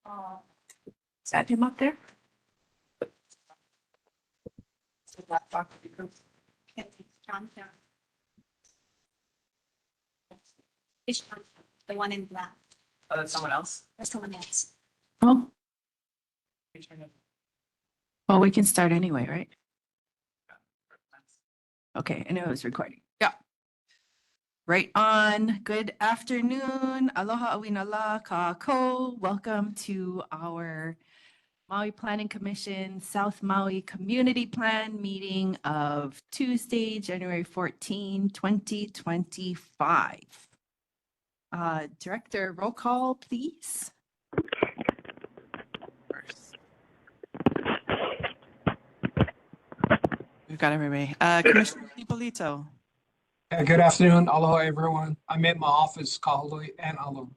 Is that him up there? It's the one in black. Oh, that's someone else? That's someone else. Oh, well, we can start anyway, right? Okay, I know it was recording. Yeah. Right on. Good afternoon. Aloha awinala kako. Welcome to our Maui Planning Commission South Maui Community Plan meeting of Tuesday, January 14, 2025. Director, roll call, please. We've got everybody. Commissioner Hipolito. Good afternoon. Aloha, everyone. I'm at my office, Kahalui and Aloha.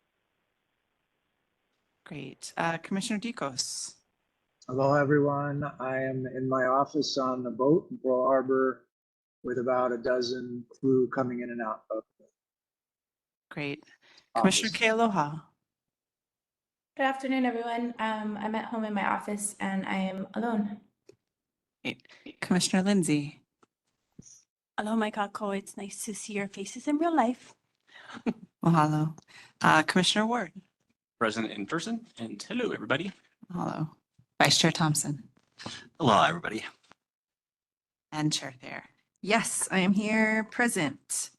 Great. Commissioner Dikos. Hello, everyone. I am in my office on the boat in Pearl Harbor with about a dozen crew coming in and out of the Great. office. Commissioner Kealoha. Good afternoon, everyone. I'm at home in my office and I am alone. Great. Commissioner Lindsay. Hello, my kako. It's nice to see your faces in real life. Mahalo. Commissioner Ward. Present in person, and hello, everybody. Mahalo. Vice Chair Thompson. Hello, everybody. And Chair Thayer. Yes, I am here present.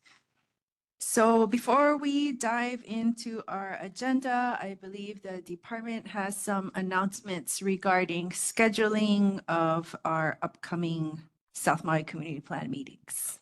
So before we dive into our agenda, I believe the department has some announcements regarding scheduling of our upcoming South Maui Community Plan meetings.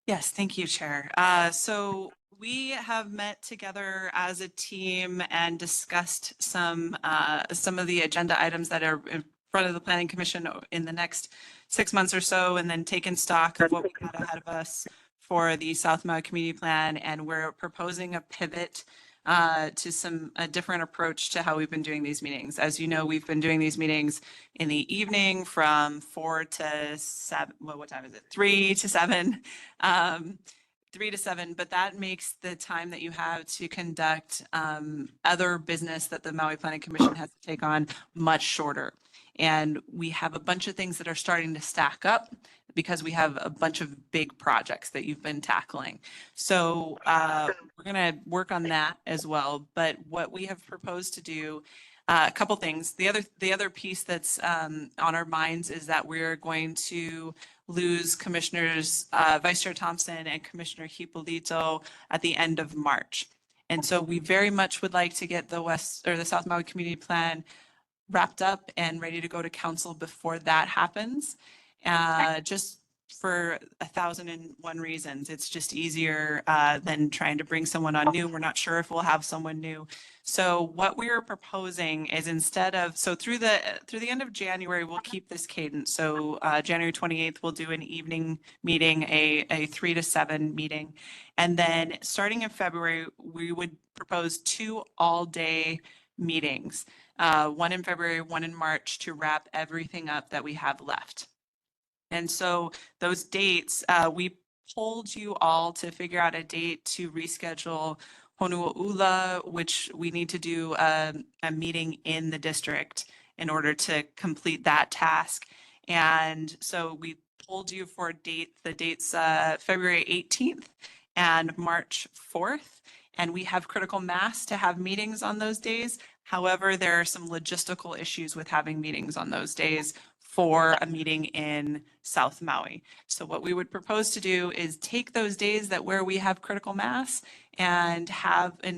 Yes, thank you, Chair. So we have met together as a team and discussed some of the agenda items that are in front of the Planning Commission in the next 6 months or so, and then taken stock of what we had ahead of us for the South Maui Community Plan. And we're proposing a pivot to a different approach to how we've been doing these meetings. As you know, we've been doing these meetings in the evening from 4 to 7. Well, what time is it? 3 to 7. 3 to 7, but that makes the time that you have to conduct other business that the Maui Planning Commission has to take on much shorter. And we have a bunch of things that are starting to stack up because we have a bunch of big projects that you've been tackling. So we're going to work on that as well. But what we have proposed to do, a couple things. The other piece that's on our minds is that we're going to lose Commissioners Vice Chair Thompson and Commissioner Hipolito at the end of March. And so we very much would like to get the South Maui Community Plan wrapped up and ready to go to council before that happens. Just for 1,001 reasons. It's just easier than trying to bring someone on new. We're not sure if we'll have someone new. So what we're proposing is through the end of January, we'll keep this cadence. So January 28th, we'll do an evening meeting, a 3 to 7 meeting. And then starting in February, we would propose 2 all-day meetings, one in February, one in March, to wrap everything up that we have left. And so those dates, we polled you all to figure out a date to reschedule Honua'ula, which we need to do a meeting in the district in order to complete that task. And so we polled you for the dates February 18th and March 4th. And we have critical mass to have meetings on those days. However, there are some logistical issues with having meetings on those days for a meeting in South Maui. So what we would propose to do is take those days where we have critical mass and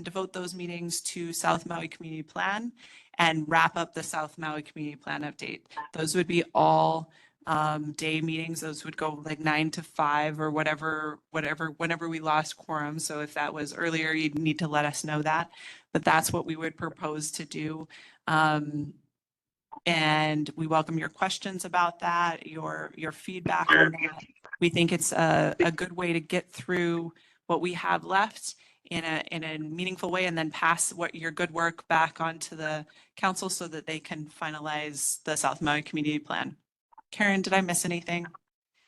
devote those meetings to South Maui Community Plan and wrap up the South Maui Community Plan update. Those would be all day meetings. Those would go like 9 to 5 or whenever we lost quorum. So if that was earlier, you'd need to let us know that. But that's what we would propose to do. And we welcome your questions about that, your feedback on that. We think it's a good way to get through what we have left in a meaningful way, and then pass your good work back onto the council so that they can finalize the South Maui Community Plan. Karen, did I miss anything?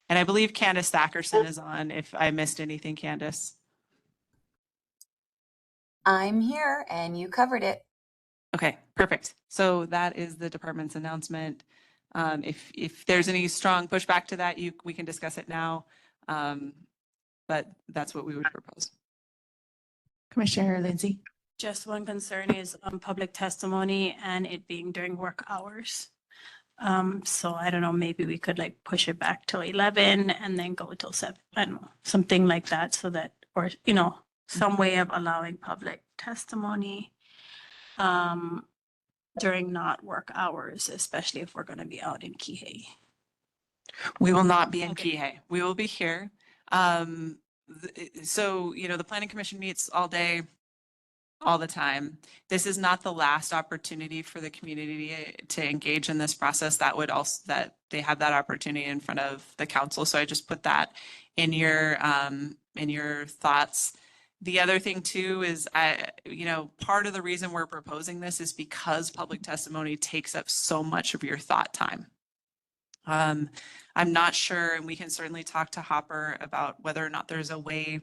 And I believe Candace Thackerson is on if I missed anything, Candace. I'm here and you covered it. Okay, perfect. So that is the department's announcement. If there's any strong pushback to that, we can discuss it now. But that's what we would propose. Commissioner Lindsay. Just one concern is public testimony and it being during work hours. So I don't know, maybe we could like push it back till 11 and then go till 7. I don't know, something like that so that, or, you know, some way of allowing public testimony during not work hours, especially if we're going to be out in Kihei. We will not be in Okay. Kihei. We will be here. So, you know, the planning commission meets all day, all the time. This is not the last opportunity for the community to engage in this process. That would also, that they have that opportunity in front of the council. So I just put that in your thoughts. The other thing too is you know, part of the reason we're proposing this is because public testimony takes up so much of your thought time. I'm not sure, and we can certainly talk to Hopper about whether or not there's a way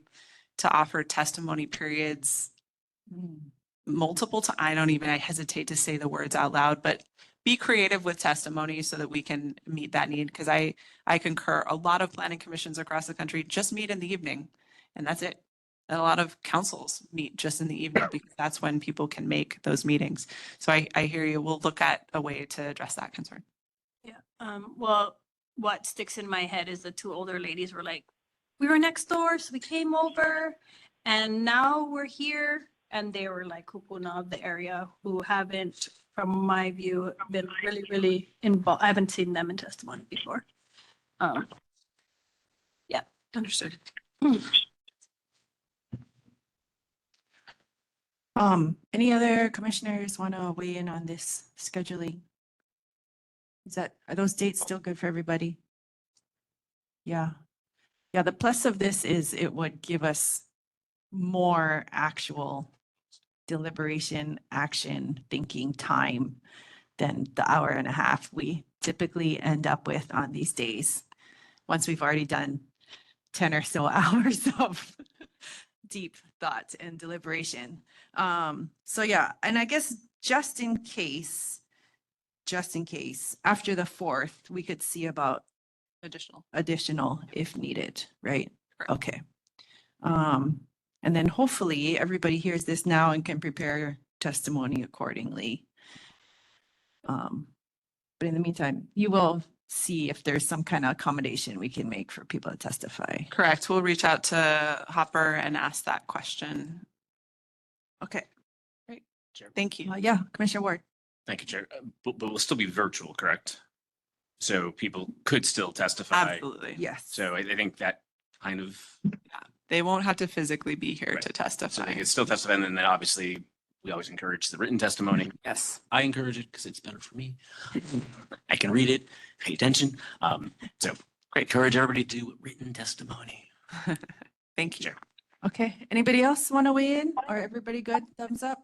to offer testimony periods multiple to, I hesitate to say the words out loud, but be creative with testimony so that we can meet that need. Because I concur, a lot of planning commissions across the country just meet in the evening and that's it. And a lot of councils meet just in the evening because that's when people can make those meetings. So I hear you. We'll look at a way to address that concern. Yeah. Well, what sticks in my head is the two older ladies were like, we were next door, so we came over and now we're here. And they were like kupuna of the area who haven't, from my view, been really, really involved. I haven't seen them in testimony before. Yeah. Understood. Any other commissioners want to weigh in on this scheduling? Are those dates still good for everybody? Yeah. Yeah, the plus of this is it would give us more actual deliberation, action, thinking time than the hour and a half we typically end up with on these days. Once we've already done 10 or so hours of deep thought and deliberation. So yeah, and I guess just in case, after the 4th, we could see about additional if needed, right? Correct. Okay. And then hopefully everybody hears this now and can prepare testimony accordingly. But in the meantime, you will see if there's some kind of accommodation we can make for people to testify. Correct. We'll reach out to Hopper and ask that question. Okay. Great. Thank you. Yeah, Commissioner Ward. Thank you, Chair. But we'll still be virtual, correct? So people could still testify. Absolutely. Yes. So I think that kind of, They won't have to physically be here Right. to so testify. they could still testify. And then obviously we always encourage the written testimony. Yes. I encourage it because it's better for me. I can read it, pay attention. So great. Encourage everybody to do written testimony. Thank you. Chair. Okay. Anybody else want to weigh in or everybody good? Thumbs up?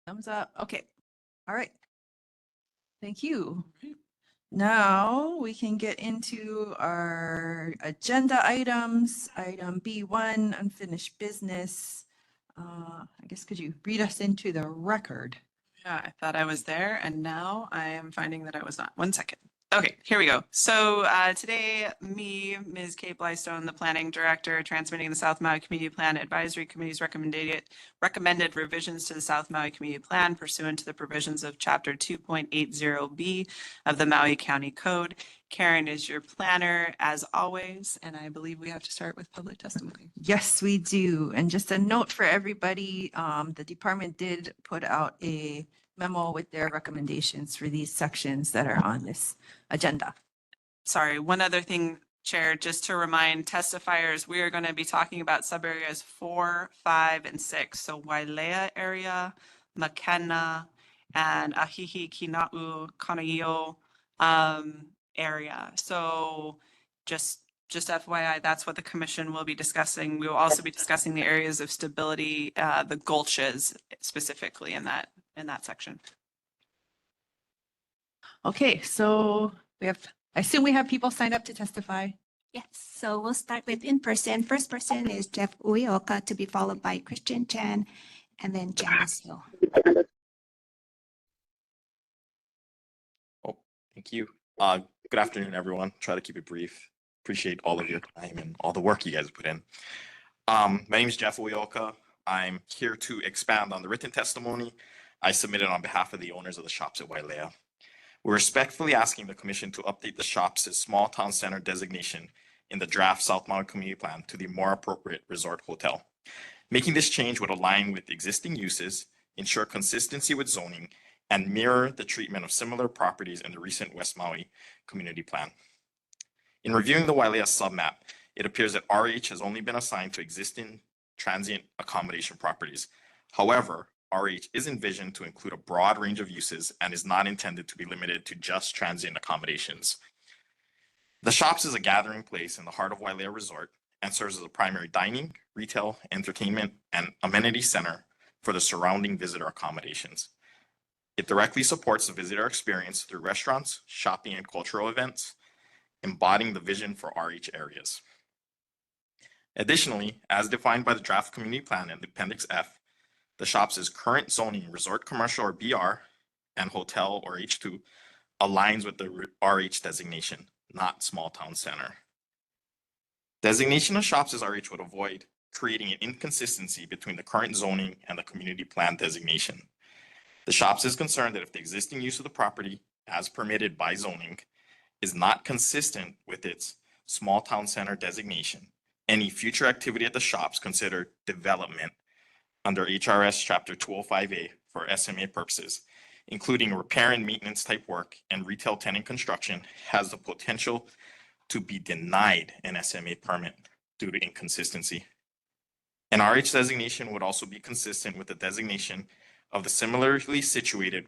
Thumbs up. Okay. All right. Thank you. Now we can get into our agenda items. Item B1, unfinished business. I guess could you read us into the record? Yeah, I thought I was there and now I am finding that I was not. 1 second. Okay, here we go. So today, Ms. Kate Blystone, the planning director, transmitting the South Maui Community Plan Advisory Committee's recommended revisions to the South Maui Community Plan pursuant to the provisions of Chapter 2.80B of the Maui County Code. Karen is your planner as always, and I believe we have to start with public testimony. Yes, we do. And just a note for everybody, the department did put out a memo with their recommendations for these sections that are on this agenda. Sorry, one other thing, Chair, just to remind testifiers, we are going to be talking about subareas 4, 5, and 6. So Wailea area, Makena, and Ahihi, Kina'u, Kanaio area. So just FYI, that's what the commission will be discussing. We will also be discussing the areas of stability, the gulches specifically in that section. Okay, so I assume we have people signed up to testify. Yes, so we'll start with in person. First person is Jeff Ueoka, to be followed by Christian Chan and then Janice Hill. Thank you. Good afternoon, everyone. Try to keep it brief. Appreciate all of your time and all the work you guys put in. My name is Jeff Uyoka. I'm here to expand on the written testimony I submitted on behalf of the owners of the shops at Wailea. We're respectfully asking the commission to update the shops' small town center designation in the draft South Maui Community Plan to the more appropriate resort hotel. Making this change would align with existing uses, ensure consistency with zoning, and mirror the treatment of similar properties in the recent West Maui Community Plan. In reviewing the Wailea submap, it appears that RH has only been assigned to existing transient accommodation properties. However, RH is envisioned to include a broad range of uses and is not intended to be limited to just transient accommodations. The shops is a gathering place in the heart of Wailea Resort and serves as a primary dining, retail, entertainment, and amenity center for the surrounding visitor accommodations. It directly supports the visitor experience through restaurants, shopping, and cultural events, embodying the vision for RH areas. Additionally, as defined by the draft community plan in Appendix F, the shops' current zoning resort commercial or BR and hotel or H2 aligns with the RH designation, not small town center. Designation of shops as RH would avoid creating an inconsistency between the current zoning and the community plan designation. The shops is concerned that if the existing use of the property as permitted by zoning is not consistent with its small town center designation, any future activity at the shops considered development under HRS Chapter 205A for SMA purposes, including repair and maintenance type work and retail tenant construction, has the potential to be denied an SMA permit due to inconsistency. An RH designation would also be consistent with the designation of the similarly situated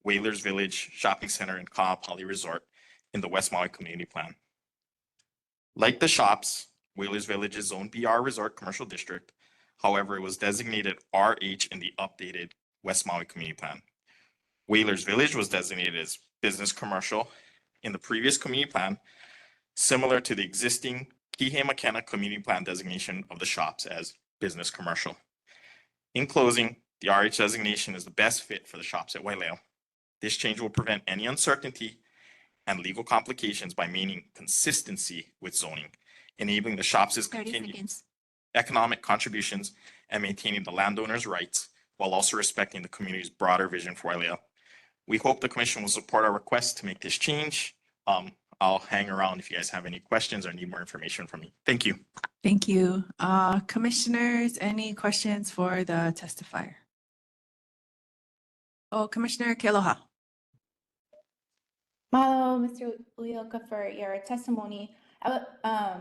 Whalers Village Shopping Center and Ka'apali Resort in the West Maui Community Plan. Like the shops, Whalers Village is Zone BR Resort Commercial District. However, it was designated RH in the updated West Maui Community Plan. Whalers Village was designated as Business Commercial in the previous Community Plan, similar to the existing Kihei Makena Community Plan designation of the shops as Business Commercial. In closing, the RH designation is the best fit for the shops at Wailea. This change will prevent any uncertainty and legal complications by maintaining consistency with zoning, enabling the shops' 30 continued seconds. economic contributions and maintaining the landowner's rights while also respecting the community's broader vision for Wailea. We hope the commission will support our request to make this change. I'll hang around if you guys have any questions or need more information from me. Thank you. Thank you. Commissioners, any questions for the testifier? Oh, Commissioner Kealoha. Mahalo, Mr. Uyoka, for your testimony. I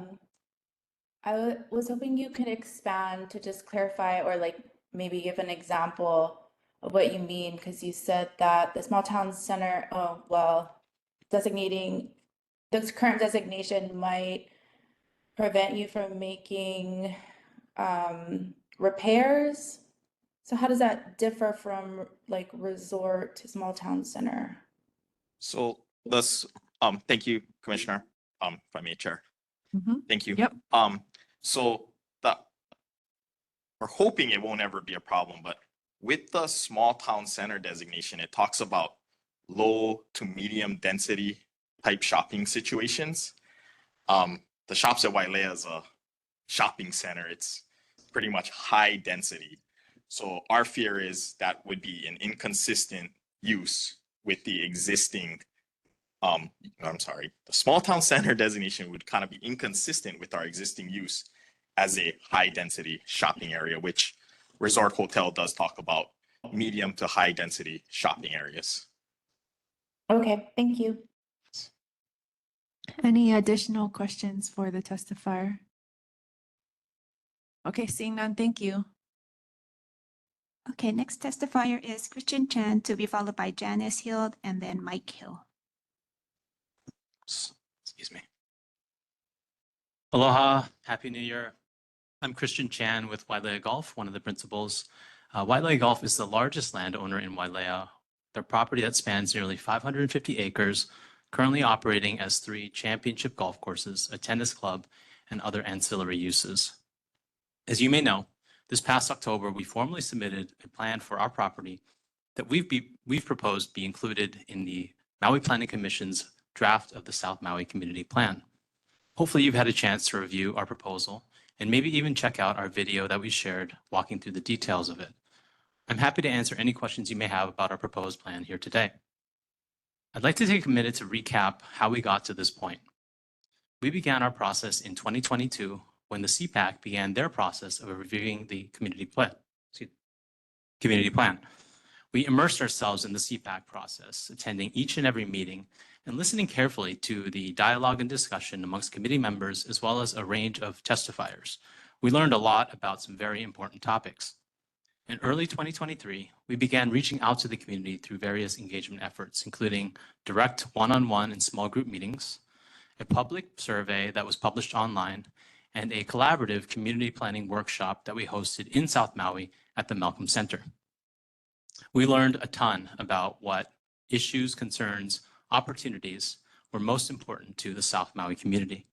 was hoping you could expand to just clarify or like maybe give an example of what you mean, because you said that the small town center, designating the current designation might prevent you from making repairs. So how does that differ from like resort to small town center? So let's, thank you, Commissioner, if I may, Chair. Mhm. Thank you. Yep. So we're hoping it won't ever be a problem, but with the small town center designation, it talks about low to medium density type shopping situations. The shops at Wailea is a shopping center. It's pretty much high density. So our fear is that would be an inconsistent use with the existing, the small town center designation would kind of be inconsistent with our existing use as a high density shopping area, which Resort Hotel does talk about medium to high density shopping areas. Okay, thank you. Any additional questions for the testifier? Okay, seeing none, thank you. Okay, next testifier is Christian Chan, to be followed by Janice Hill and then Mike Hill. Excuse me. Aloha, Happy New Year. I'm Christian Chan with Wailea Golf, one of the principals. Wailea Golf is the largest landowner in Wailea. Their property that spans nearly 550 acres, currently operating as 3 championship golf courses, a tennis club, and other ancillary uses. As you may know, this past October, we formally submitted a plan for our property that we've proposed be included in the Maui Planning Commission's draft of the South Maui Community Plan. Hopefully you've had a chance to review our proposal and maybe even check out our video that we shared walking through the details of it. I'm happy to answer any questions you may have about our proposed plan here today. I'd like to take a minute to recap how we got to this point. We began our process in 2022 when the CPAC began their process of reviewing the community plan. We immersed ourselves in the CPAC process, attending each and every meeting and listening carefully to the dialogue and discussion amongst committee members, as well as a range of testifiers. We learned a lot about some very important topics. In early 2023, we began reaching out to the community through various engagement efforts, including direct one-on-one and small group meetings, a public survey that was published online, and a collaborative community planning workshop that we hosted in South Maui at the Malcolm Center. We learned a ton about what issues, concerns, opportunities were most important to the South Maui community.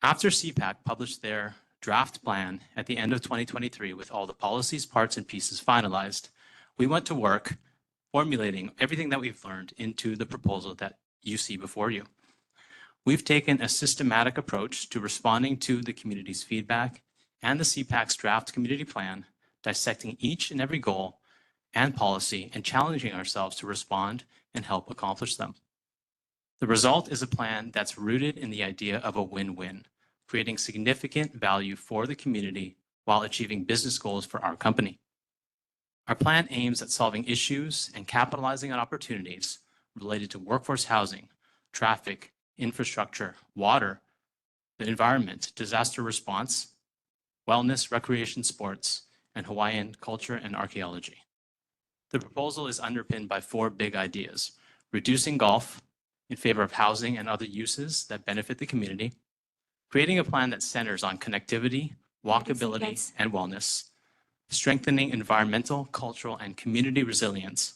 After CPAC published their draft plan at the end of 2023 with all the policies, parts, and pieces finalized, we went to work formulating everything that we've learned into the proposal that you see before you. We've taken a systematic approach to responding to the community's feedback and the CPAC's draft community plan, dissecting each and every goal and policy and challenging ourselves to respond and help accomplish them. The result is a plan that's rooted in the idea of a win-win, creating significant value for the community while achieving business goals for our company. Our plan aims at solving issues and capitalizing on opportunities related to workforce housing, traffic, infrastructure, water, the environment, disaster response, wellness, recreation, sports, and Hawaiian culture and archaeology. The proposal is underpinned by 4 big ideas: reducing golf in favor of housing and other uses that benefit the community, creating a plan that centers on connectivity, walkability, and wellness, strengthening environmental, cultural, and community resilience,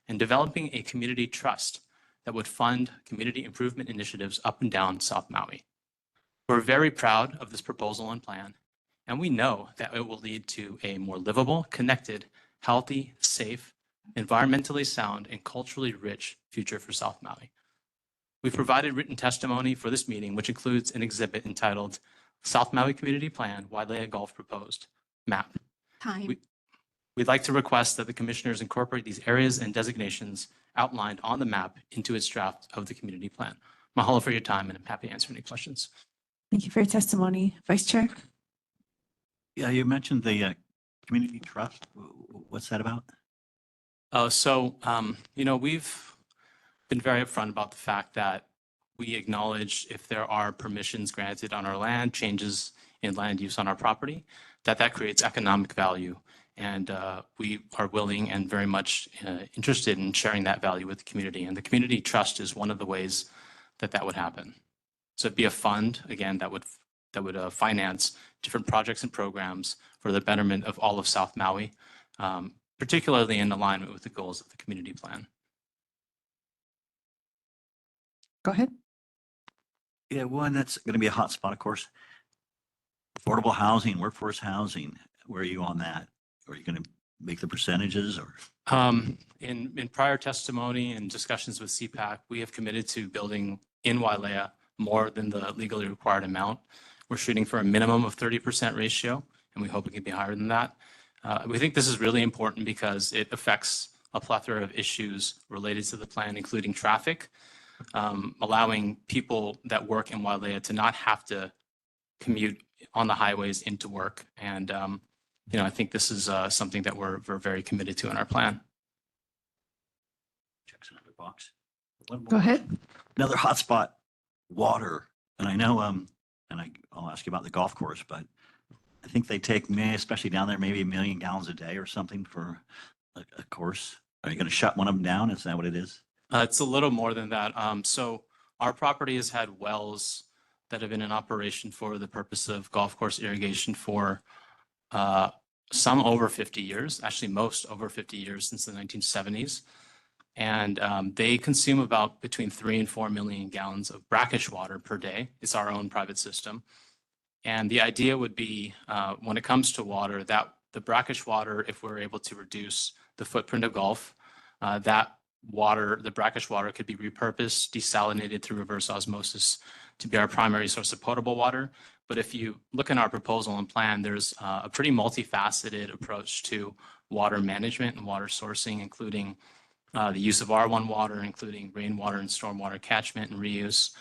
and developing a community trust that would fund community improvement initiatives up and down South Maui. We're very proud of this proposal and plan, and we know that it will lead to a more livable, connected, healthy, safe, environmentally sound, and culturally rich future for South Maui. We've provided written testimony for this meeting, which includes an exhibit entitled South Maui Community Plan, Wailea Golf Proposed Map. We'd like to request that the commissioners incorporate these areas and designations outlined on the map into its draft of the community plan. Mahalo for your time, and I'm happy to answer any questions. Thank you for your testimony. Vice Chair. Yeah, you mentioned the community trust. What's that about? We've been very upfront about the fact that we acknowledge if there are permissions granted on our land, changes in land use on our property, that creates economic value. And we are willing and very much interested in sharing that value with the community. And the community trust is one of the ways that would happen. So it'd be a fund, again, that would finance different projects and programs for the betterment of all of South Maui, particularly in alignment with the goals of the community plan. Go ahead. Yeah, one that's going to be a hot spot, of course. Affordable housing, workforce housing. Where are you on that? Are you going to make the percentages or? In prior testimony and discussions with CPAC, we have committed to building in Wailea more than the legally required amount. We're shooting for a minimum of 30% ratio, and we hope it can be higher than that. We think this is really important because it affects a plethora of issues related to the plan, including traffic, allowing people that work in Wailea to not have to commute on the highways into work. And, I think this is something that we're very committed to in our plan. Checks another box. Go ahead. Another hot spot, water. And I know, I'll ask you about the golf course, but I think they take, especially down there, maybe 1 million gallons a day or something for a course. Are you going to shut one of them down? Is that what it is? It's a little more than that. So our property has had wells that have been in operation for the purpose of golf course irrigation for some over 50 years, actually most over 50 years since the 1970s. And they consume about between 3 and 4 million gallons of brackish water per day. It's our own private system. And the idea would be when it comes to water, that the brackish water, if we're able to reduce the footprint of golf, that water, the brackish water could be repurposed, desalinated through reverse osmosis to be our primary source of potable water. But if you look in our proposal and plan, there's a pretty multifaceted approach to water management and water sourcing, including the use of R1 water, including rainwater and stormwater catchment and reuse.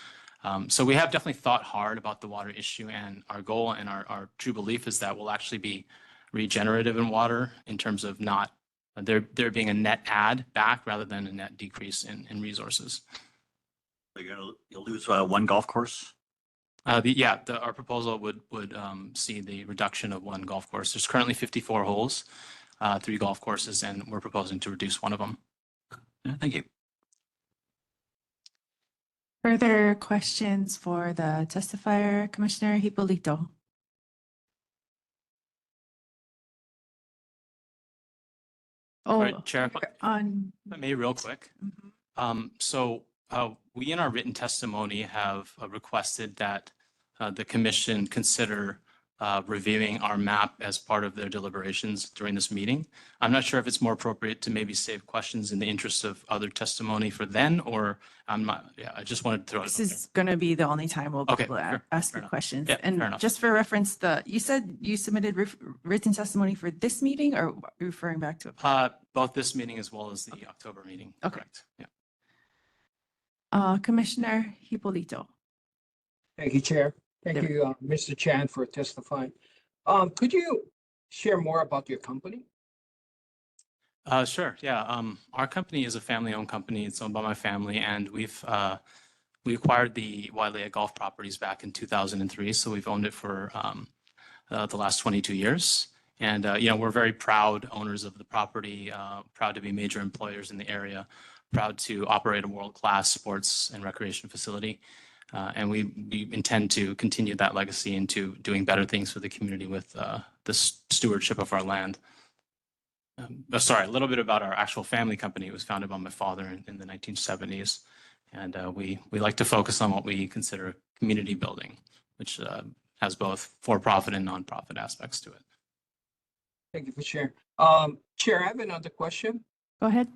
So we have definitely thought hard about the water issue, and our goal and our true belief is that we'll actually be regenerative in water in terms of not there being a net add back rather than a net decrease in resources. So you'll lose one golf course? Our proposal would see the reduction of one golf course. There's currently 54 holes, 3 golf courses, and we're proposing to reduce one of them. Yeah, thank you. Further questions for the testifier, Commissioner Hipolito? Sorry, Oh, Chair, on. maybe real quick. So we in our written testimony have requested that the commission consider reviewing our map as part of their deliberations during this meeting. I'm not sure if it's more appropriate to maybe save questions in the interest of other testimony for then, or I'm not, I just wanted to throw it This out is going to be the only time we'll be Okay, able to fair- ask fair you enough. questions. Yeah, fair And enough. just for reference, you said you submitted written testimony for this meeting, or are you referring back to it? there. Both this meeting as well as the October meeting. Okay. Correct. Yeah. Commissioner Hipolito. Thank you, Chair. Thank There- you, Mr. Chan, for testifying. Could you share more about your company? Sure. Yeah. Our company is a family-owned company. It's owned by my family, and we acquired the Wailea golf properties back in 2003. So we've owned it for the last 22 years. And we're very proud owners of the property, proud to be major employers in the area, proud to operate a world-class sports and recreation facility. And we intend to continue that legacy into doing better things for the community with the stewardship of our land. Sorry, a little bit about our actual family company. It was founded by my father in the 1970s. And we like to focus on what we consider community building, which has both for-profit and nonprofit aspects to it. Thank you for sharing. Chair, I have another question. Go ahead.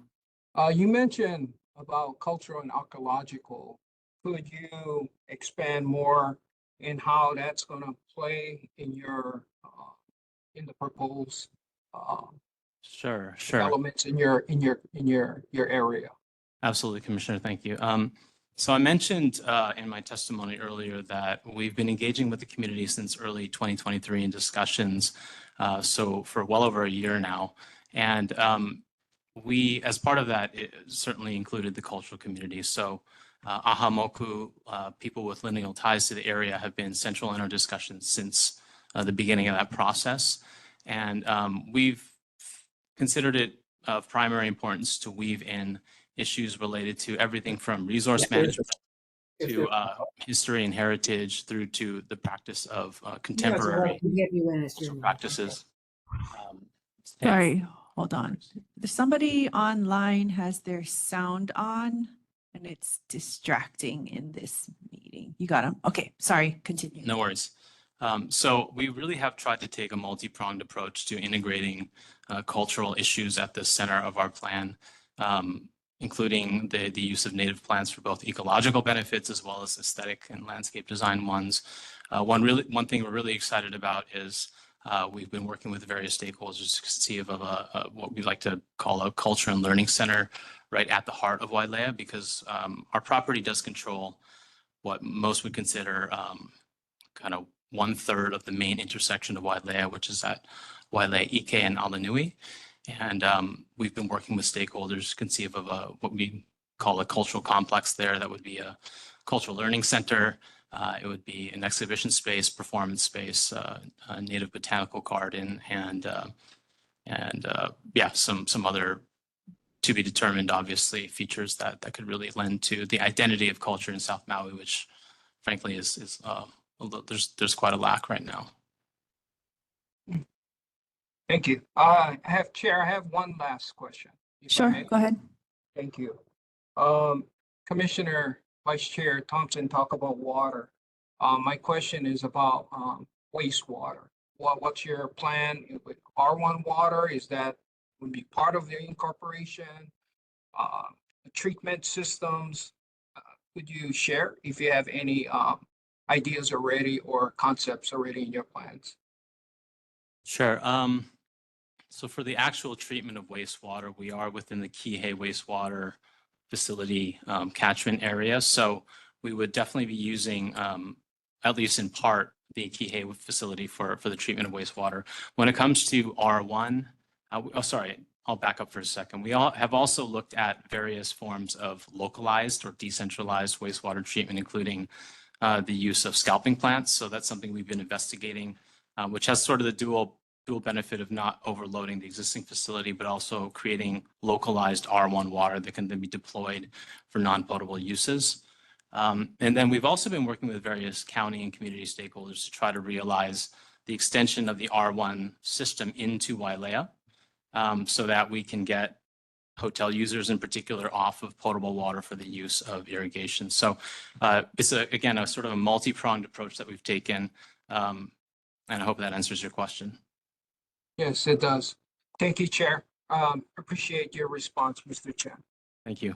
You mentioned about cultural and archaeological. Could you expand more in how that's going to play in your in the proposed Sure. elements in your area? Absolutely, Commissioner. Thank you. So I mentioned in my testimony earlier that we've been engaging with the community since early 2023 in discussions, so for well over a year now. And we, as part of that, it certainly included the cultural community. So Ahamoku, people with lineal ties to the area, have been central in our discussions since the beginning of that process. And we've considered it of primary importance to weave in issues related to everything from resource management to history and heritage through to the practice of contemporary practices. Sorry, hold on. There's somebody online has their sound on and it's distracting in this meeting. You got him? Okay, sorry, continue. No worries. So we really have tried to take a multi-pronged approach to integrating cultural issues at the center of our plan, including the use of native plants for both ecological benefits as well as aesthetic and landscape design ones. One thing we're really excited about is we've been working with various stakeholders to conceive of what we like to call a culture and learning center right at the heart of Wailea, because our property does control what most would consider kind of 1/3 of the main intersection of Wailea, which is at Wailea, Ike, and Alanui. And we've been working with stakeholders to conceive of what we call a cultural complex there. That would be a cultural learning center. It would be an exhibition space, performance space, a native botanical garden, and some other to be determined, obviously, features that could really lend to the identity of culture in South Maui, which frankly is there's quite a lack right now. Thank you. Chair, I have one last question. if I Sure, may. go ahead. Thank you. Commissioner Vice Chair Thompson talked about water. My question is about wastewater. What's your plan with R1 water? Is that would be part of the incorporation? treatment systems. Could you share if you have any ideas already or concepts already in your plans? Sure. So for the actual treatment of wastewater, we are within the Kihei wastewater facility catchment area. So we would definitely be using, at least in part, the Kihei facility for the treatment of wastewater. When it comes to R1, sorry, I'll back up for a second. We all have also looked at various forms of localized or decentralized wastewater treatment, including the use of scalping plants. So that's something we've been investigating, which has sort of the dual benefit of not overloading the existing facility, but also creating localized R1 water that can then be deployed for non-potable uses. And then we've also been working with various county and community stakeholders to try to realize the extension of the R1 system into Wailea, so that we can get hotel users in particular off of potable water for the use of irrigation. So it's again a sort of a multi-pronged approach that we've taken, and I hope that answers your question. Yes, it does. Thank you, Chair. Appreciate your response, Mr. Chen. Thank you.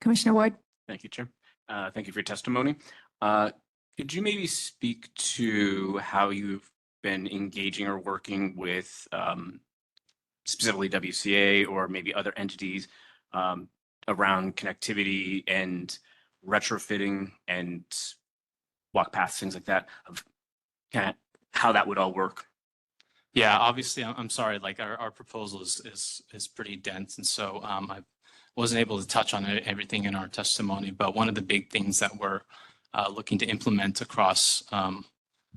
Commissioner Ward? Thank you, Chair. Thank you for your testimony. Could you maybe speak to how you've been engaging or working with specifically WCA or maybe other entities around connectivity and retrofitting and walk paths, things like that, of kind of how that would all work? Yeah, obviously, I'm sorry, like our proposal is pretty dense. And so I wasn't able to touch on everything in our testimony, but one of the big things that we're looking to implement across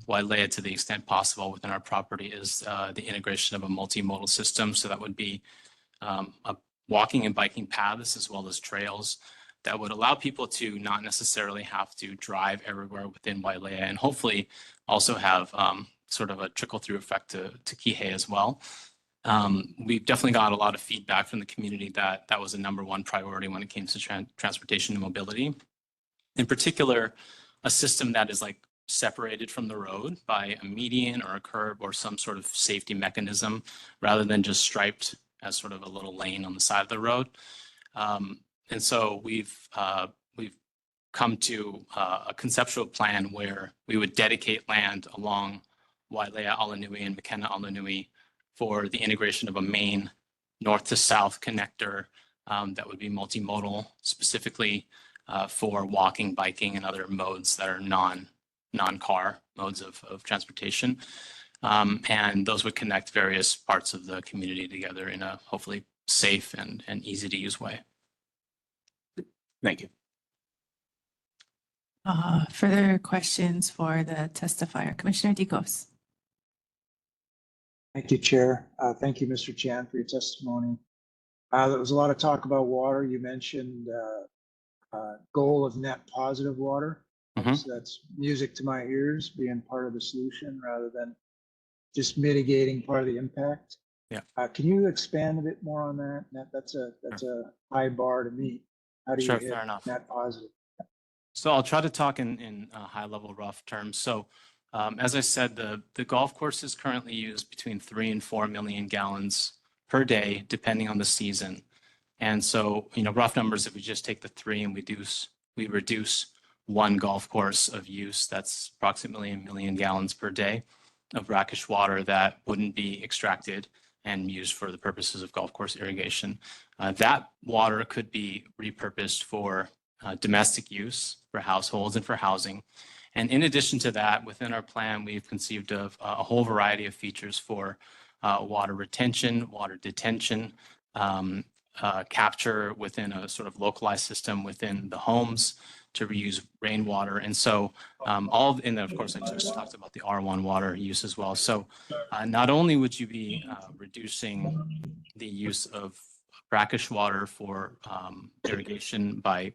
Wailea to the extent possible within our property is the integration of a multimodal system. So that would be a walking and biking paths as well as trails that would allow people to not necessarily have to drive everywhere within Wailea, and hopefully also have sort of a trickle through effect to Kihei as well. We've definitely got a lot of feedback from the community that was a #1 priority when it came to transportation and mobility. In particular, a system that is like separated from the road by a median or a curb or some sort of safety mechanism, rather than just striped as sort of a little lane on the side of the road. And so we've come to a conceptual plan where we would dedicate land along Wailea Alanui and McKenna Alanui for the integration of a main north to south connector that would be multimodal, specifically for walking, biking, and other modes that are non-car modes of transportation. And those would connect various parts of the community together in a hopefully safe and easy to use way. Thank you. Further questions for the testifier? Commissioner Dicos? Thank you, Chair. Thank you, Mr. Chan, for your testimony. There was a lot of talk about water. You mentioned goal of net positive water. So that's music to my ears, being part of the solution rather than just mitigating part of the impact. Yeah. Can you expand a bit more on that? That's a high bar to meet. How do you Sure, hit fair enough. net positive? So I'll try to talk in high level rough terms. So as I said, the golf course is currently used between 3 and 4 million gallons per day, depending on the season. And so, rough numbers, if we just take the 3 and we reduce one golf course of use, that's approximately 1 million gallons per day of brackish water that wouldn't be extracted and used for the purposes of golf course irrigation. That water could be repurposed for domestic use, for households, and for housing. And in addition to that, within our plan, we've conceived of a whole variety of features for water retention, water detention, capture within a sort of localized system within the homes to reuse rainwater. And so and then of course, I just talked about the R1 water use as well. So not only would you be reducing the use of brackish water for irrigation by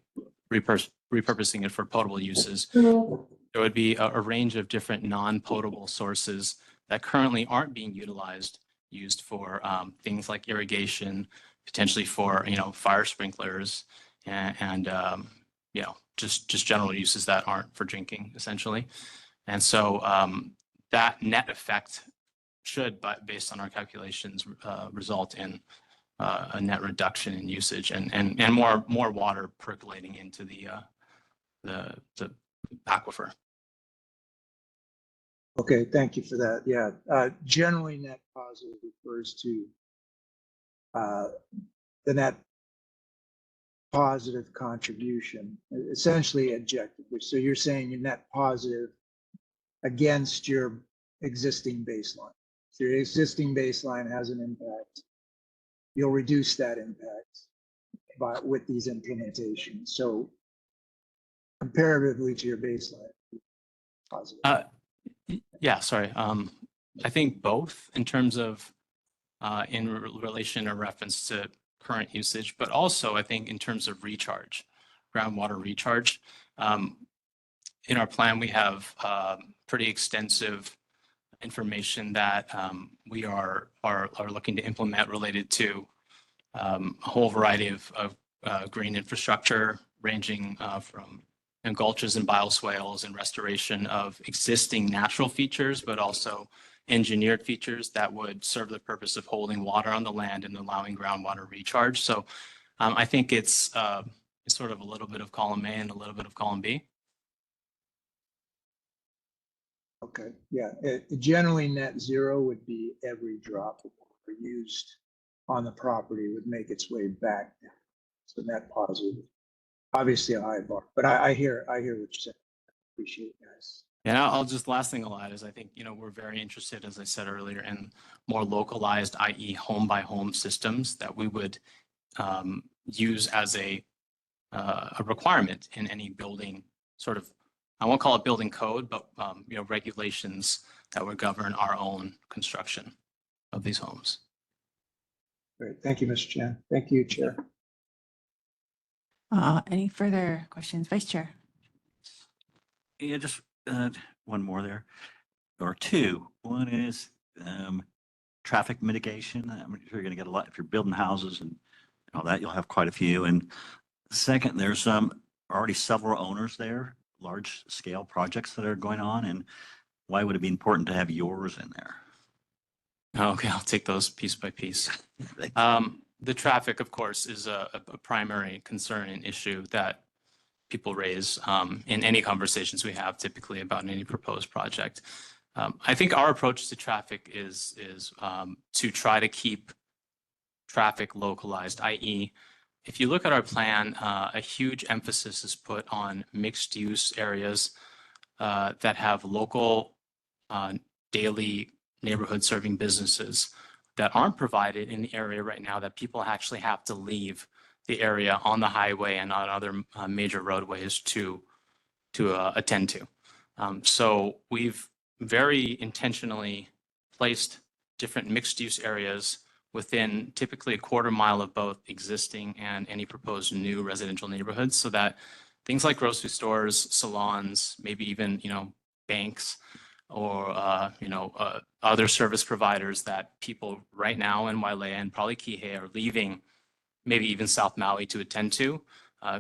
repurposing it for potable uses, there would be a range of different non-potable sources that currently aren't being used for things like irrigation, potentially for fire sprinklers, and just general uses that aren't for drinking, essentially. And so that net effect should, but based on our calculations, result in a net reduction in usage and more water percolating into the aquifer. Okay, thank you for that. Yeah, generally net positive refers to the net positive contribution, essentially objectively. So you're saying you're net positive against your existing baseline. So your existing baseline has an impact. You'll reduce that impact with these implementations. So comparatively to your baseline, positive. Yeah, sorry. I think both in terms of in relation or reference to current usage, but also I think in terms of recharge, groundwater recharge. In our plan, we have pretty extensive information that we are looking to implement related to a whole variety of green infrastructure, ranging from gulches and bioswales and restoration of existing natural features, but also engineered features that would serve the purpose of holding water on the land and allowing groundwater recharge. So I think it's sort of a little bit of column A and a little bit of column B. Okay, yeah, generally net zero would be every drop of water used on the property would make its way back down. So net positive, obviously a high bar, but I hear what you're saying. Appreciate it, guys. And I'll just last thing I'll add is I think, we're very interested, as I said earlier, in more localized, i.e. home by home systems that we would use as a requirement in any building sort of, I won't call it building code, but regulations that would govern our own construction of these homes. Great, thank you, Mr. Chan. Thank you, Chair. Any further questions, Vice Chair? Yeah, just one more there, or two. One is traffic mitigation. I'm sure you're going to get a lot if you're building houses and all that. You'll have quite a few. And second, there's already several owners there, large scale projects that are going on. And why would it be important to have yours in there? Okay, I'll take those piece by piece. The traffic, of course, is a primary concern and issue that people raise in any conversations we have typically about any proposed project. I think our approach to traffic is to try to keep traffic localized, i.e. if you look at our plan, a huge emphasis is put on mixed use areas that have local daily neighborhood serving businesses that aren't provided in the area right now, that people actually have to leave the area on the highway and on other major roadways to attend to. So we've very intentionally placed different mixed use areas within typically a quarter mile of both existing and any proposed new residential neighborhoods, so that things like grocery stores, salons, maybe even banks, or other service providers that people right now in Wailea and probably Kihei are leaving, maybe even South Maui to attend to,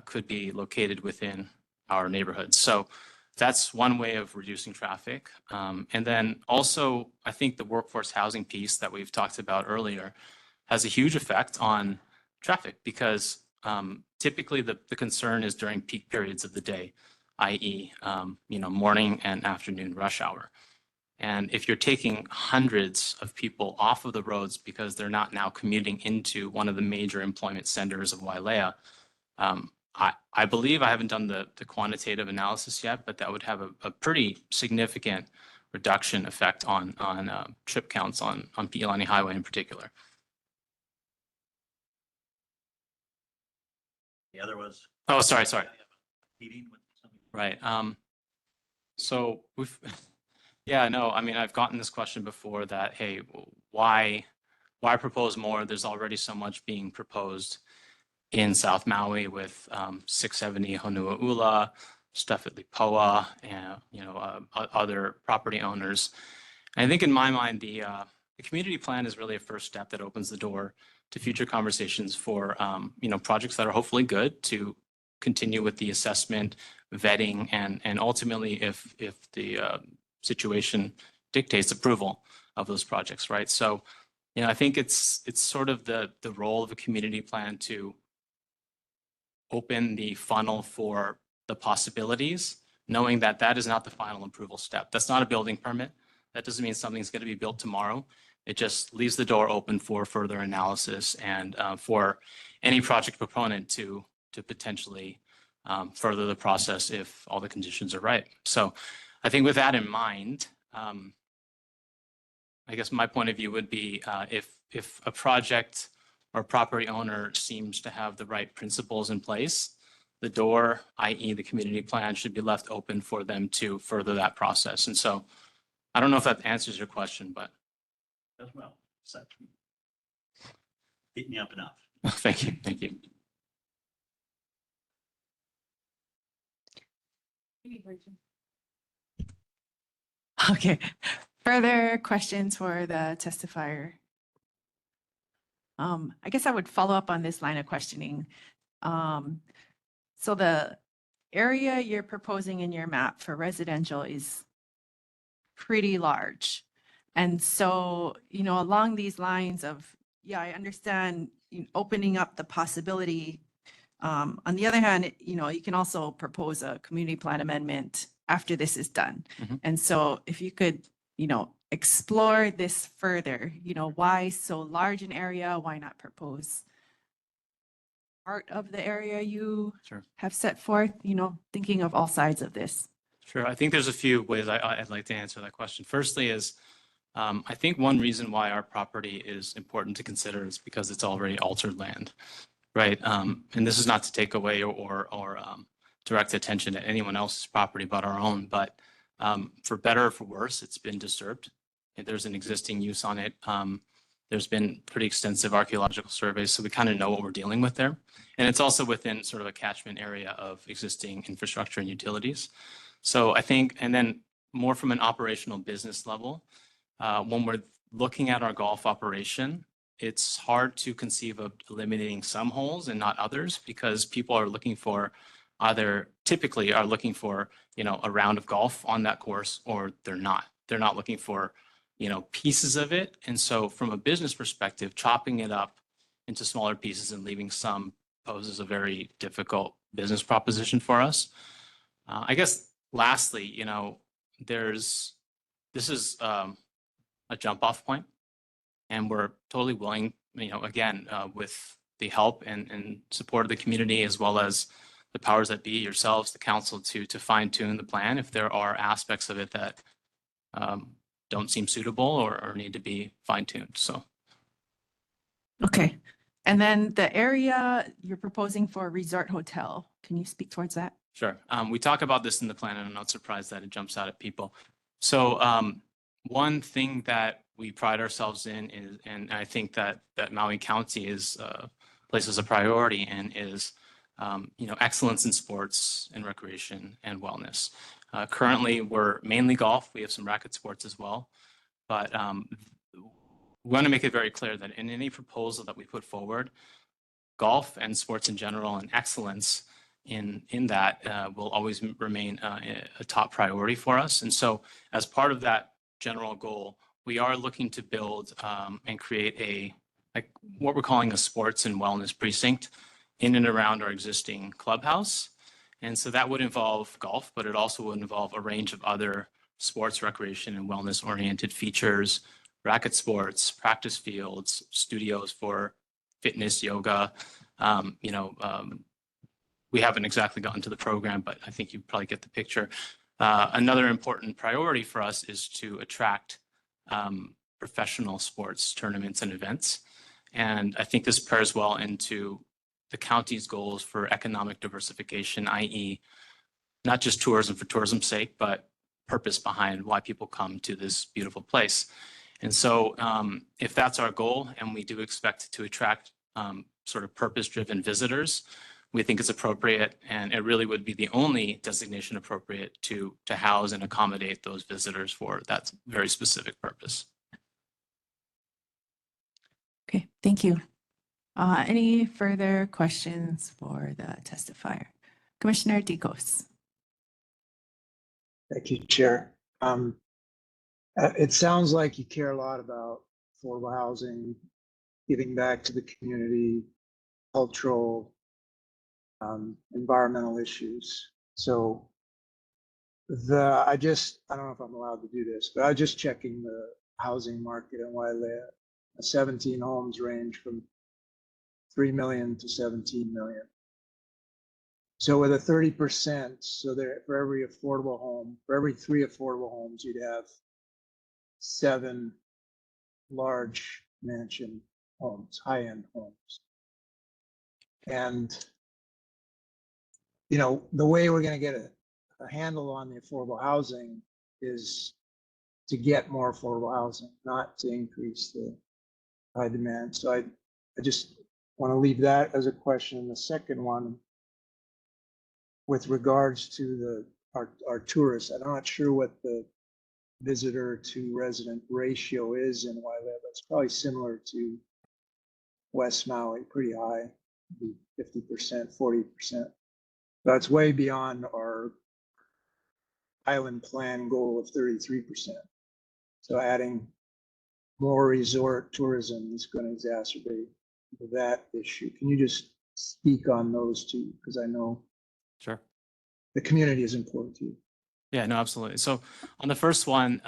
could be located within our neighborhoods. So that's one way of reducing traffic. And then also, I think the workforce housing piece that we've talked about earlier has a huge effect on traffic, because typically the concern is during peak periods of the day, i.e. Morning and afternoon rush hour. And if you're taking hundreds of people off of the roads because they're not now commuting into one of the major employment centers of Wailea, I believe, I haven't done the quantitative analysis yet, but that would have a pretty significant reduction effect on trip counts on Pi'ilani Highway in particular. The other was. Oh, sorry. Heating with something. Right. So we've, yeah, no, I mean, I've gotten this question before that, hey, why propose more? There's already so much being proposed in South Maui with 670 Honuaula, stuff at Lipoa, and other property owners. And I think in my mind, the community plan is really a first step that opens the door to future conversations for projects that are hopefully good, to continue with the assessment, vetting, and ultimately, if the situation dictates, approval of those projects, right? So I think it's sort of the role of a community plan to open the funnel for the possibilities, knowing that that is not the final approval step. That's not a building permit. That doesn't mean something's going to be built tomorrow. It just leaves the door open for further analysis and for any project proponent to potentially further the process if all the conditions are right. So I think with that in mind, I guess my point of view would be if a project or property owner seems to have the right principles in place, the door, i.e. the community plan, should be left open for them to further that process. And so I don't know if that answers your question, but. As well. So, beat me up enough. Thank you. Thank you. Okay, further questions for the testifier? I guess I would follow up on this line of questioning. So the area you're proposing in your map for residential is pretty large. And so, along these lines of, yeah, I understand opening up the possibility. On the other hand, you can also propose a community plan amendment after this is done. Mhm. And so if you could, explore this further, why so large an area? Why not propose part of the area you Sure. have set forth, thinking of all sides of this? Sure. I think there's a few ways I'd like to answer that question. Firstly is, I think one reason why our property is important to consider is because it's already altered land, right? And this is not to take away or direct attention to anyone else's property but our own, but for better or for worse, it's been disturbed. And there's an existing use on it. There's been pretty extensive archaeological surveys, so we kind of know what we're dealing with there. And it's also within sort of a catchment area of existing infrastructure and utilities. So I think, and then more from an operational business level, when we're looking at our golf operation, it's hard to conceive of eliminating some holes and not others because people are looking for typically are looking for, a round of golf on that course, or they're not. They're not looking for, pieces of it. And so from a business perspective, chopping it up into smaller pieces and leaving some poses a very difficult business proposition for us. I guess lastly, this is a jump off point, and we're totally willing, again, with the help and support of the community, as well as the powers that be, yourselves, the council, to fine tune the plan if there are aspects of it that don't seem suitable or need to be fine tuned. So. Okay. And then the area you're proposing for a resort hotel, can you speak towards that? Sure. We talk about this in the plan, and I'm not surprised that it jumps out at people. So one thing that we pride ourselves in is, and I think that Maui County places a priority in, is excellence in sports and recreation and wellness. Currently, we're mainly golf. We have some racket sports as well, but we want to make it very clear that in any proposal that we put forward, golf and sports in general and excellence in that will always remain a top priority for us. And so as part of that general goal, we are looking to build and create what we're calling a sports and wellness precinct in and around our existing clubhouse. And so that would involve golf, but it also would involve a range of other sports, recreation, and wellness oriented features, racket sports, practice fields, studios for fitness, yoga. We haven't exactly gotten to the program, but I think you probably get the picture. Another important priority for us is to attract professional sports tournaments and events. And I think this pairs well into the county's goals for economic diversification, i.e. not just tourism for tourism's sake, but purpose behind why people come to this beautiful place. And so if that's our goal, and we do expect to attract sort of purpose-driven visitors, we think it's appropriate, and it really would be the only designation appropriate to house and accommodate those visitors for that very specific purpose. Okay, thank you. Any further questions for the testifier? Commissioner Dicos. Thank you, Chair. It sounds like you care a lot about affordable housing, giving back to the community, cultural, environmental issues. So I don't know if I'm allowed to do this, but I just checking the housing market in Wailea. 17 homes range from 3 million to 17 million. So with a 30%, so there for every affordable home, for every 3 affordable homes, you'd have 7 large mansion homes, high-end homes. And, you know, the way we're going to get a handle on the affordable housing is to get more affordable housing, not to increase the high demand. So I just want to leave that as a question. The second one, with regards to our tourists, I'm not sure what the visitor to resident ratio is in Wailea, but it's probably similar to West Maui, pretty high, 50%, 40%. That's way beyond our island plan goal of 33%. So adding more resort tourism is going to exacerbate that issue. Can you just speak on those two? Because I know Sure. the community is important to you. Yeah, no, absolutely. So on the first one,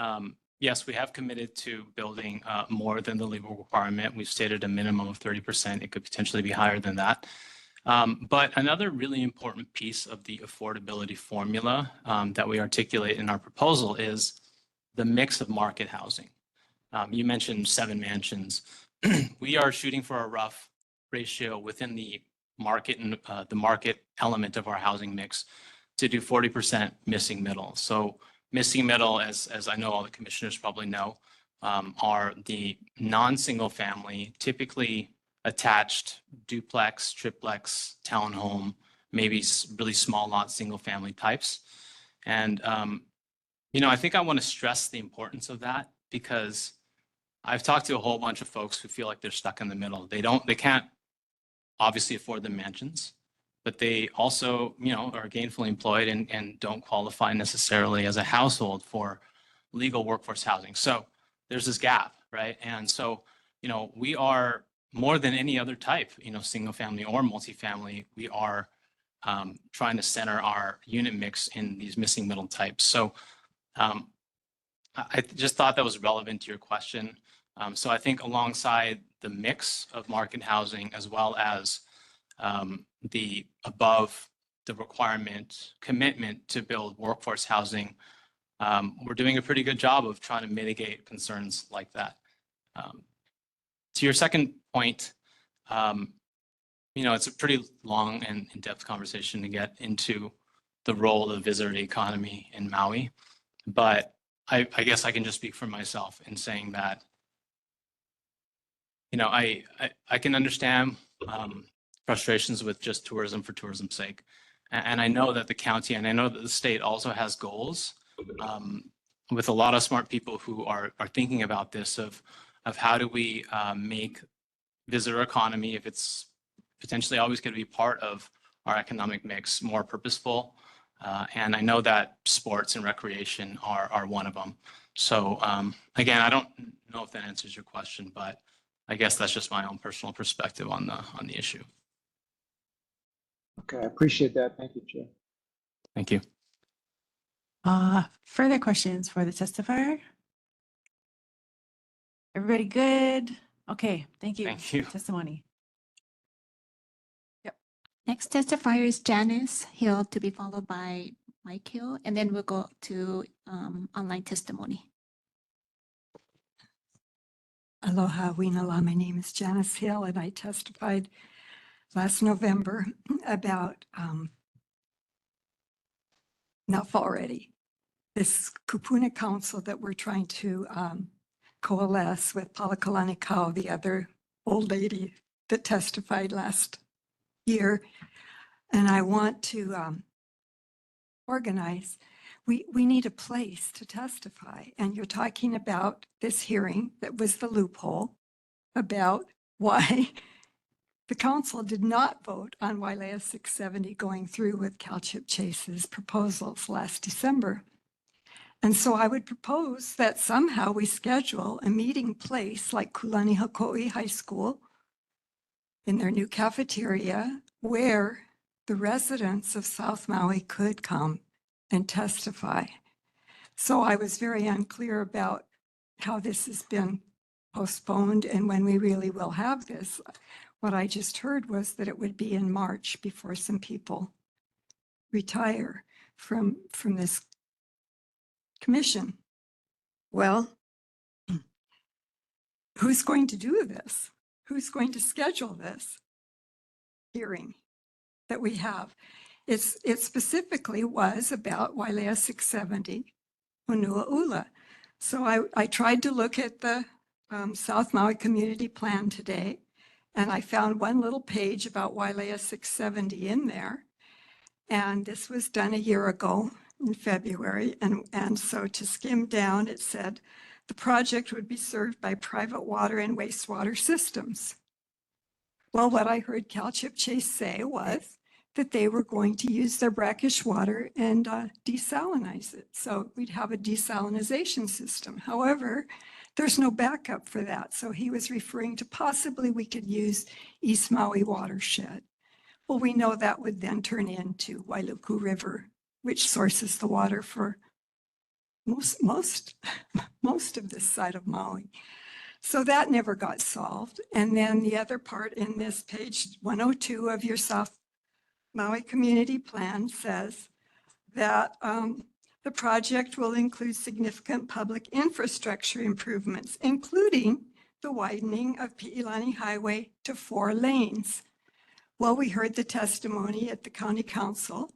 yes, we have committed to building more than the legal requirement. We've stated a minimum of 30%. It could potentially be higher than that. But another really important piece of the affordability formula that we articulate in our proposal is the mix of market housing. You mentioned 7 mansions. We are shooting for a rough ratio within the market and the market element of our housing mix to do 40% missing middle. So missing middle, as I know all the commissioners probably know, are the non-single family, typically attached duplex, triplex, townhome, maybe really small lot single family types. And, you know, I think I want to stress the importance of that because I've talked to a whole bunch of folks who feel like they're stuck in the middle. They can't obviously afford the mansions, but they also, you know, are gainfully employed and don't qualify necessarily as a household for legal workforce housing. So there's this gap, right? And so, you know, we are more than any other type, you know, single family or multifamily, we are trying to center our unit mix in these missing middle types. So I just thought that was relevant to your question. So I think alongside the mix of market housing as well as the above the requirement commitment to build workforce housing, we're doing a pretty good job of trying to mitigate concerns like that. To your second point, you know, it's a pretty long and in-depth conversation to get into the role of the visitor economy in Maui, but I guess I can just speak for myself in saying that, you know, I can understand frustrations with just tourism for tourism's sake. And I know that the county and I know that the state also has goals with a lot of smart people who are thinking about this of how do we make visitor economy, if it's potentially always going to be part of our economic mix, more purposeful. And I know that sports and recreation are one of them. So again, I don't know if that answers your question, but I guess that's just my own personal perspective on the issue. Okay, I appreciate that. Thank you, Chair. Thank you. Further questions for the testifier? Everybody good? Okay, thank you. Thank you. Testimony. Next testifier is Janice Hill, to be followed by Mike Hill, and then we'll go to online testimony. Aloha, Winala. My name is Janice Hill, and I testified last November about this Kupuna Council that we're trying to coalesce with Palakalani Kau, the other old lady that testified last year. And I want to organize. We need a place to testify. And you're talking about this hearing that was the loophole about why the council did not vote on Wailea 670 going through with CalChip Chase's proposals last December. And so I would propose that somehow we schedule a meeting place like Kulani High School in their new cafeteria where the residents of South Maui could come and testify. So I was very unclear about how this has been postponed and when we really will have this. What I just heard was that it would be in March before some people retire from this commission. Well, who's going to do this? Who's going to schedule this hearing that we have? It specifically was about Wailea 670, Honuaula. So I tried to look at the South Maui Community Plan today, and I found one little page about Wailea 670 in there. And this was done a year ago in February. And so to skim down, it said the project would be served by private water and wastewater systems. Well, what I heard Calchip Chase say was that they were going to use their brackish water and desalinize it. So we'd have a desalinization system. However, there's no backup for that. So he was referring to possibly we could use East Maui watershed. Well, we know that would then turn into Wailuku River, which sources the water for most of this side of Maui. So that never got solved. And then the other part in this page 102 of your South Maui Community Plan says that the project will include significant public infrastructure improvements, including the widening of Pi'ilani Highway to 4 lanes. Well, we heard the testimony at the county council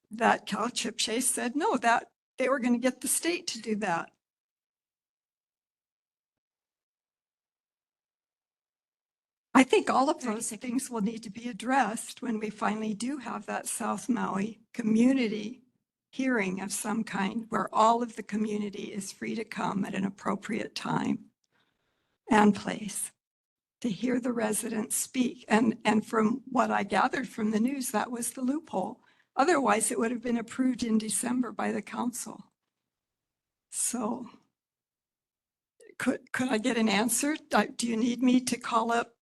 that Calchip Chase said, no, that they were going to get the state to do that. I think all of those things will need to be addressed when we finally do have that South Maui community hearing of some kind where all of the community is free to come at an appropriate time and place to hear the residents speak. And from what I gathered from the news, that was the loophole. Otherwise, it would have been approved in December by the council. So could I get an answer? Do you need me to call up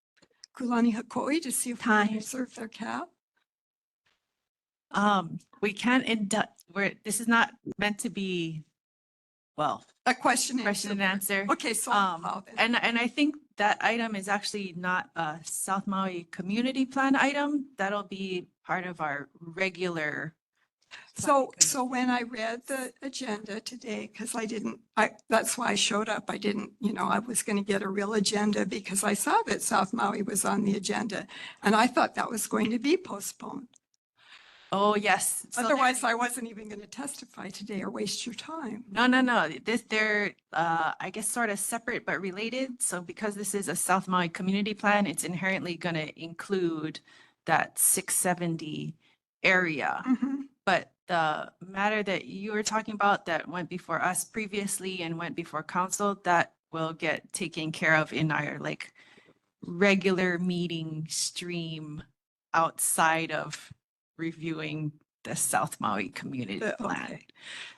Kulani Hakoi to see if we can serve their cap? We can't this is not meant to be, well, a question and answer. Okay, so and I think that item is actually not a South Maui Community Plan item. That'll be part of our regular. So when I read the agenda today, because that's why I showed up. I didn't, I was going to get a real agenda because I saw that South Maui was on the agenda and I thought that was going to be postponed. Oh, yes. Otherwise, I wasn't even going to testify today or waste your time. No. They're, I guess, sort of separate but related. So because this is a South Maui Community Plan, it's inherently going to include that 670 area. Mm-hmm. But the matter that you were talking about that went before us previously and went before council, that will get taken care of in our regular meeting stream outside of reviewing the South Maui Community Plan. Okay.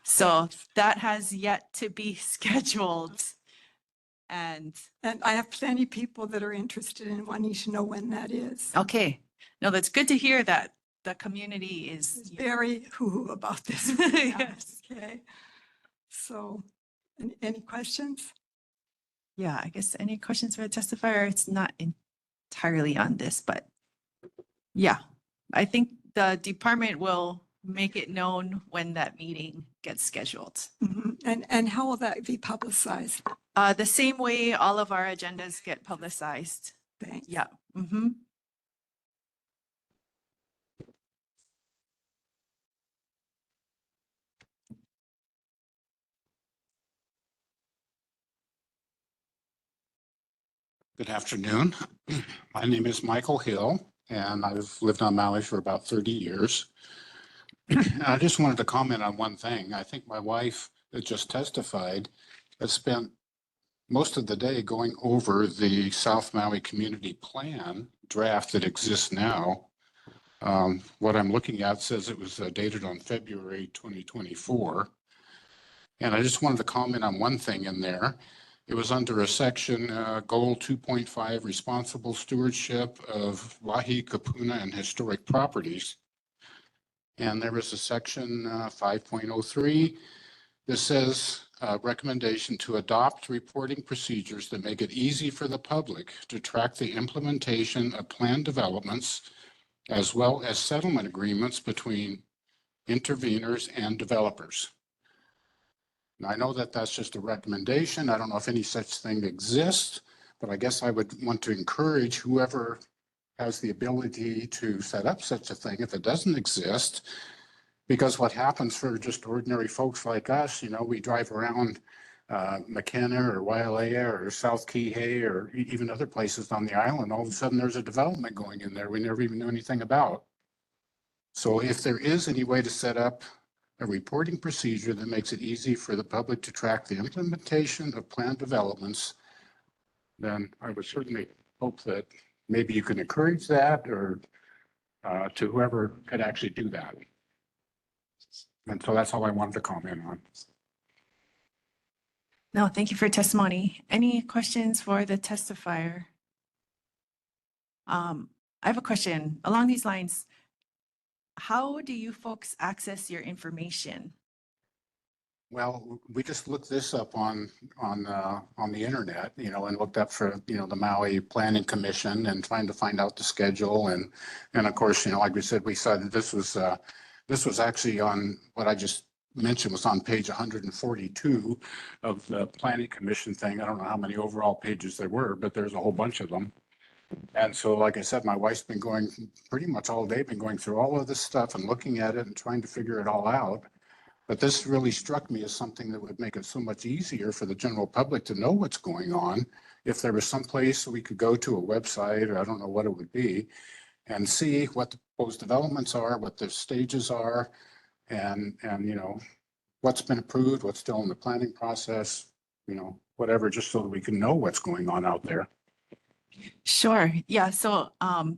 So that has yet to be scheduled. And I have plenty of people that are interested in wanting to know when that is. okay. No, that's good to hear that the community is very hoo-hoo about this. Yes. Okay. So any questions? Yeah, I guess any questions for the testifier? It's not entirely on this, but yeah, I think the department will make it known when that meeting gets scheduled. Mm-hmm. And how will that be publicized? The same way all of our agendas get publicized. Thanks. Yeah. Mm-hmm. Good afternoon. My name is Michael Hill, and I've lived on Maui for about 30 years. I just wanted to comment on one thing. I think my wife that just testified has spent most of the day going over the South Maui Community Plan draft that exists now. What I'm looking at says it was dated on February 2024. And I just wanted to comment on one thing in there. It was under a section, goal 2.5, responsible stewardship of Wahi, Kapuna, and historic properties. And there was a section 5.03 that says recommendation to adopt reporting procedures that make it easy for the public to track the implementation of planned developments as well as settlement agreements between interveners and developers. Now, I know that that's just a recommendation. I don't know if any such thing exists, but I guess I would want to encourage whoever has the ability to set up such a thing, if it doesn't exist, because what happens for just ordinary folks like us, you know, we drive around McKenna or Wailea or South Kihei or even other places on the island, all of a sudden there's a development going in there we never even knew anything about. So if there is any way to set up a reporting procedure that makes it easy for the public to track the implementation of planned developments, then I would certainly hope that maybe you can encourage that or to whoever could actually do that. And so that's all I wanted to comment on. No, thank you for your testimony. Any questions for the testifier? I have a question along these lines. How do you folks access your information? Well, we just looked this up on the internet, you know, and looked up for, you know, the Maui Planning Commission and trying to find out the schedule. And of course, you know, like we said, we saw that this was actually on what I just mentioned was on page 142 of the Planning Commission thing. I don't know how many overall pages there were, but there's a whole bunch of them. And so, like I said, my wife's been going pretty much all day, been going through all of this stuff and looking at it and trying to figure it all out. But this really struck me as something that would make it so much easier for the general public to know what's going on. If there was some place we could go to, a website, or I don't know what it would be, and see what the proposed developments are, what the stages are, and you know, what's been approved, what's still in the planning process, you know, whatever, just so that we can know what's going on out there. Sure. Yeah. So, I'm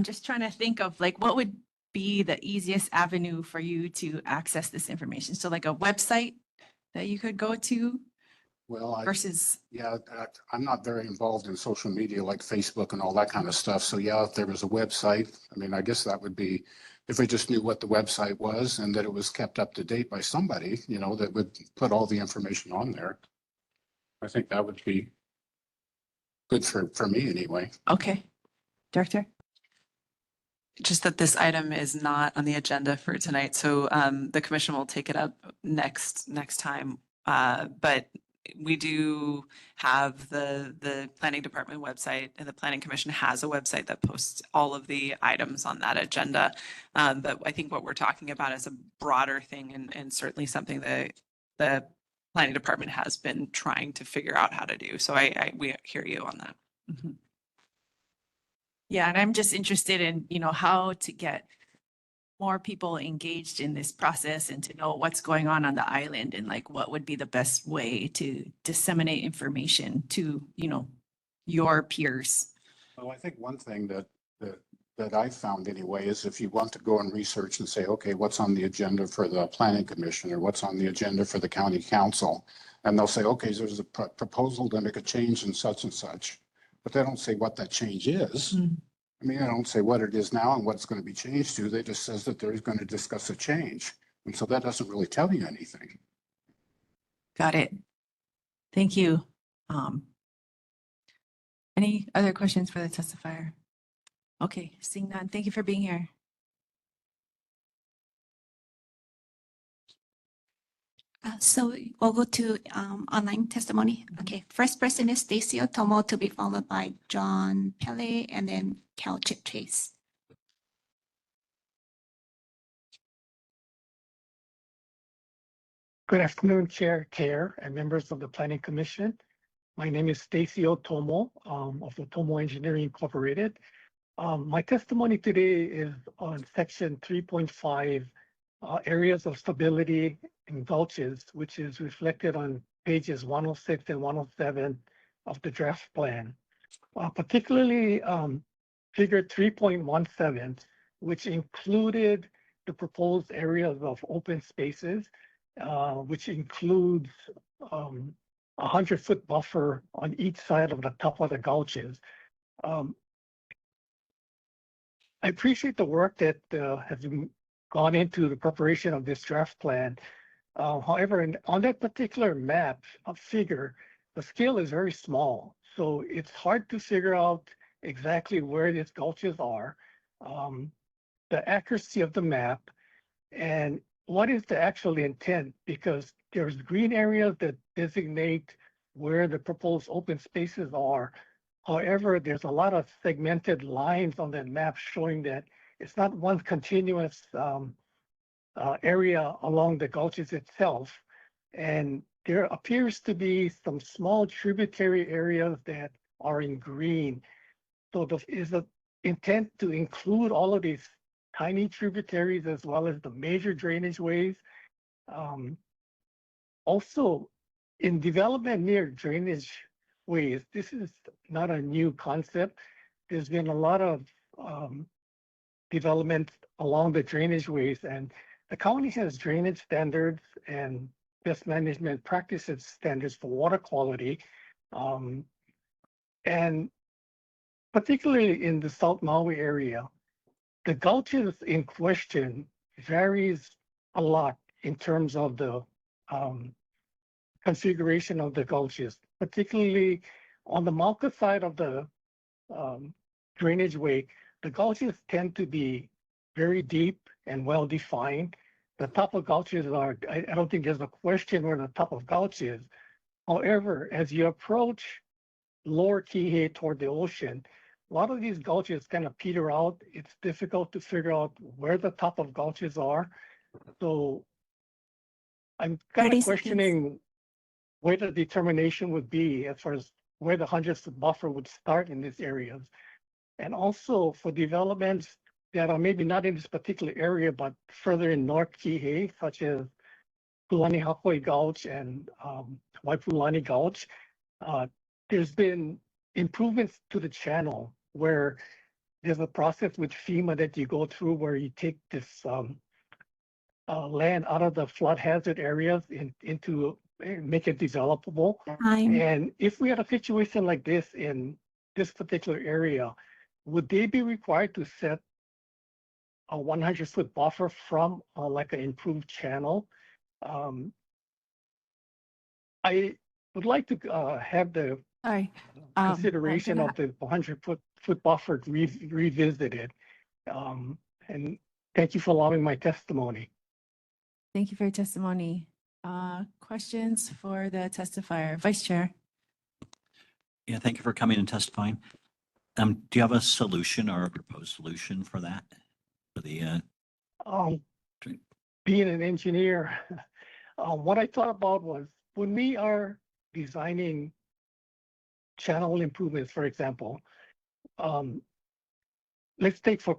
just trying to think of like what would be the easiest avenue for you to access this information. So like a website that you could go to Well, versus, yeah, I'm not very involved in social media like Facebook and all that kind of stuff. So yeah, if there was a website, I mean, I guess that would be, if we just knew what the website was and that it was kept up to date by somebody, you know, that would put all the information on there. I think that would be good for me anyway. okay. Director? Just that this item is not on the agenda for tonight, so the commission will take it up next time. But we do have the planning department website, and the planning commission has a website that posts all of the items on that agenda. But I think what we're talking about is a broader thing, and certainly something that the planning department has been trying to figure out how to do. So we hear you on that. Mhm. Yeah, and I'm just interested in, you know, how to get more people engaged in this process and to know what's going on the island and like what would be the best way to disseminate information to, you know, your peers. Well, I think one thing that I found anyway is if you want to go and research and say, okay, what's on the agenda for the planning commission or what's on the agenda for the county council? And they'll say, okay, so there's a proposal to make a change in such and such, but they don't say what that change is. I mean, they don't say what it is now and what it's going to be changed to. They just says that they're going to discuss a change. And so that doesn't really tell you anything. Got it. Thank you. Any other questions for the testifier? Okay, seeing none. Thank you for being here. So we'll go to online testimony. Okay, first person is Stacy Otomo, to be followed by John Pele and then Cal Chip Chase. Good afternoon, Chair, and members of the Planning Commission. My name is Stacy Otomo of Otomo Engineering Incorporated. My testimony today is on section 3.5, areas of stability in gulches, which is reflected on pages 106 and 107 of the draft plan. Particularly figure 3.17, which included the proposed areas of open spaces which includes 100-foot buffer on each side of the top of the gulches. I appreciate the work that has gone into the preparation of this draft plan. However, on that particular map figure, the scale is very small. So it's hard to figure out exactly where these gulches are, the accuracy of the map, and what is the actual intent, because there's green areas that designate where the proposed open spaces are. However, there's a lot of segmented lines on that map showing that it's not one continuous area along the gulches itself. And there appears to be some small tributary areas that are in green. So is the intent to include all of these tiny tributaries as well as the major drainage ways? Also, in development near drainage ways, this is not a new concept. There's been a lot of development along the drainage ways, and the county has drainage standards and best management practices standards for water quality. And particularly in the South Maui area, the gulches in question varies a lot in terms of the configuration of the gulches, particularly on the Mauka side of the drainage way. The gulches tend to be very deep and well defined. The top of gulches are, I don't think there's a question where the top of gulch is. However, as you approach lower Kihei toward the ocean, a lot of these gulches kind of peter out. It's difficult to figure out where the top of gulches are. So I'm kind of questioning where the determination would be as far as where the 100-foot buffer would start in these areas. And also for developments that are maybe not in this particular area, but further in North Kihei, such as Pulani Hakoi Gulch and Waipulani Gulch, there's been improvements to the channel where there's a process with FEMA that you go through where you take this land out of the flood hazard areas into make it developable. And if we had a situation like this in this particular area, would they be required to set a 100-foot buffer from like an improved channel? I would like to have the consideration of the 100-foot buffer revisited. And thank you for allowing my testimony. Thank you for your testimony. Questions for the testifier? Vice Chair. Yeah, thank you for coming and testifying. Do you have a solution or a proposed solution for that? For the being an engineer, what I thought about was when we are designing channel improvements, for example, let's take for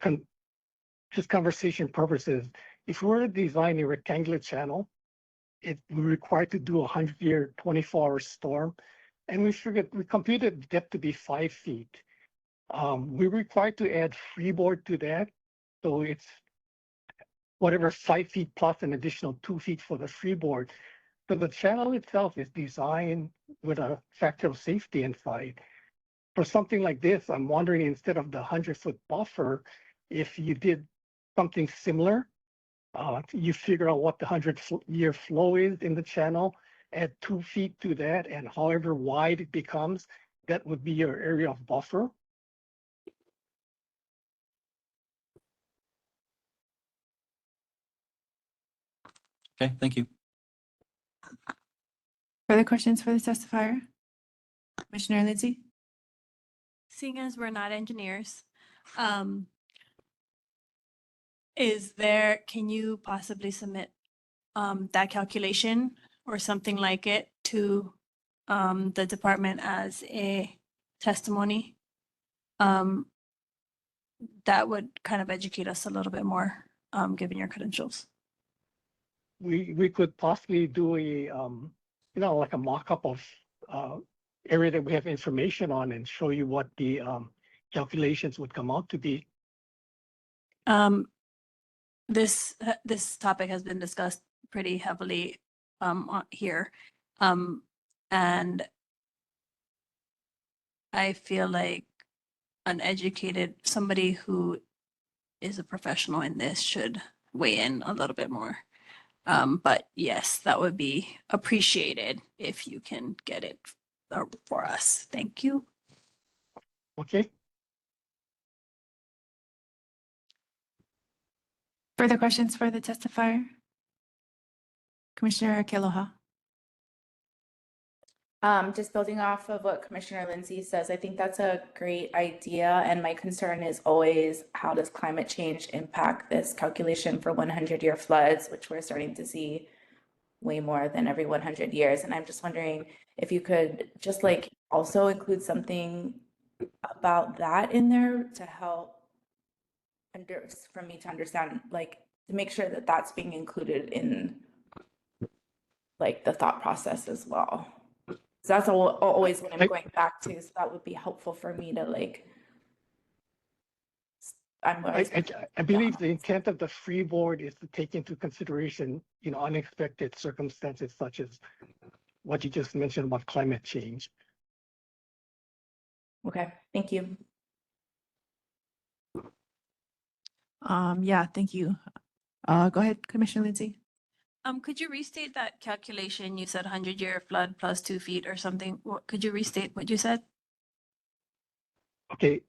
just conversation purposes, if we were to design a rectangular channel, we're required to do a 100-year, 24-hour storm. And we computed depth to be 5 feet. We're required to add freeboard to that. So it's whatever 5 feet plus an additional 2 feet for the freeboard. So the channel itself is designed with a factor of safety inside. For something like this, I'm wondering instead of the 100-foot buffer, if you did something similar, you figure out what the 100-year flow is in the channel, add 2 feet to that, and however wide it becomes, that would be your area of buffer. Okay, thank you. Further questions for the testifier? Commissioner Lindsay? Seeing as we're not engineers, can you possibly submit that calculation or something like it to the department as a testimony? That would kind of educate us a little bit more, given your credentials. We could possibly do a like a mock-up of area that we have information on and show you what the calculations would come out to be. This topic has been discussed pretty heavily here. And I feel like somebody who is a professional in this should weigh in a little bit more. But yes, that would be appreciated if you can get it for us. Thank you. Okay. Further questions for the testifier? Commissioner Kealoha. Just building off of what Commissioner Lindsay says, I think that's a great idea. And my concern is always, how does climate change impact this calculation for 100-year floods, which we're starting to see way more than every 100 years. And I'm just wondering if you could just like also include something about that in there to help for me to understand, like to make sure that that's being included in like the thought process as well. So that's always what I'm going back to. So that would be helpful for me to like. I believe the intent of the freeboard is to take into consideration, unexpected circumstances such as what you just mentioned about climate change. Okay, thank you. Yeah, thank you. Go ahead, Commissioner Lindsay. Could you restate that calculation? You said 100-year flood plus 2 feet or something. Could you restate what you said? Okay,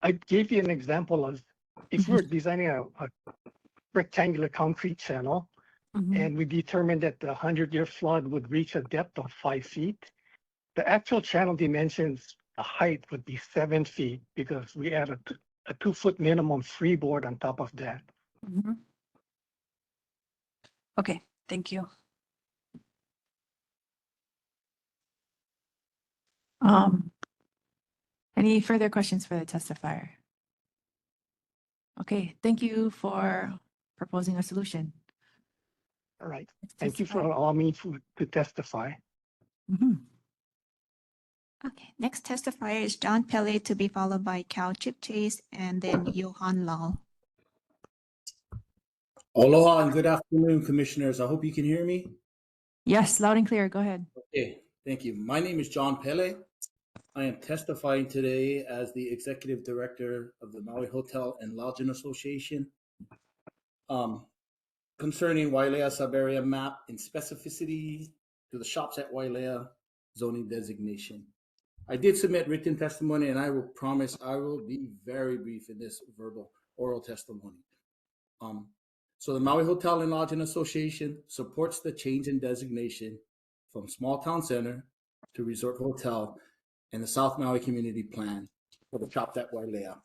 I gave you an example of if we're designing a rectangular concrete channel and we determined that the 100-year flood would reach a depth of 5 feet, the actual channel dimensions, the height would be 7 feet because we added a 2-foot minimum freeboard on top of that. Okay, thank you. Any further questions for the testifier? Okay, thank you for proposing a solution. All right, thank you for allowing me to testify. Okay, next testifier is John Pele, to be followed by Cal Chip Chase and then Johan Lau. Aloha and good afternoon, commissioners. I hope you can hear me. Yes, loud and clear. Go ahead. Okay, thank you. My name is John Pele. I am testifying today as the Executive Director of the Maui Hotel and Lodging Association concerning Wailea Sub-area map in specificity to the shops at Wailea zoning designation. I did submit written testimony, and I will promise I will be very brief in this oral testimony. So the Maui Hotel and Lodging Association supports the change in designation from small town center to resort hotel in the South Maui Community Plan for the shops at Wailea.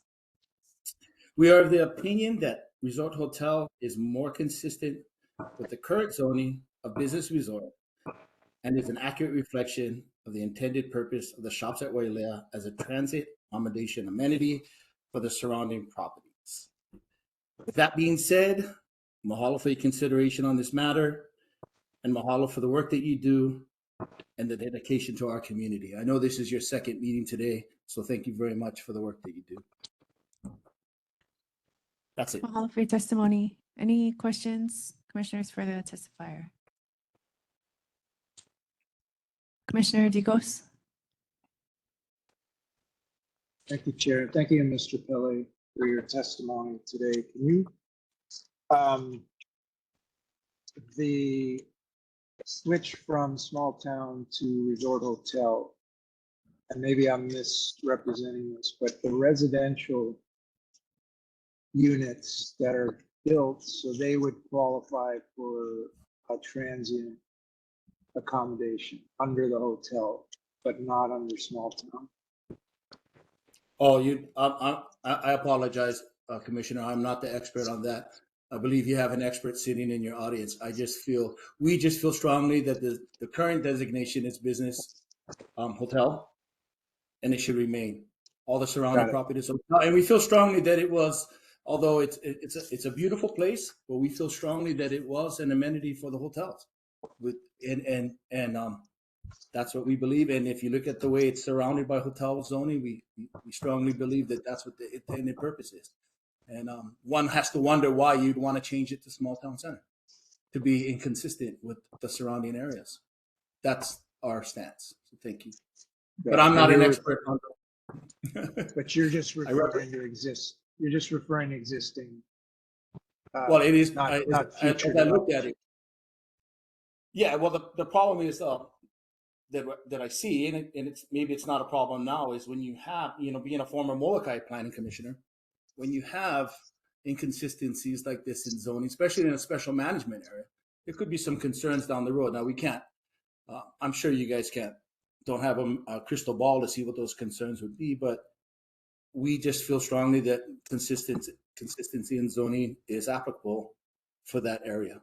We are of the opinion that resort hotel is more consistent with the current zoning of business resort and is an accurate reflection of the intended purpose of the shops at Wailea as a transit accommodation amenity for the surrounding properties. With that being said, mahalo for your consideration on this matter, and mahalo for the work that you do and the dedication to our community. I know this is your second meeting today, so thank you very much for the work that you do. That's it. Mahalo for your testimony. Any questions, commissioners, for the testifier? Commissioner Digos. Thank you, Chair. Thank you, Mr. Pele, for your testimony today. Can you, the switch from small town to resort hotel, and maybe I'm misrepresenting this, but the residential units that are built, so they would qualify for a transient accommodation under the hotel, but not under small town. Oh, I apologize, Commissioner. I'm not the expert on that. I believe you have an expert sitting in your audience. We just feel strongly that the current designation is business hotel, and it should remain. All the surrounding properties, and we feel strongly that it was, although it's a beautiful place, but we feel strongly that it was an amenity for the hotels. That's what we believe. And if you look at the way it's surrounded by hotel zoning, we strongly believe that that's what the intended purpose is. And one has to wonder why you'd want to change it to small town center. to be inconsistent with the surrounding areas. That's our stance. So thank you. But I'm not an expert on But you're just I read referring to you're just referring to existing. Well, it is, Not as future I looked at development. it. Yeah, well, the problem is that I see, and it's maybe it's not a problem now, is when you have, being a former Molokai planning commissioner, when you have inconsistencies like this in zoning, especially in a special management area, there could be some concerns down the road. Now we can't. I'm sure you guys don't have a crystal ball to see what those concerns would be, but we just feel strongly that consistency in zoning is applicable for that area.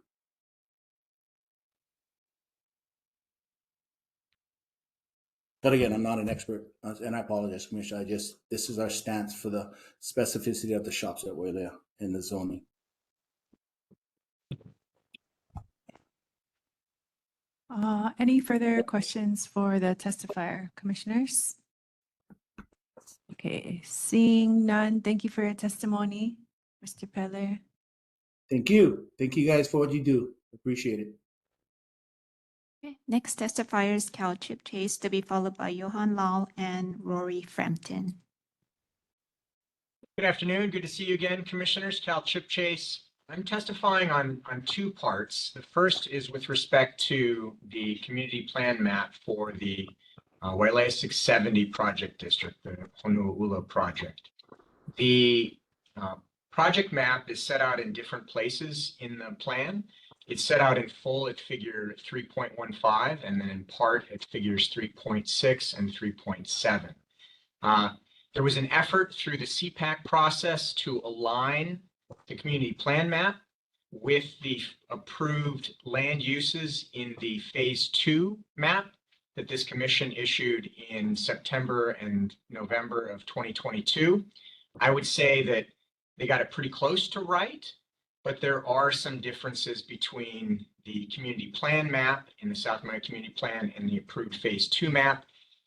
But again, I'm not an expert, and I apologize, Commissioner. This is our stance for the specificity of the shops at Wailea in the zoning. Any further questions for the testifier, commissioners? Okay, seeing none, thank you for your testimony, Mr. Peller. Thank you. Thank you guys for what you do. Appreciate it. Okay. Next testifier is Cal Chip Chase, to be followed by Johan Lau and Rory Frampton. Good afternoon. Good to see you again, Commissioners. Cal Chip Chase. I'm testifying on two parts. The first is with respect to the community plan map for the Wailea 670 project district, the Honu'ula project. The project map is set out in different places in the plan. It's set out in full at figure 3.15, and then in part at figures 3.6 and 3.7. There was an effort through the CPAC process to align the community plan map with the approved land uses in the phase 2 map that this commission issued in September and November of 2022. I would say that they got it pretty close to right, but there are some differences between the community plan map in the South Maui Community Plan and the approved phase 2 map.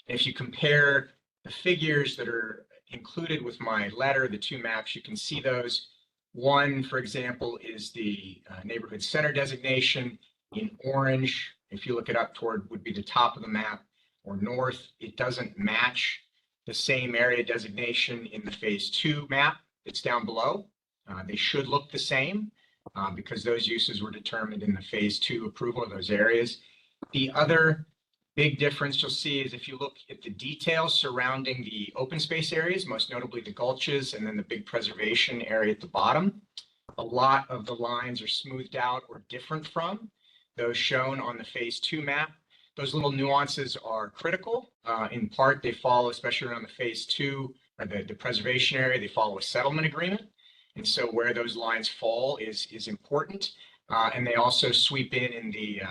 And if you compare the figures that are included with my letter, the two maps, you can see those. One, for example, is the neighborhood center designation in orange. If you look it up toward would be the top of the map or north, it doesn't match the same area designation in the phase 2 map that's down below. They should look the same because those uses were determined in the phase 2 approval of those areas. The other big difference you'll see is if you look at the details surrounding the open space areas, most notably the gulches and then the big preservation area at the bottom, a lot of the lines are smoothed out or different from those shown on the phase 2 map. Those little nuances are critical. In part, they follow, especially around the phase 2 or the preservation area, they follow a settlement agreement. And so where those lines fall is important. And they also sweep in the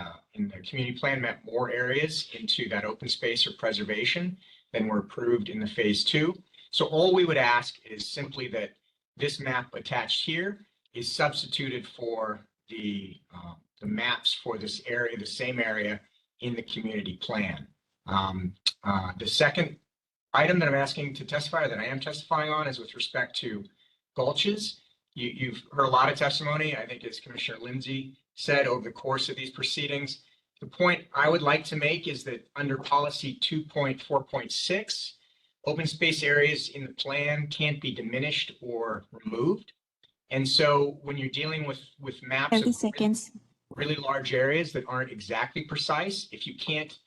community plan map more areas into that open space or preservation than were approved in the phase 2. So all we would ask is simply that this map attached here is substituted for the maps for this area, the same area in the community plan. The second item that I'm asking to testify, or that I am testifying on, is with respect to gulches. You've heard a lot of testimony, I think, as Commissioner Lindsay said, over the course of these proceedings. The point I would like to make is that under policy 2.4.6, open space areas in the plan can't be diminished or removed. And so when you're dealing with maps 30 of seconds. really large areas that aren't exactly precise, if you can't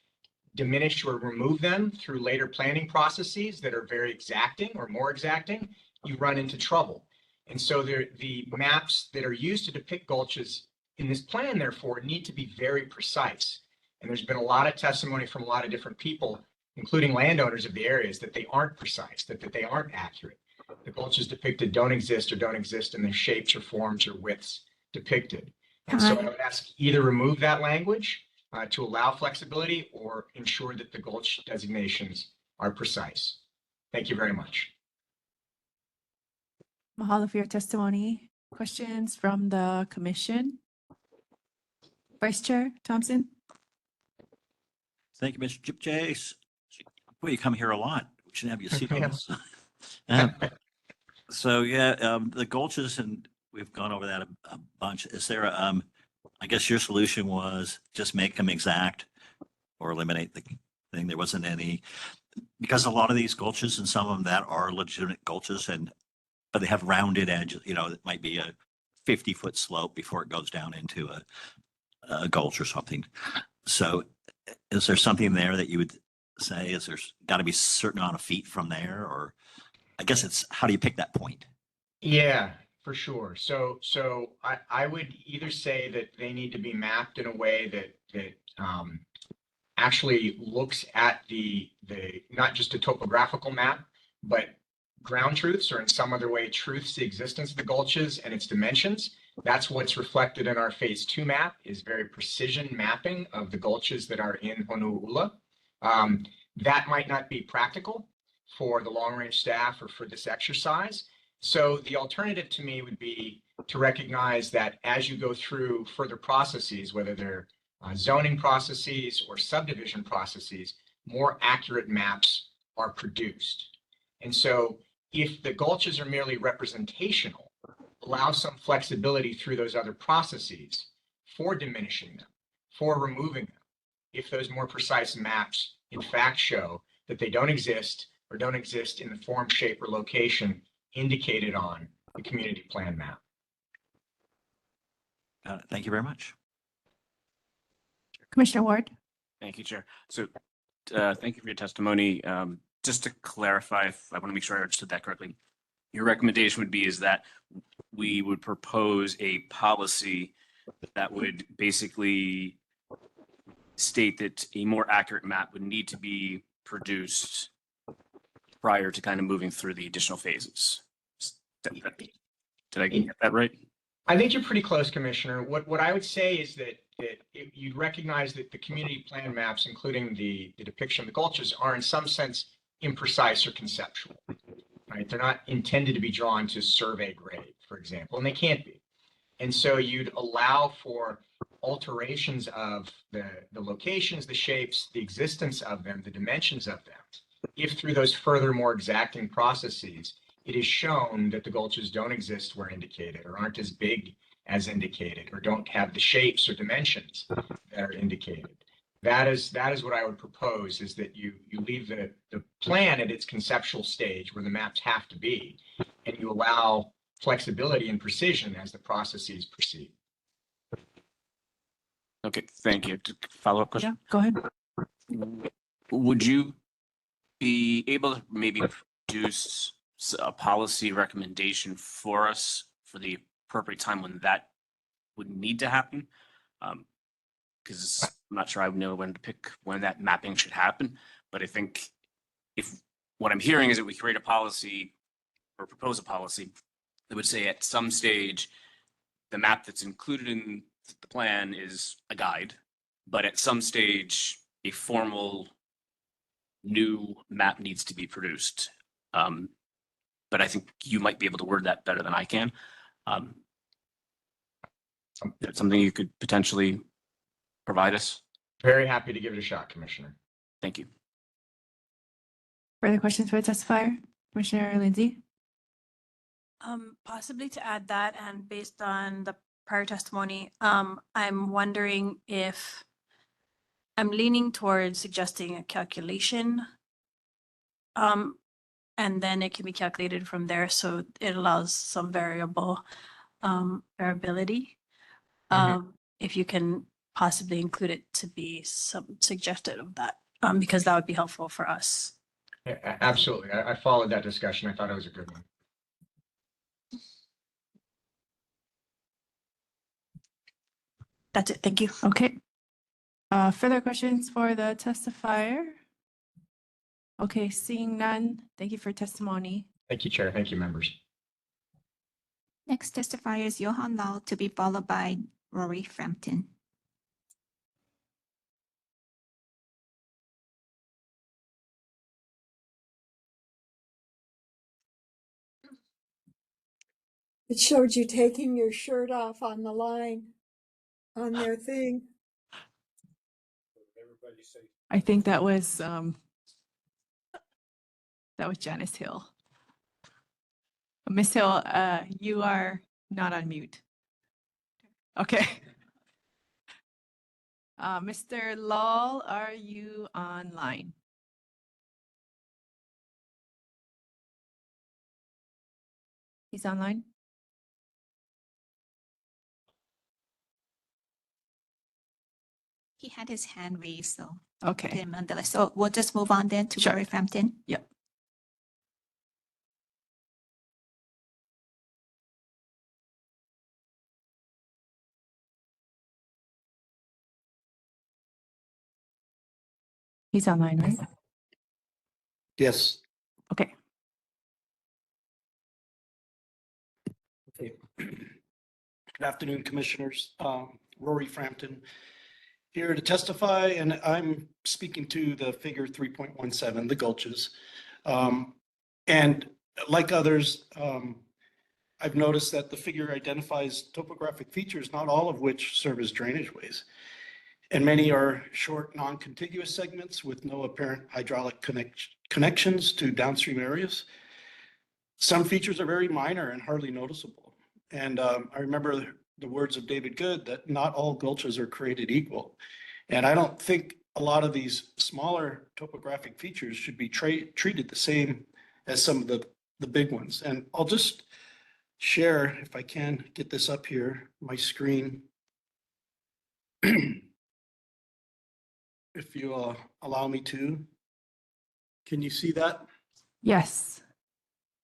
diminish or remove them through later planning processes that are very exacting or more exacting, you run into trouble. And so the maps that are used to depict gulches in this plan, therefore, need to be very precise. And there's been a lot of testimony from a lot of different people, including landowners of the areas, that they aren't precise, that they aren't accurate. The gulches depicted don't exist in their shapes or forms or widths depicted. And so I would ask either remove that language to allow flexibility or ensure that the gulch designations are precise. Thank you very much. Mahalo for your testimony. Questions from the commission? Vice Chair Thompson? Thank you, Mr. Chip Chase. Well, you come here a lot. We should have you sit on Yeah. this. So, the gulches, and we've gone over that a bunch. Is there I guess your solution was just make them exact or eliminate the thing. There wasn't any, because a lot of these gulches and some of them that are legitimate gulches but they have rounded edges, it might be a 50-foot slope before it goes down into a gulch or something. So is there something there that you would say, is there's got to be a certain amount of feet from there? Or I guess it's, how do you pick that point? Yeah, for sure. So I would either say that they need to be mapped in a way that actually looks at the not just a topographical map, but ground truths, or in some other way truths the existence of the gulches and its dimensions. That's what's reflected in our phase 2 map, is very precision mapping of the gulches that are in Honouula. That might not be practical for the long range staff or for this exercise. So the alternative to me would be to recognize that as you go through further processes, whether they're zoning processes or subdivision processes, more accurate maps are produced. And so if the gulches are merely representational, allow some flexibility through those other processes for diminishing them, for removing them, if those more precise maps in fact show that they don't exist or don't exist in the form, shape, or location indicated on the community plan map. Thank you very much. Commissioner Ward. Thank you, Chair. So thank you for your testimony. Just to clarify, if I want to make sure I understood that correctly, your recommendation would be is that we would propose a policy that would basically state that a more accurate map would need to be produced prior to kind of moving through the additional phases. Did I get that right? I think you're pretty close, Commissioner. What I would say is that you'd recognize that the community plan maps, including the depiction of the gulches, are in some sense imprecise or conceptual, right? They're not intended to be drawn to survey grade, for example, and they can't be. And so you'd allow for alterations of the locations, the shapes, the existence of them, the dimensions of them, if through those further, more exacting processes, it is shown that the gulches don't exist where indicated, or aren't as big as indicated, or don't have the shapes or dimensions that are indicated. That is what I would propose, is that you leave the plan at its conceptual stage where the maps have to be, and you allow flexibility and precision as the processes proceed. Okay, thank you. Follow-up question? Yeah, go ahead. Would you be able to maybe produce a policy recommendation for us for the appropriate time when that would need to happen? Because I'm not sure I would know when to pick when that mapping should happen. But I think if what I'm hearing is that we create a policy or propose a policy that would say at some stage, the map that's included in the plan is a guide, but at some stage, a formal new map needs to be produced. But I think you might be able to word that better than I can. That's something you could potentially provide us. Very happy to give it a shot, Commissioner. Thank you. Further questions for the testifier? Commissioner Lindsay? Possibly to add that, and based on the prior testimony, I'm wondering if I'm leaning towards suggesting a calculation. And then it can be calculated from there, so it allows some variability. If you can possibly include it to be some suggested of that, because that would be helpful for us. Yeah, absolutely. I followed that discussion. I thought it was a good one. That's it. Thank you. Okay. Further questions for the testifier? Okay, seeing none, thank you for testimony. Thank you, Chair. Thank you, members. Next testifier is Johan Lau, to be followed by Rory Frampton. It showed you taking your shirt off on the line on their thing. I think that was Janice Hill. Miss Hill, you are not on mute. Okay. Mr. Lal, are you online? He's online? He had his hand raised, so. Okay. put him on the list. So we'll just move on then to Sure. Barry Frampton. Yep. He's online, right? Yes. Okay. Okay. Good afternoon, Commissioners. Rory Frampton here to testify, and I'm speaking to the figure 3.17, the gulches. And like others, I've noticed that the figure identifies topographic features, not all of which serve as drainage ways. And many are short, non-contiguous segments with no apparent hydraulic connections to downstream areas. Some features are very minor and hardly noticeable. And I remember the words of David Good that not all gulches are created equal. And I don't think a lot of these smaller topographic features should be treated the same as some of the big ones. And I'll just share, if I can get this up here, my screen. If you allow me to. Can you see that? Yes.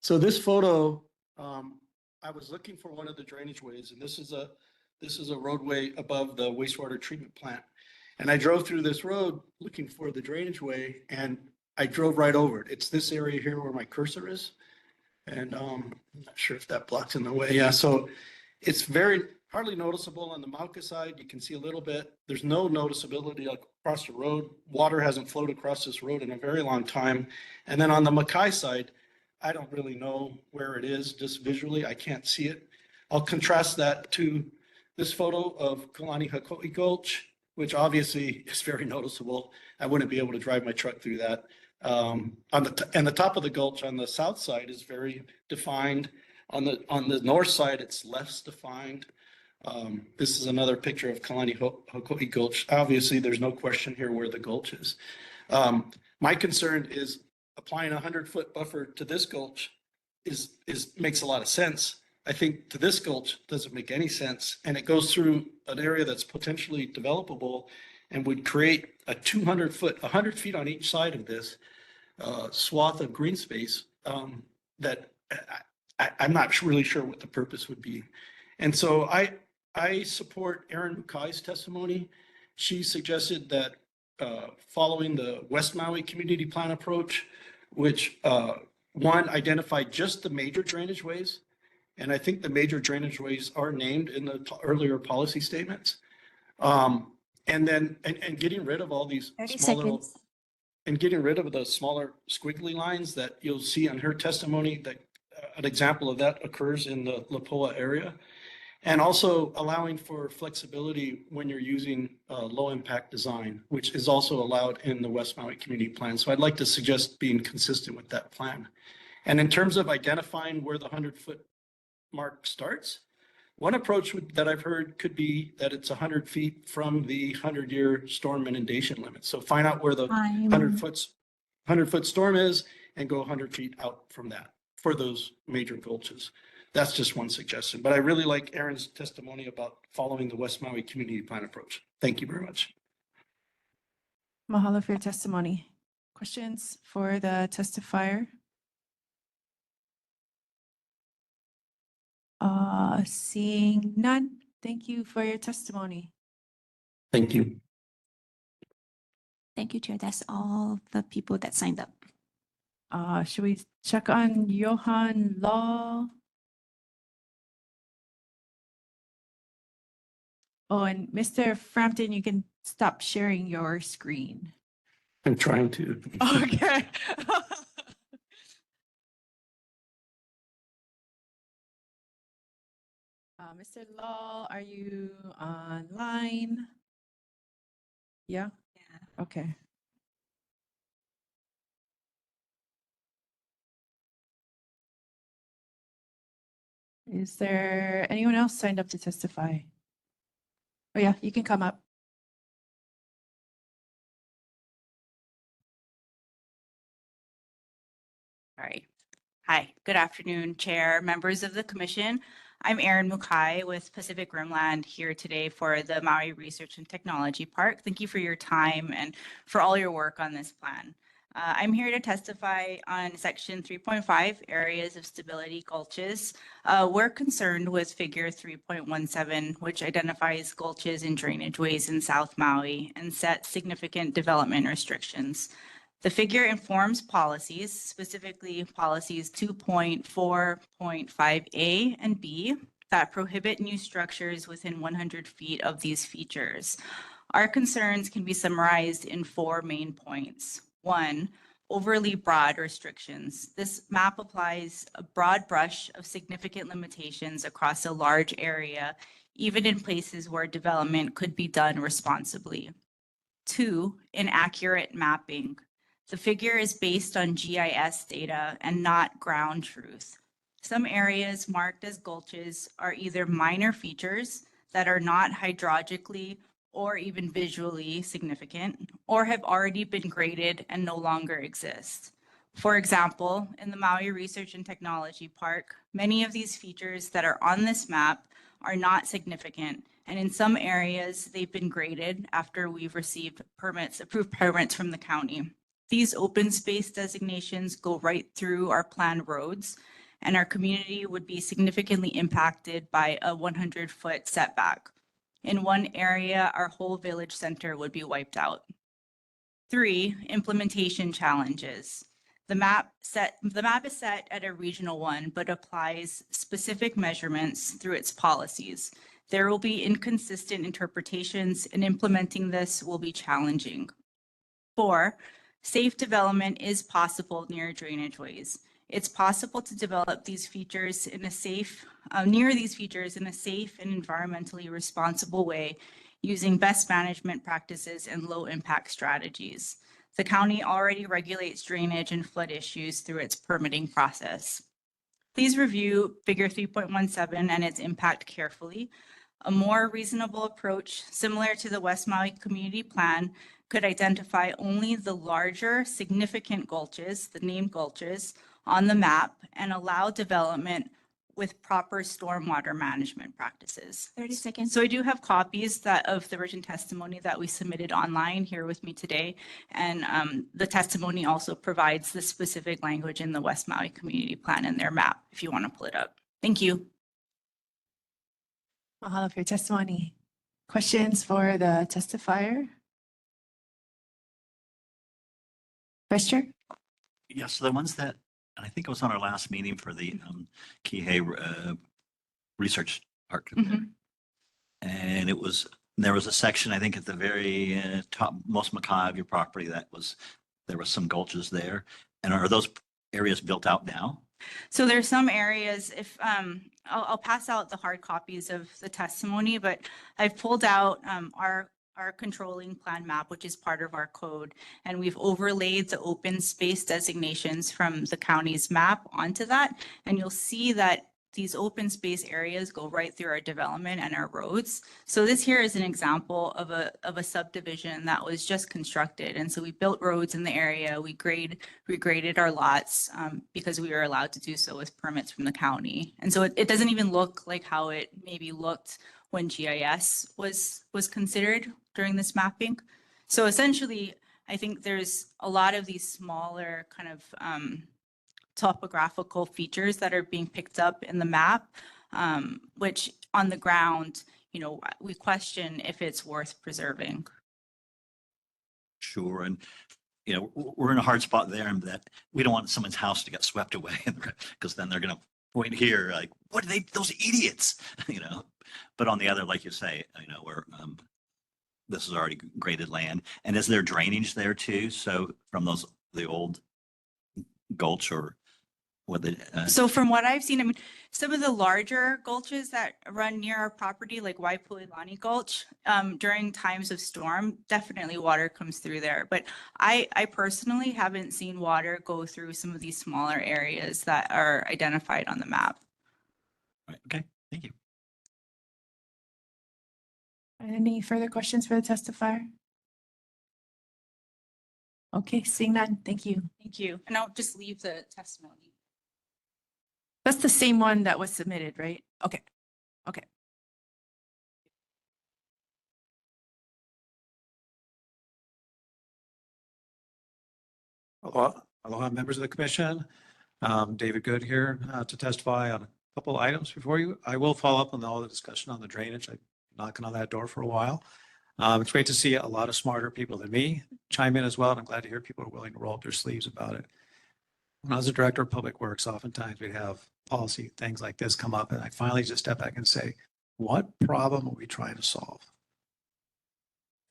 So this photo, I was looking for one of the drainage ways, and this is a roadway above the wastewater treatment plant. And I drove through this road looking for the drainage way, and I drove right over it. It's this area here where my cursor is. And I'm not sure if that blocks in the way. Yeah, so it's very hardly noticeable on the Mauka side. You can see a little bit. There's no noticeability across the road. Water hasn't flowed across this road in a very long time. And then on the Makai side, I don't really know where it is, just visually, I can't see it. I'll contrast that to this photo of Kalani Hakoi Gulch, which obviously is very noticeable. I wouldn't be able to drive my truck through that. And the top of the gulch on the south side is very defined. On the north side, it's less defined. This is another picture of Kalani Hakoi Gulch. Obviously, there's no question here where the gulch is. My concern is applying a 100-foot buffer to this gulch makes a lot of sense. I think to this gulch doesn't make any sense, and it goes through an area that's potentially developable and would create a 100 feet on each side of this swath of green space that I'm not really sure what the purpose would be. And so I support Erin Mukai's testimony. She suggested that following the West Maui Community Plan approach, which one identified just the major drainage ways. And I think the major drainage ways are named in the earlier policy statements. And then getting rid of all these 30 small little, seconds. and getting rid of the smaller squiggly lines that you'll see on her testimony, that an example of that occurs in the Lapoa area. And also allowing for flexibility when you're using low impact design, which is also allowed in the West Maui Community Plan. So I'd like to suggest being consistent with that plan. And in terms of identifying where the 100-foot mark starts, one approach that I've heard could be that it's 100 feet from the 100-year storm inundation limit. So find out where the 100-foot storm is and go 100 feet out from that for those major gulches. That's just one suggestion, but I really like Erin's testimony about following the West Maui Community Plan approach. Thank you very much. Mahalo for your testimony. Questions for the testifier? Seeing none, thank you for your testimony. Thank you. Thank you, Chair. That's all the people that signed up. Should we check on Johan Law? Oh, and Mr. Frampton, you can stop sharing your screen. I'm trying to. Okay. Mr. Law, are you online? Yeah? Yeah. Okay. Is there anyone else signed up to testify? Oh yeah, you can come up. Hi, good afternoon, Chair, members of the Commission. I'm Erin Mukai with Pacific Rimland here today for the Maui Research and Technology Park. Thank you for your time and for all your work on this plan. I'm here to testify on Section 3.5, Areas of Stability Gulches. We're concerned with Figure 3.17, which identifies gulches and drainage ways in South Maui and sets significant development restrictions. The figure informs policies, specifically policies 2.4.5A and B, that prohibit new structures within 100 feet of these features. Our concerns can be summarized in 4 main points. 1, overly broad restrictions. This map applies a broad brush of significant limitations across a large area, even in places where development could be done responsibly. 2, inaccurate mapping. The figure is based on GIS data and not ground truth. Some areas marked as gulches are either minor features that are not hydrologically or even visually significant, or have already been graded and no longer exist. For example, in the Maui Research and Technology Park, many of these features that are on this map are not significant, and in some areas, they've been graded after we've received approved permits from the county. These open space designations go right through our planned roads, and our community would be significantly impacted by a 100-foot setback. In one area, our whole village center would be wiped out. 3, implementation challenges. The map is set at a regional 1, but applies specific measurements through its policies. There will be inconsistent interpretations, and implementing this will be challenging. 4, safe development is possible near drainage ways. It's possible to develop these features in a safe, near these features in a safe and environmentally responsible way using best management practices and low impact strategies. The county already regulates drainage and flood issues through its permitting process. Please review Figure 3.17 and its impact carefully. A more reasonable approach, similar to the West Maui Community Plan, could identify only the larger significant gulches, the named gulches, on the map and allow development with proper stormwater management practices. 30 seconds. So I do have copies of the written testimony that we submitted online here with me today. And the testimony also provides the specific language in the West Maui Community Plan in their map, if you want to pull it up. Thank you. Mahalo for your testimony. Questions for the testifier? Vice Chair? Yes, the ones that, and I think it was on our last meeting for the Kihei Research Park. And there was a section, I think at the very top, most macaw of your property there was some gulches there. And are those areas built out now? So there's some areas, if I'll pass out the hard copies of the testimony, but I've pulled out our controlling plan map, which is part of our code, and we've overlaid the open space designations from the county's map onto that. And you'll see that these open space areas go right through our development and our roads. So this here is an example of a subdivision that was just constructed. And so we built roads in the area. We graded our lots because we were allowed to do so with permits from the county. And so it doesn't even look like how it maybe looked when GIS was considered during this mapping. So essentially, I think there's a lot of these smaller kind of topographical features that are being picked up in the map, which on the ground, we question if it's worth preserving. Sure. And, we're in a hard spot there in that we don't want someone's house to get swept away because then they're going to point here like, what are those idiots, But on the other, like you say, where this is already graded land. And is there drainage there too? So from the old gulch or what So from what I've seen, I mean, some of the larger gulches that run near our property, like Waipuilani Gulch, during times of storm, definitely water comes through there. But I personally haven't seen water go through some of these smaller areas that are identified on the map. Right. Okay. Thank you. Any further questions for the testifier? Okay, seeing none. Thank you. Thank you. And I'll just leave the testimony. That's the same one that was submitted, right? Okay, okay. Aloha, members of the commission. David Good here to testify on a couple items before you. I will follow up on all the discussion on the drainage. I've been knocking on that door for a while. It's great to see a lot of smarter people than me chime in as well, and I'm glad to hear people are willing to roll up their sleeves about it. When I was a director of public works, oftentimes we'd have policy things like this come up, and I finally just step back and say, what problem are we trying to solve?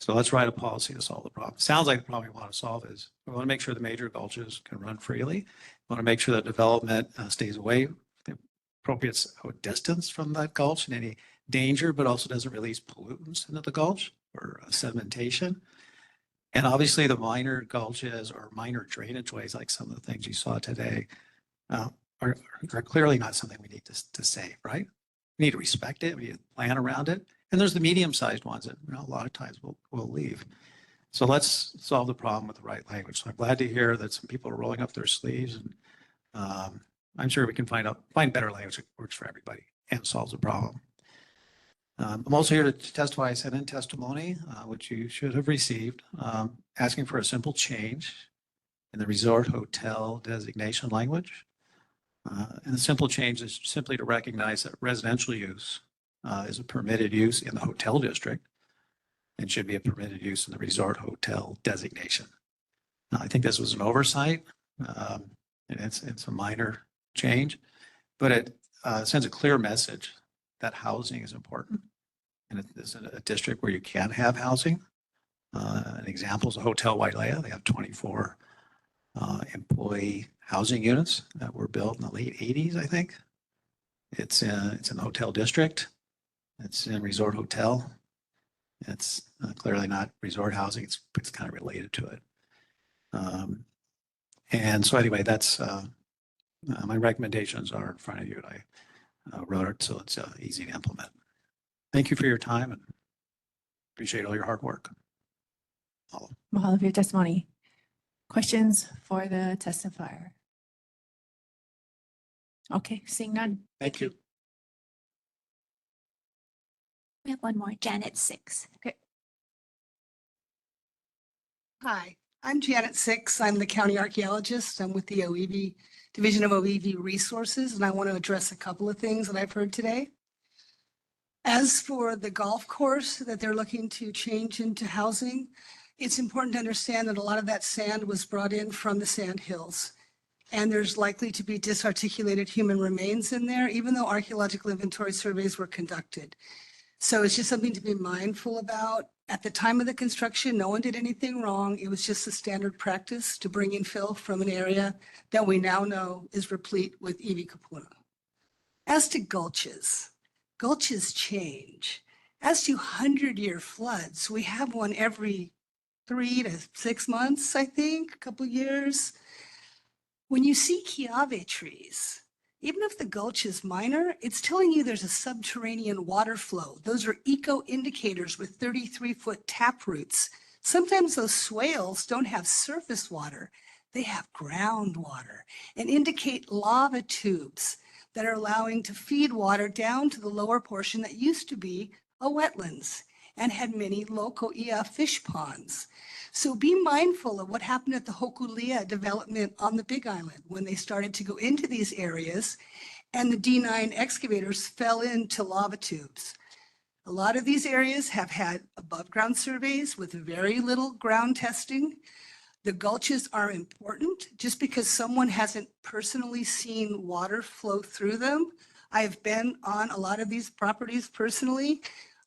So let's write a policy to solve the problem. Sounds like the problem we want to solve is we want to make sure the major gulches can run freely. We want to make sure that development stays away the appropriate distance from that gulch and any danger, but also doesn't release pollutants into the gulch or sedimentation. And obviously the minor gulches or minor drainage ways, like some of the things you saw today, are clearly not something we need to save, right? We need to respect it. We need to plan around it. And there's the medium-sized ones that a lot of times we'll leave. So let's solve the problem with the right language. So I'm glad to hear that some people are rolling up their sleeves, and I'm sure we can find better language that works for everybody and solves the problem. I'm also here to testify. I sent in testimony, which you should have received, asking for a simple change in the resort hotel designation language. And the simple change is simply to recognize that residential use is a permitted use in the hotel district and should be a permitted use in the resort hotel designation. Now, I think this was an oversight, and it's a minor change, but it sends a clear message that housing is important. And it is a district where you can have housing. An example is a Hotel Wailea. They have 24 employee housing units that were built in the late 80s, I think. It's in the hotel district. It's in resort hotel. It's clearly not resort housing. It's kind of related to it. And so anyway, that's my recommendations are in front of you. I wrote it so it's easy to implement. Thank you for your time and appreciate all your hard work. Mahalo for your testimony. Questions for the testifier? Okay, seeing none. Thank you. We have one more, Janet 6. Okay. Hi, I'm Janet Six. I'm the county archaeologist. I'm with the OEV Division of OEV Resources, and I want to address a couple of things that I've heard today. As for the golf course that they're looking to change into housing, it's important to understand that a lot of that sand was brought in from the sand hills. And there's likely to be disarticulated human remains in there, even though archaeological inventory surveys were conducted. So it's just something to be mindful about. At the time of the construction, no one did anything wrong. It was just a standard practice to bring in fill from an area that we now know is replete with iwi kupuna. As to gulches, gulches change. As to 100-year floods, we have one every 3 to 6 months, I think, a couple years. When you see kiave trees, even if the gulch is minor, it's telling you there's a subterranean water flow. Those are eco indicators with 33-foot tap roots. Sometimes those swales don't have surface water. They have groundwater and indicate lava tubes that are allowing to feed water down to the lower portion that used to be a wetlands and had many local ia fish ponds. So be mindful of what happened at the Hokulia development on the Big Island when they started to go into these areas and the D9 excavators fell into lava tubes. A lot of these areas have had above ground surveys with very little ground testing. The gulches are important. Just because someone hasn't personally seen water flow through them, I've been on a lot of these properties personally.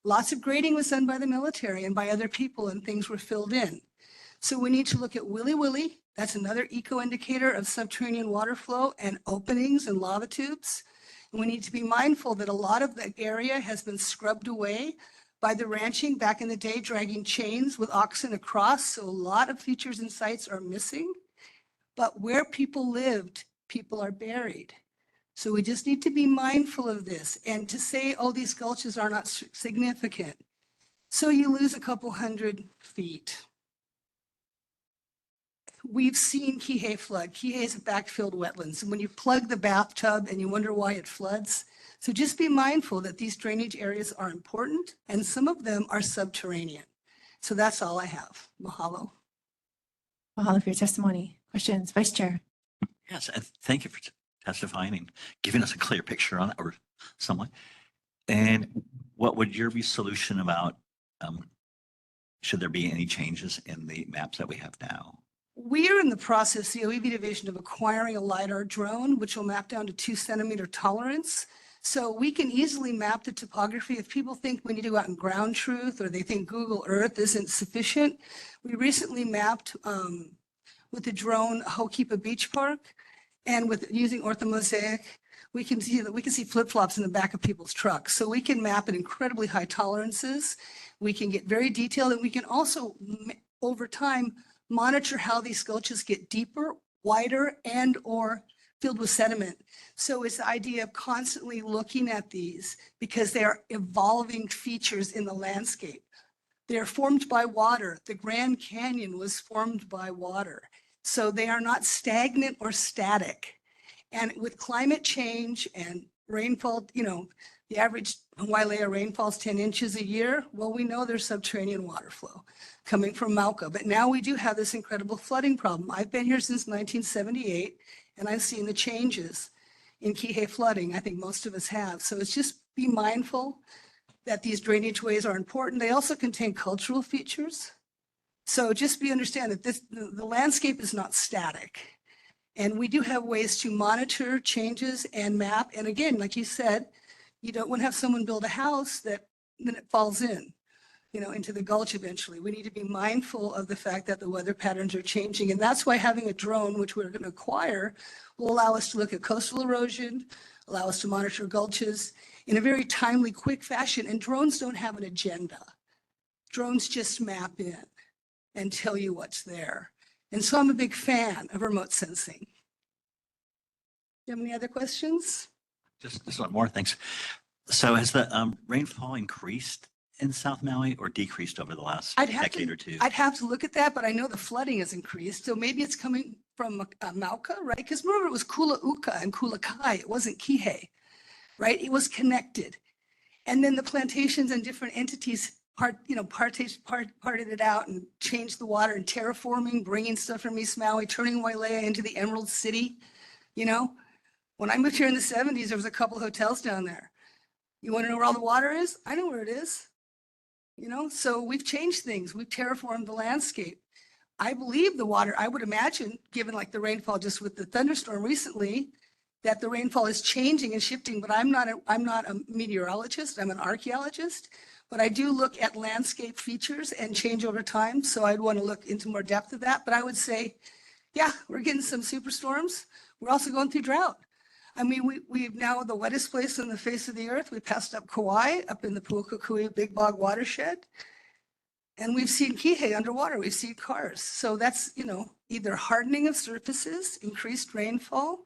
Lots of grading was done by the military and by other people, and things were filled in. So we need to look at Willy Willy. That's another eco indicator of subterranean water flow and openings and lava tubes. And we need to be mindful that a lot of the area has been scrubbed away by the ranching back in the day, dragging chains with oxen across. So a lot of features and sites are missing. But where people lived, people are buried. So we just need to be mindful of this. And to say, oh, these gulches are not significant. So you lose a couple 100 feet. we've seen Kihei flood. Kihei is a backfilled wetlands. And when you plug the bathtub and you wonder why it floods, so just be mindful that these drainage areas are important and some of them are subterranean. So that's all I have. Mahalo. Mahalo for your testimony. Questions, Vice Chair? Yes, and thank you for testifying and giving us a clear picture on it or somewhat. And what would your be solution about, should there be any changes in the maps that we have now? We are in the process, the OEV division, of acquiring a LiDAR drone, which will map down to 2 centimeter tolerance. So we can easily map the topography. If people think we need to go out and ground truth, or they think Google Earth isn't sufficient, we recently mapped with the drone Ho'okipa Beach Park, and with using orthomosaic, we can see flip-flops in the back of people's trucks. So we can map at incredibly high tolerances. We can get very detailed, and we can also, over time, monitor how these gulches get deeper, wider, and or filled with sediment. So it's the idea of constantly looking at these because they are evolving features in the landscape. They're formed by water. The Grand Canyon was formed by water. So they are not stagnant or static. And with climate change and rainfall, you know, the average Wailea rainfall is 10 inches a year. Well, we know there's subterranean water flow coming from Mauka, but now we do have this incredible flooding problem. I've been here since 1978, and I've seen the changes in Kihei flooding. I think most of us have. So it's just be mindful that these drainage ways are important. They also contain cultural features. So just understand that the landscape is not static. And we do have ways to monitor changes and map. And again, like you said, you don't want to have someone build a house that then it falls in, you know, into the gulch eventually. We need to be mindful of the fact that the weather patterns are changing. And that's why having a drone, which we're going to acquire, will allow us to look at coastal erosion, allow us to monitor gulches in a very timely, quick fashion. And drones don't have an agenda. Drones just map in and tell you what's there. And so I'm a big fan of remote sensing. Do you have any other questions? Just one more, thanks. So has the rainfall increased in South Maui or decreased over the last decade or two? I'd have to look at that, but I know the flooding has increased. So maybe it's coming from Mauka, right? Because remember, it was Kulauka and Kulakai. It wasn't Kihei, right? It was connected. And then the plantations and different entities parted it out and changed the water and terraforming, bringing stuff from East Maui, turning Wailea into the Emerald City. You know, when I moved here in the 70s, there was a couple of hotels down there. You want to know where all the water is? I know where it is. You know, so we've changed things. We've terraformed the landscape. I believe the water, I would imagine, given like the rainfall just with the thunderstorm recently, that the rainfall is changing and shifting, but I'm not a meteorologist, I'm an archaeologist, but I do look at landscape features and change over time. So I'd want to look into more depth of that. But I would say, yeah, we're getting some superstorms. We're also going through drought. I mean, we've now the wettest place on the face of the earth. We passed up Kauai, up in the Pu'ukakui Big Bog watershed. And we've seen Kihei underwater. We've seen cars. So that's, you know, either hardening of surfaces, increased rainfall.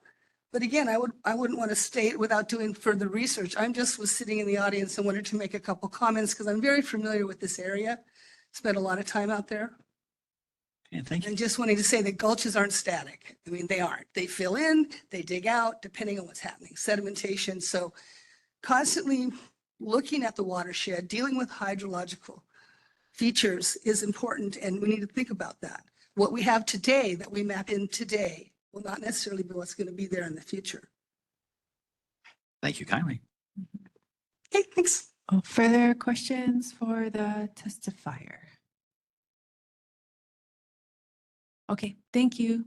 But again, I wouldn't want to state without doing further research. I'm just was sitting in the audience and wanted to make a couple comments because I'm very familiar with this area. Spent a lot of time out there. And thank you. And just wanting to say that gulches aren't static. I mean, they aren't. They fill in, they dig out, depending on what's happening. Sedimentation. So constantly looking at the watershed, dealing with hydrological features is important, and we need to think about that. What we have today that we map in today will not necessarily be what's going to be there in the future. Thank you kindly. Okay, thanks. Oh, further questions for the testifier? Okay, thank you.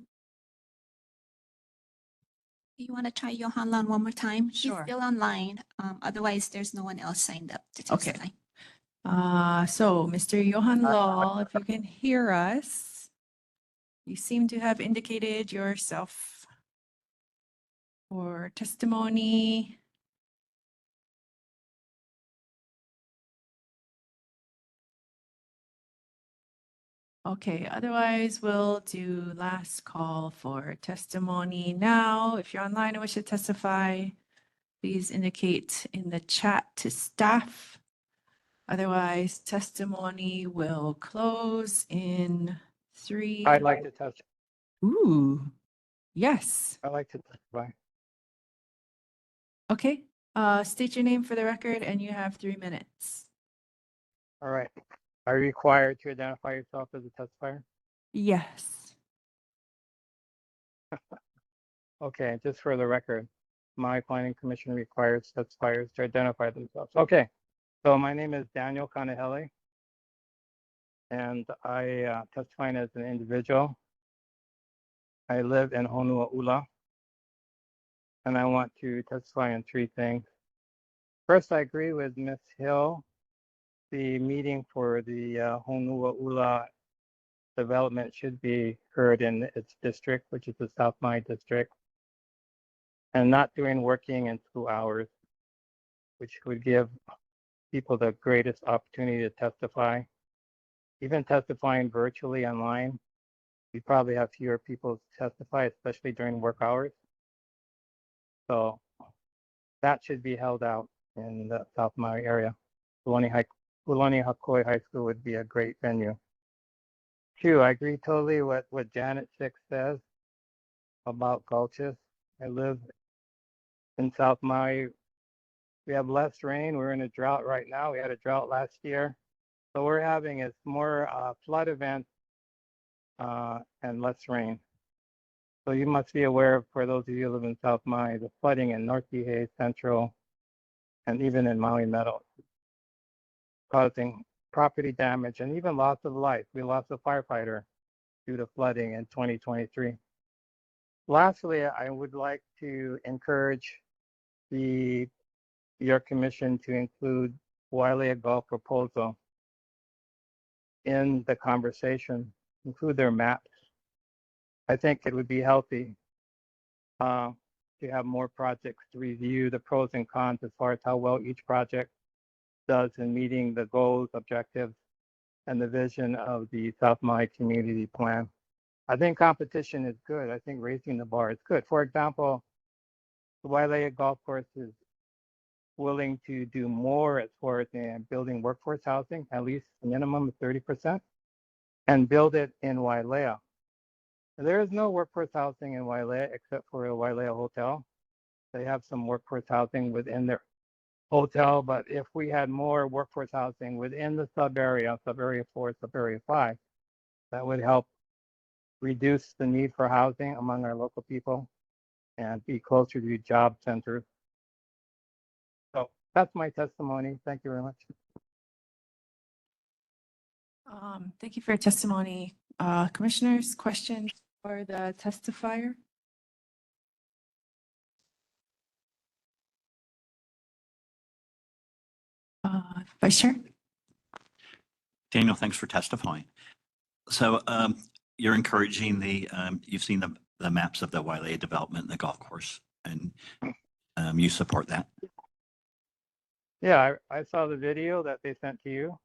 You want to try Johan Lan one more time? Sure. He's still online. Otherwise, there's no one else signed up to Okay. testify. So Mr. Johan Law, if you can hear us, you seem to have indicated yourself for testimony. Okay, otherwise we'll do last call for testimony now. If you're online and wish to testify, please indicate in the chat to staff. Otherwise, testimony will close in 3. I'd like to testify. Ooh, yes. I'd like to testify. Okay, state your name for the record and you have 3 minutes. All right. Are you required to identify yourself as a testifier? Yes. Okay, just for the record, my planning commission requires testifiers to identify themselves. Okay, so my name is Daniel Kanahele, and I testifying as an individual. I live in Honuaula, and I want to testify on 3 things. First, I agree with Ms. Hill. The meeting for the Honuaula development should be heard in its district, which is the South Maui district, and not during working and school hours, which would give people the greatest opportunity to testify. Even testifying virtually online, we probably have fewer people testify, especially during work hours. So that should be held out in the South Maui area. Kulani Hakoi High School would be a great venue. 2, I agree totally with what Janet Six says about gulches. I live in South Maui. We have less rain. We're in a drought right now. We had a drought last year. So we're having is more flood events and less rain. So you must be aware, for those of you who live in South Maui, the flooding in North Kihei, Central, and even in Maui Meadows, causing property damage and even loss of life. We lost a firefighter due to flooding in 2023. Lastly, I would like to encourage your commission to include Wailea Golf proposal in the conversation, include their maps. I think it would be healthy to have more projects to review the pros and cons as far as how well each project does in meeting the goals, objectives, and the vision of the South Maui Community Plan. I think competition is good. I think raising the bar is good. For example, the Wailea Golf Course is willing to do more as far as building workforce housing, at least a minimum of 30%, and build it in Wailea. There is no workforce housing in Wailea except for a Wailea hotel. They have some workforce housing within their hotel, but if we had more workforce housing within the sub-area 4, sub-area 5, that would help reduce the need for housing among our local people and be closer to job centers. So that's my testimony. Thank you very much. Thank you for your testimony. Commissioners, questions for the testifier? Vice Chair? Daniel, thanks for testifying. So you're encouraging you've seen the maps of the Wailea development and the golf course, and you support that? Yeah, I saw the video that they sent to you.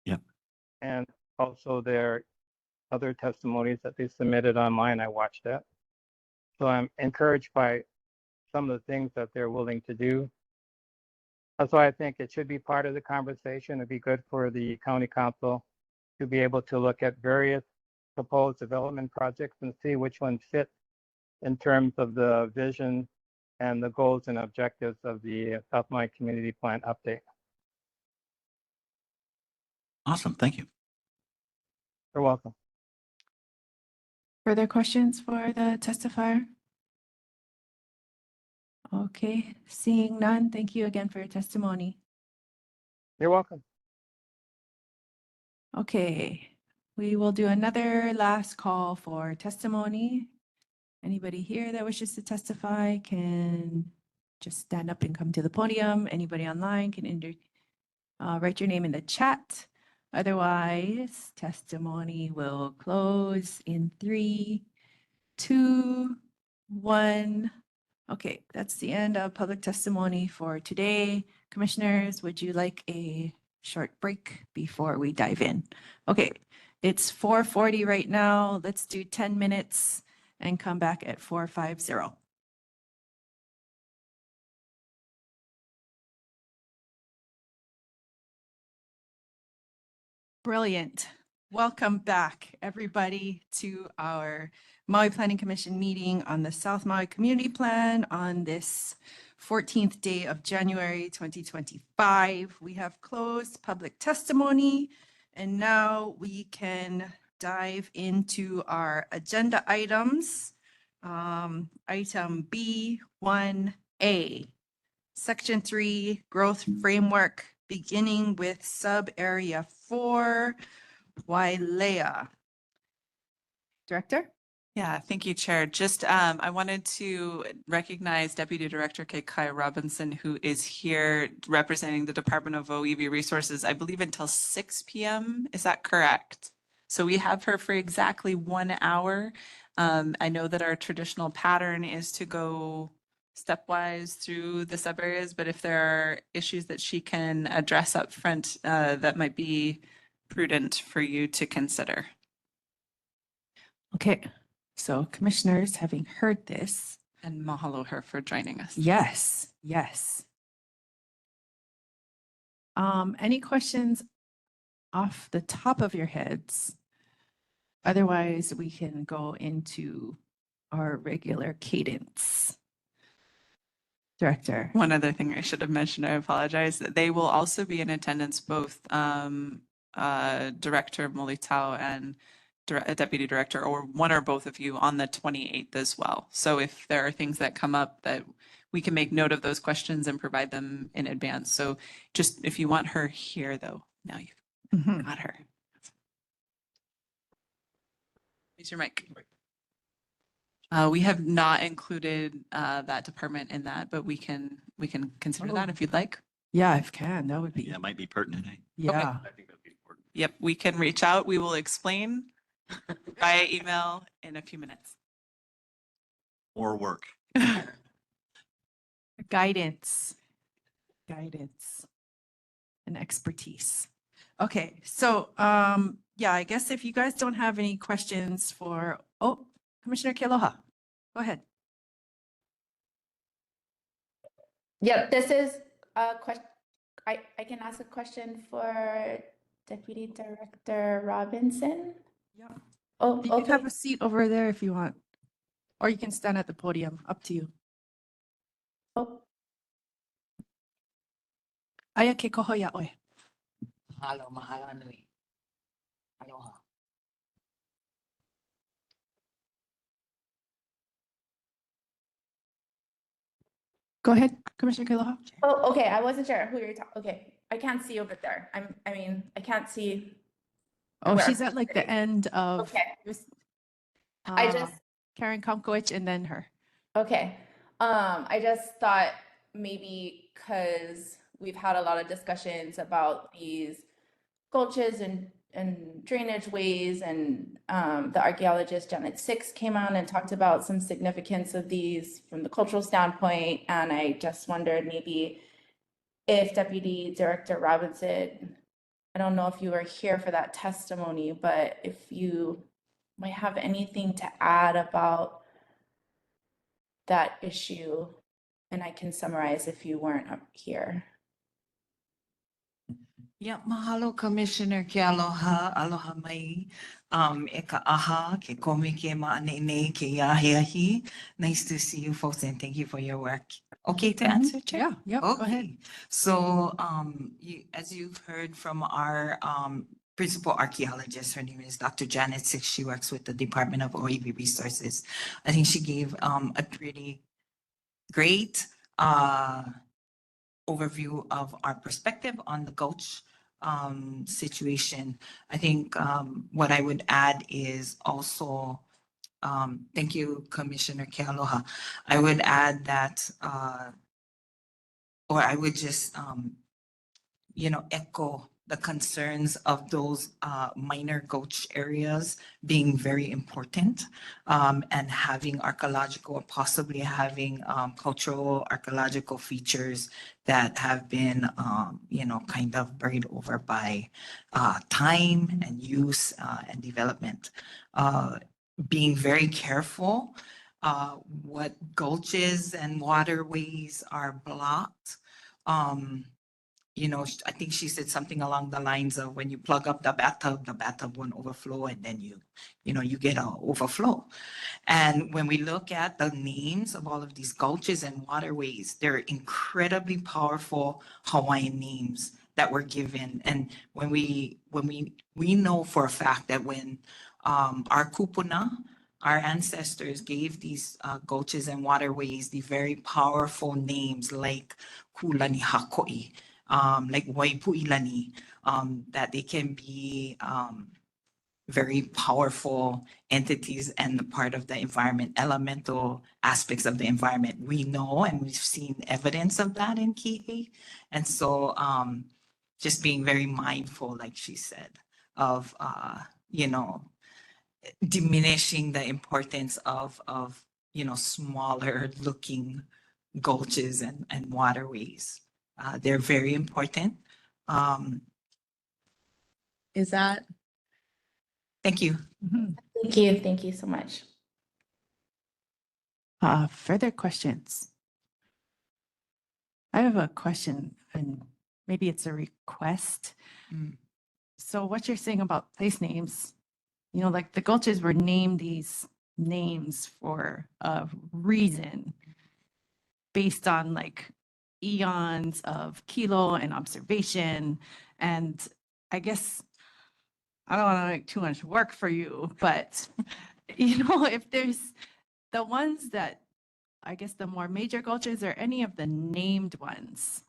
Yep. And also their other testimonies that they submitted online. I watched that. So I'm encouraged by some of the things that they're willing to do. That's why I think it should be part of the conversation. It'd be good for the county council to be able to look at various proposed development projects and see which one fits in terms of the vision and the goals and objectives of the South Maui Community Plan update. Awesome. Thank you. You're welcome. Further questions for the testifier? Okay, seeing none, thank you again for your testimony. You're welcome. Okay, we will do another last call for testimony. Anybody here that wishes to testify can just stand up and come to the podium. Anybody online can write your name in the chat. Otherwise, testimony will close in 3, 2, 1. Okay, that's the end of public testimony for today. Commissioners, would you like a short break before we dive in? Okay, it's 4:40 right now. Let's do 10 minutes and come back at 4:50. Brilliant. Welcome back, everybody, to our Maui Planning Commission meeting on the South Maui Community Plan on this 14th day of January 2025. We have closed public testimony, and now we can dive into our agenda items. Item B1A, Section 3, Growth Framework, beginning with Sub-Area 4, Wailea. Director? Yeah, thank you, Chair. Just, I wanted to recognize Deputy Director Kekai Robinson, who is here representing the Department of OEV Resources, I believe until 6 p.m. Is that correct? So we have her for exactly 1 hour. I know that our traditional pattern is to go stepwise through the sub areas, but if there are issues that she can address up front, that might be prudent for you to consider. Okay, so commissioners, having heard this. And mahalo her for joining us. Yes, yes. Any questions off the top of your heads? Otherwise, we can go into our regular cadence. Director. One other thing I should have mentioned, I apologize, that they will also be in attendance, both Director Molitao and Deputy Director, or one or both of you on the 28th as well. So if there are things that come up, that we can make note of those questions and provide them in advance. So just if you want her here, though, now you've got her. Raise your mic. We have not included that department in that, but we can consider that if you'd like. Yeah, if can, that would be. Yeah, it might be pertinent. Eh? Yeah. I think that'd be important. Yep, we can reach out. We will explain via email in a few minutes. Or work. Guidance and expertise. Okay, so yeah, I guess if you guys don't have any questions for, oh, Commissioner Kealoha, go ahead. Yeah, this is a question. I can ask a question for Deputy Director Robinson. Yeah. Oh, You okay. can have a seat over there if you want, or you can stand at the podium, up to you. Oh. Aya ke koho ya oe. Mahalo, mahalo nui. Aloha. Go ahead, Commissioner Kealoha. Oh, okay. I wasn't sure who you're talking. Okay, I can't see over there. I can't see. Oh, where she's I'm at like the sitting. end of. Okay. I just Karen Komkowicz and then her. Okay. I just thought maybe because we've had a lot of discussions about these gulches and drainage ways, and the archaeologist Janet Six came out and talked about some significance of these from the cultural standpoint. And I just wondered maybe if Deputy Director Robinson, I don't know if you were here for that testimony, but if you might have anything to add about that issue, and I can summarize if you weren't up here. Yeah, mahalo Commissioner ke aloha, aloha mai. E ka aha, ke komi ke ma'anene, ke iahiahi. Nice to see you folks and thank you for your work. Okay to answer, Chair? Yeah, okay. Go ahead. So as you've heard from our principal archaeologist, her name is Dr. Janet Six. She works with the Department of OEV Resources. I think she gave a pretty great overview of our perspective on the gulch situation. I think what I would add is also, thank you, Commissioner Kealoha. I would add that, or I would just, echo the concerns of those minor gulch areas being very important, and having archaeological, or possibly having cultural archaeological features that have been, kind of buried over by time and use and development. Being very careful what gulches and waterways are blocked. I think she said something along the lines of when you plug up the bathtub won't overflow and then you get an overflow. And when we look at the names of all of these gulches and waterways, they're incredibly powerful Hawaiian names that were given. And when we know for a fact that when our kupuna, our ancestors gave these gulches and waterways the very powerful names like Kulani Hakoi, like Waipuilani, that they can be very powerful entities and the part of the environment, elemental aspects of the environment. We know and we've seen evidence of that in Kihei. And so just being very mindful, like she said, of diminishing the importance of smaller looking gulches and waterways. They're very important. Is that? Thank you. Thank you. Thank you so much. Further questions? I have a question and maybe it's a request. So what you're saying about place names, like the gulches were named these names for a reason based on like eons of kilo and observation. And I guess I don't want to make too much work for you, but if there's the ones that I guess the more major gulches or any of the named ones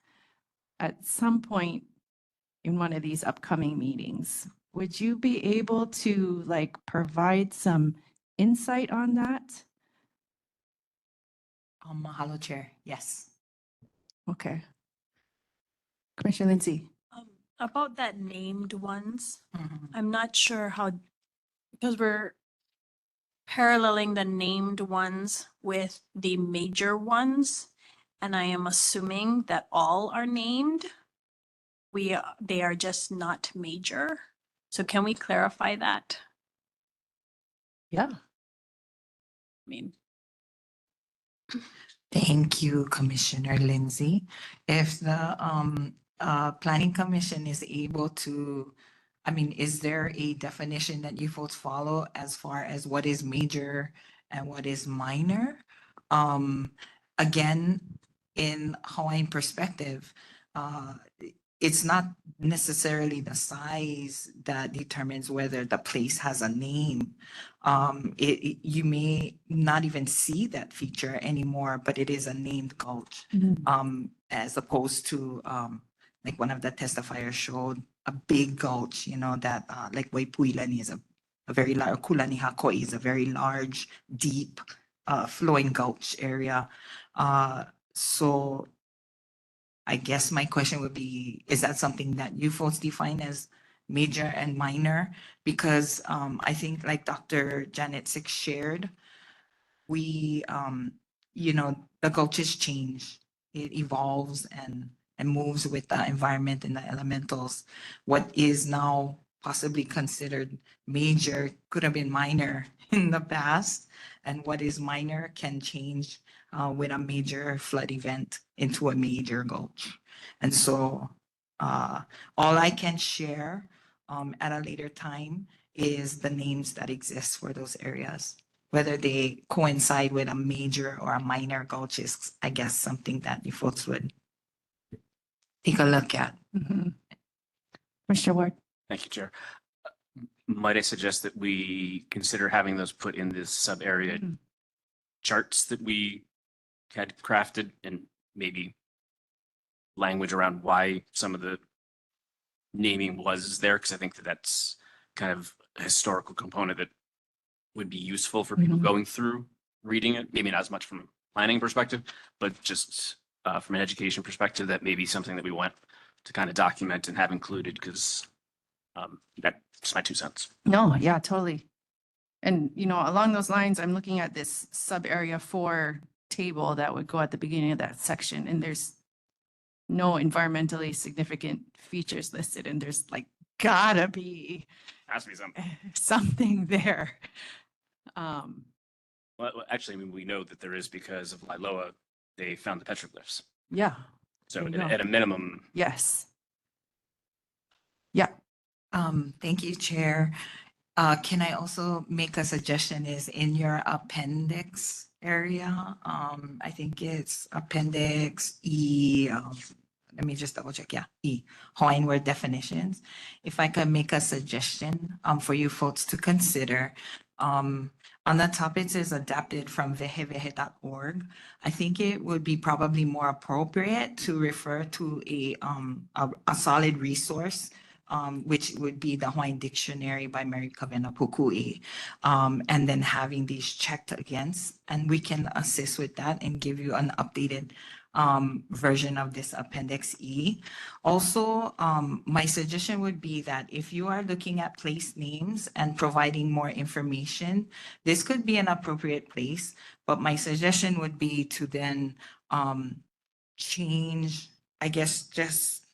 at some point in one of these upcoming meetings, would you be able to like provide some insight on that? Mahalo, Chair. Yes. Okay. Commissioner Lindsay. About that named ones, I'm not sure how, because we're paralleling the named ones with the major ones, and I am assuming that all are named. They are just not major. So can we clarify that? Yeah. I mean, Thank you, Commissioner Lindsay. If the Planning Commission is able to, is there a definition that you folks follow as far as what is major and what is minor? Again, in Hawaiian perspective, it's not necessarily the size that determines whether the place has a name. You may not even see that feature anymore, but it is a named gulch. As opposed to like one of the testifiers showed a big gulch, that like Waipuilani is a very large, Kulani Hakoi is a very large, deep, flowing gulch area. So I guess my question would be, is that something that you folks define as major and minor? Because I think like Dr. Janet Six shared, we, the gulches change. It evolves and moves with the environment and the elementals. What is now possibly considered major could have been minor in the past. And what is minor can change with a major flood event into a major gulch. And so all I can share at a later time is the names that exist for those areas. Whether they coincide with a major or a minor gulch is, I guess, something that you folks would take a look at. Mr. Ward. Thank you, Chair. Might I suggest that we consider having those put in this sub-area charts that we had crafted, and maybe language around why some of the naming was there, because I think that that's kind of a historical component that would be useful for people going through reading it. Maybe not as much from a planning perspective, but just from an education perspective, that may be something that we want to kind of document and have included, because that's my 2 cents. No, yeah, totally. And, along those lines, I'm looking at this sub area 4 table that would go at the beginning of that section, and there's no environmentally significant features listed, and there's like gotta be Has to be something. something there. Well, actually, we know that there is, because of Wailoa, they found the petroglyphs. Yeah. So There you go. at a minimum, Yes. Yeah. Thank you, Chair. Can I also make a suggestion is in your appendix area? I think it's appendix E, let me just double check. Yeah, E, Hawaiian word definitions. If I could make a suggestion, for you folks to consider, on the top, it says adapted from vehevehe.org. I think it would be probably more appropriate to refer to a solid resource, which would be the Hawaiian Dictionary by Mary Kavena Pukui. And then having these checked against, and we can assist with that and give you an updated version of this Appendix E. Also, my suggestion would be that if you are looking at place names and providing more information, this could be an appropriate place, but my suggestion would be to then change, I guess, just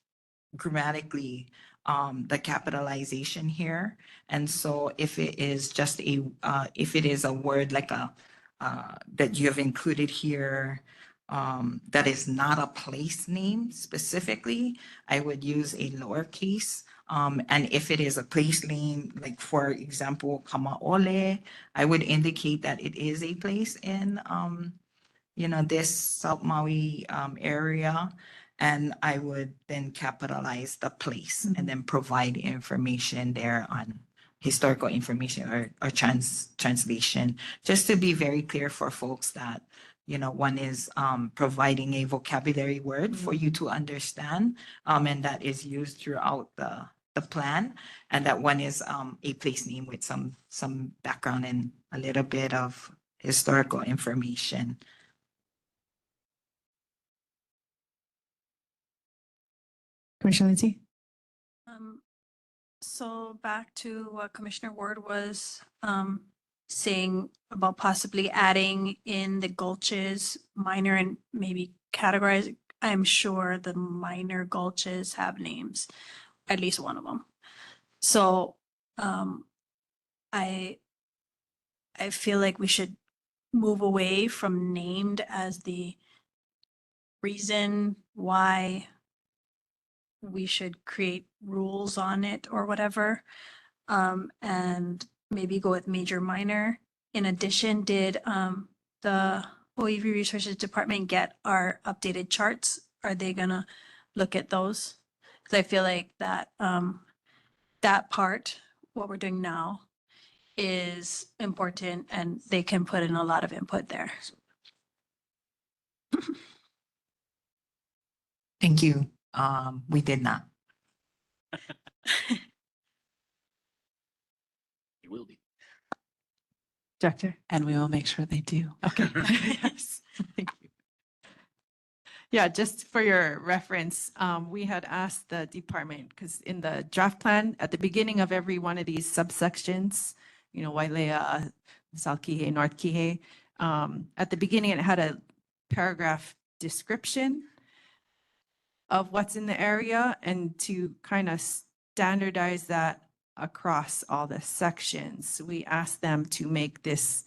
grammatically the capitalization here. And so if it is just if it is a word like that you have included here, that is not a place name specifically, I would use a lowercase. And if it is a place name, like for example, Kamaole, I would indicate that it is a place in, this South Maui area. And I would then capitalize the place and then provide information there on historical information or translation, just to be very clear for folks that, one is providing a vocabulary word for you to understand, and that is used throughout the plan, and that one is a place name with some background and a little bit of historical information. Commissioner Lindsay? So back to what Commissioner Ward was saying about possibly adding in the gulches, minor and maybe categorize. I'm sure the minor gulches have names, at least one of them. So I feel like we should move away from named as the reason why we should create rules on it or whatever, and maybe go with major minor. In addition, did the OEV Resources Department get our updated charts? Are they gonna look at those? Because I feel like that that part, what we're doing now, is important and they can put in a lot of input there. Thank you. We did not. You will be. Director? And we will make sure they do. Okay. Yes. Thank you. Yeah, just for your reference, we had asked the department, because in the draft plan, at the beginning of every one of these subsections, Wailea, South Kihei, North Kihei, at the beginning, it had a paragraph description of what's in the area, and to kind of standardize that across all the sections, we asked them to make this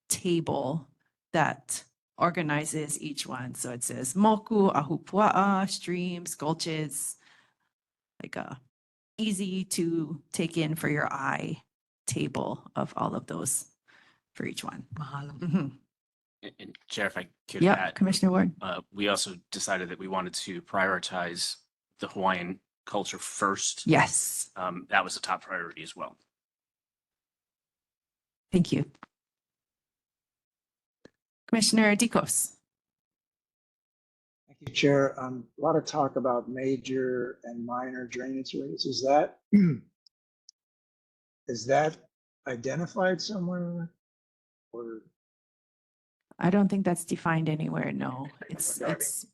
table that organizes each one. So it says moku, ahupua'a, streams, gulches, like a easy to take in for your eye table of all of those for each one. Mahalo. And Chair, if I could Yeah, add, Commissioner Ward. we also decided that we wanted to prioritize the Hawaiian culture first. Yes. That was a top priority as well. Thank you. Commissioner Dikos. Thank you, Chair. A lot of talk about major and minor drainage ways. Is that identified somewhere? Or I don't think that's defined anywhere. No, it's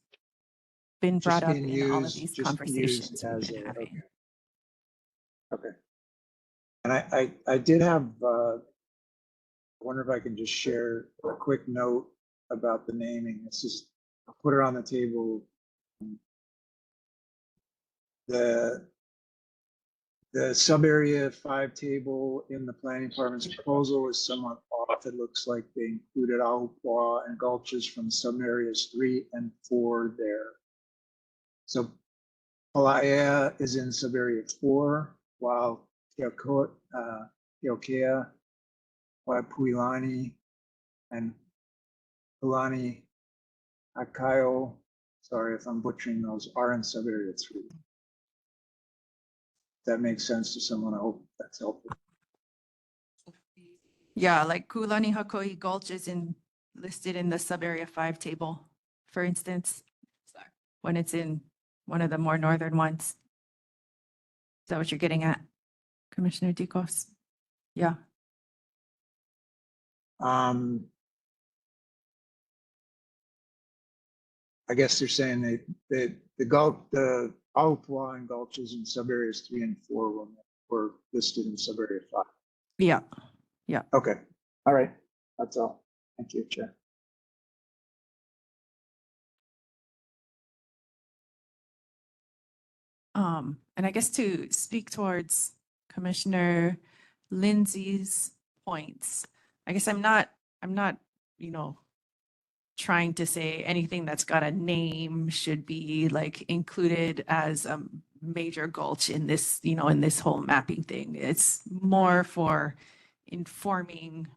been brought just up being in all of used, these just conversations used we've as been a, having. okay. And I did have, I wonder if I can just share a quick note about the naming. This is, I'll put it on the table. The sub-area 5 table in the planning department's proposal is somewhat off. It looks like they included Ahupua'a and gulches from sub-areas 3 and 4 there. So Palaya is in sub-area 4, while Keokea, Waipuilani, and Hulani Akaio, sorry if I'm butchering those, are in sub-area 3. That makes sense to someone. I hope that's helpful. Yeah, like Kulani Hakoi Gulch is listed in the sub-area 5 table, for instance, when it's in one of the more northern ones. Is that what you're getting at, Commissioner Dicos? Yeah. I guess they're saying the outlying gulches in sub-areas 3 and 4 were listed in sub-area 5. Yeah. Yeah. Okay. All right. That's all. Thank you, Chair. And I guess to speak towards Commissioner Lindsay's points, I guess I'm not, trying to say anything that's got a name should be like included as a major gulch in this, in this whole mapping thing. It's more for informing,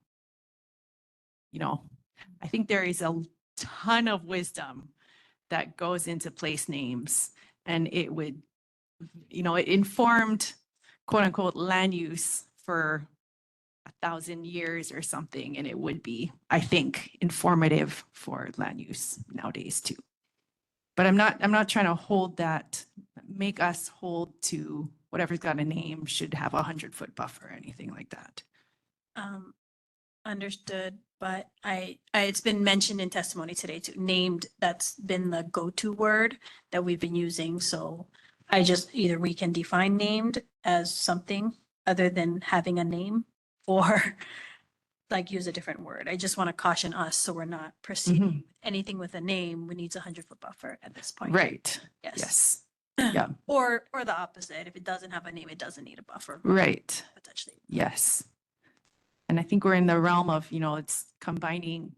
I think there is a ton of wisdom that goes into place names, and it would, it informed quote unquote land use for 1,000 years or something, and it would be, I think, informative for land use nowadays too. But I'm not trying to make us hold to whatever's got a name should have a 100-foot buffer or anything like that. Understood, but it's been mentioned in testimony today too, named, that's been the go-to word that we've been using. So I just, either we can define named as something other than having a name, or like use a different word. I just want to caution us so we're not proceeding anything with a name. We need a 100-foot buffer at this point. Right. Yes. Yeah. Or the opposite. If it doesn't have a name, it doesn't need a buffer. Right. Potentially. Yes. And I think we're in the realm of, it's combining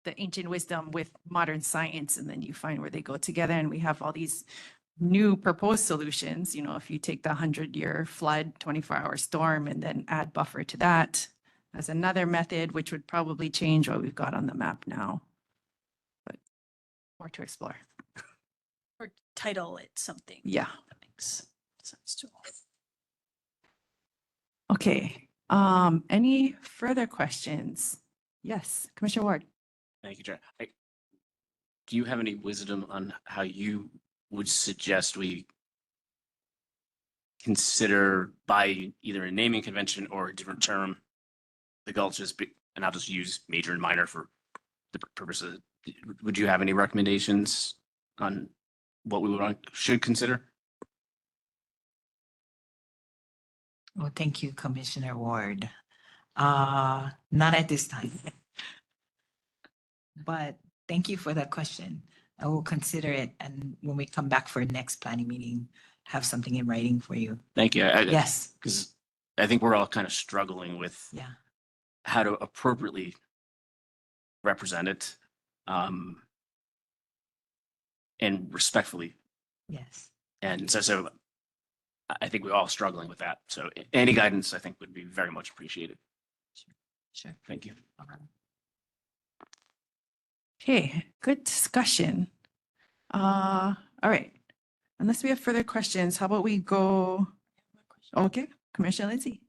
the ancient wisdom with modern science, and then you find where they go together, and we have all these new proposed solutions. If you take the 100-year flood, 24-hour storm, and then add buffer to that as another method, which would probably change what we've got on the map now. But more to explore. Or title it something. Yeah. That makes sense too. Okay. Any further questions? Yes, Commissioner Ward. Thank you, Chair. Do you have any wisdom on how you would suggest we consider by either a naming convention or a different term, the gulches, and I'll just use major and minor for the purposes. Would you have any recommendations on what we should consider? Well, thank you, Commissioner Ward. Not at this time. But thank you for that question. I will consider it, and when we come back for next planning meeting, have something in writing for you. Thank you. Yes. Because I think we're all kind of struggling with how to appropriately represent it, and respectfully. Yes. And so I think we're all struggling with that. So any guidance, I think, would be very much appreciated. Sure. Thank you. Okay, good discussion. All right. Unless we have further questions, how about we go? Okay, Commissioner Lindsay.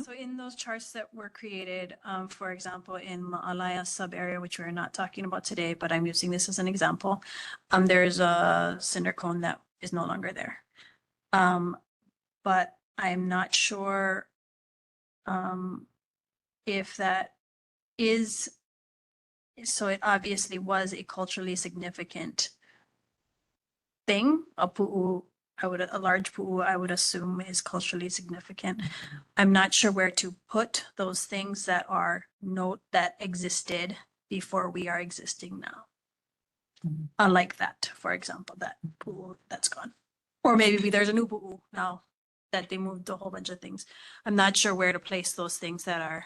So in those charts that were created, for example, in Ma'alaya sub-area, which we're not talking about today, but I'm using this as an example, there's a cinder cone that is no longer there. But I'm not sure if that is, so it obviously was a culturally significant thing, a pu'u. A large pu'u, I would assume, is culturally significant. I'm not sure where to put those things that that existed before we are existing now. Unlike that, for example, that pu'u that's gone. Or maybe there's a new pu'u now that they moved a whole bunch of things. I'm not sure where to place those things that are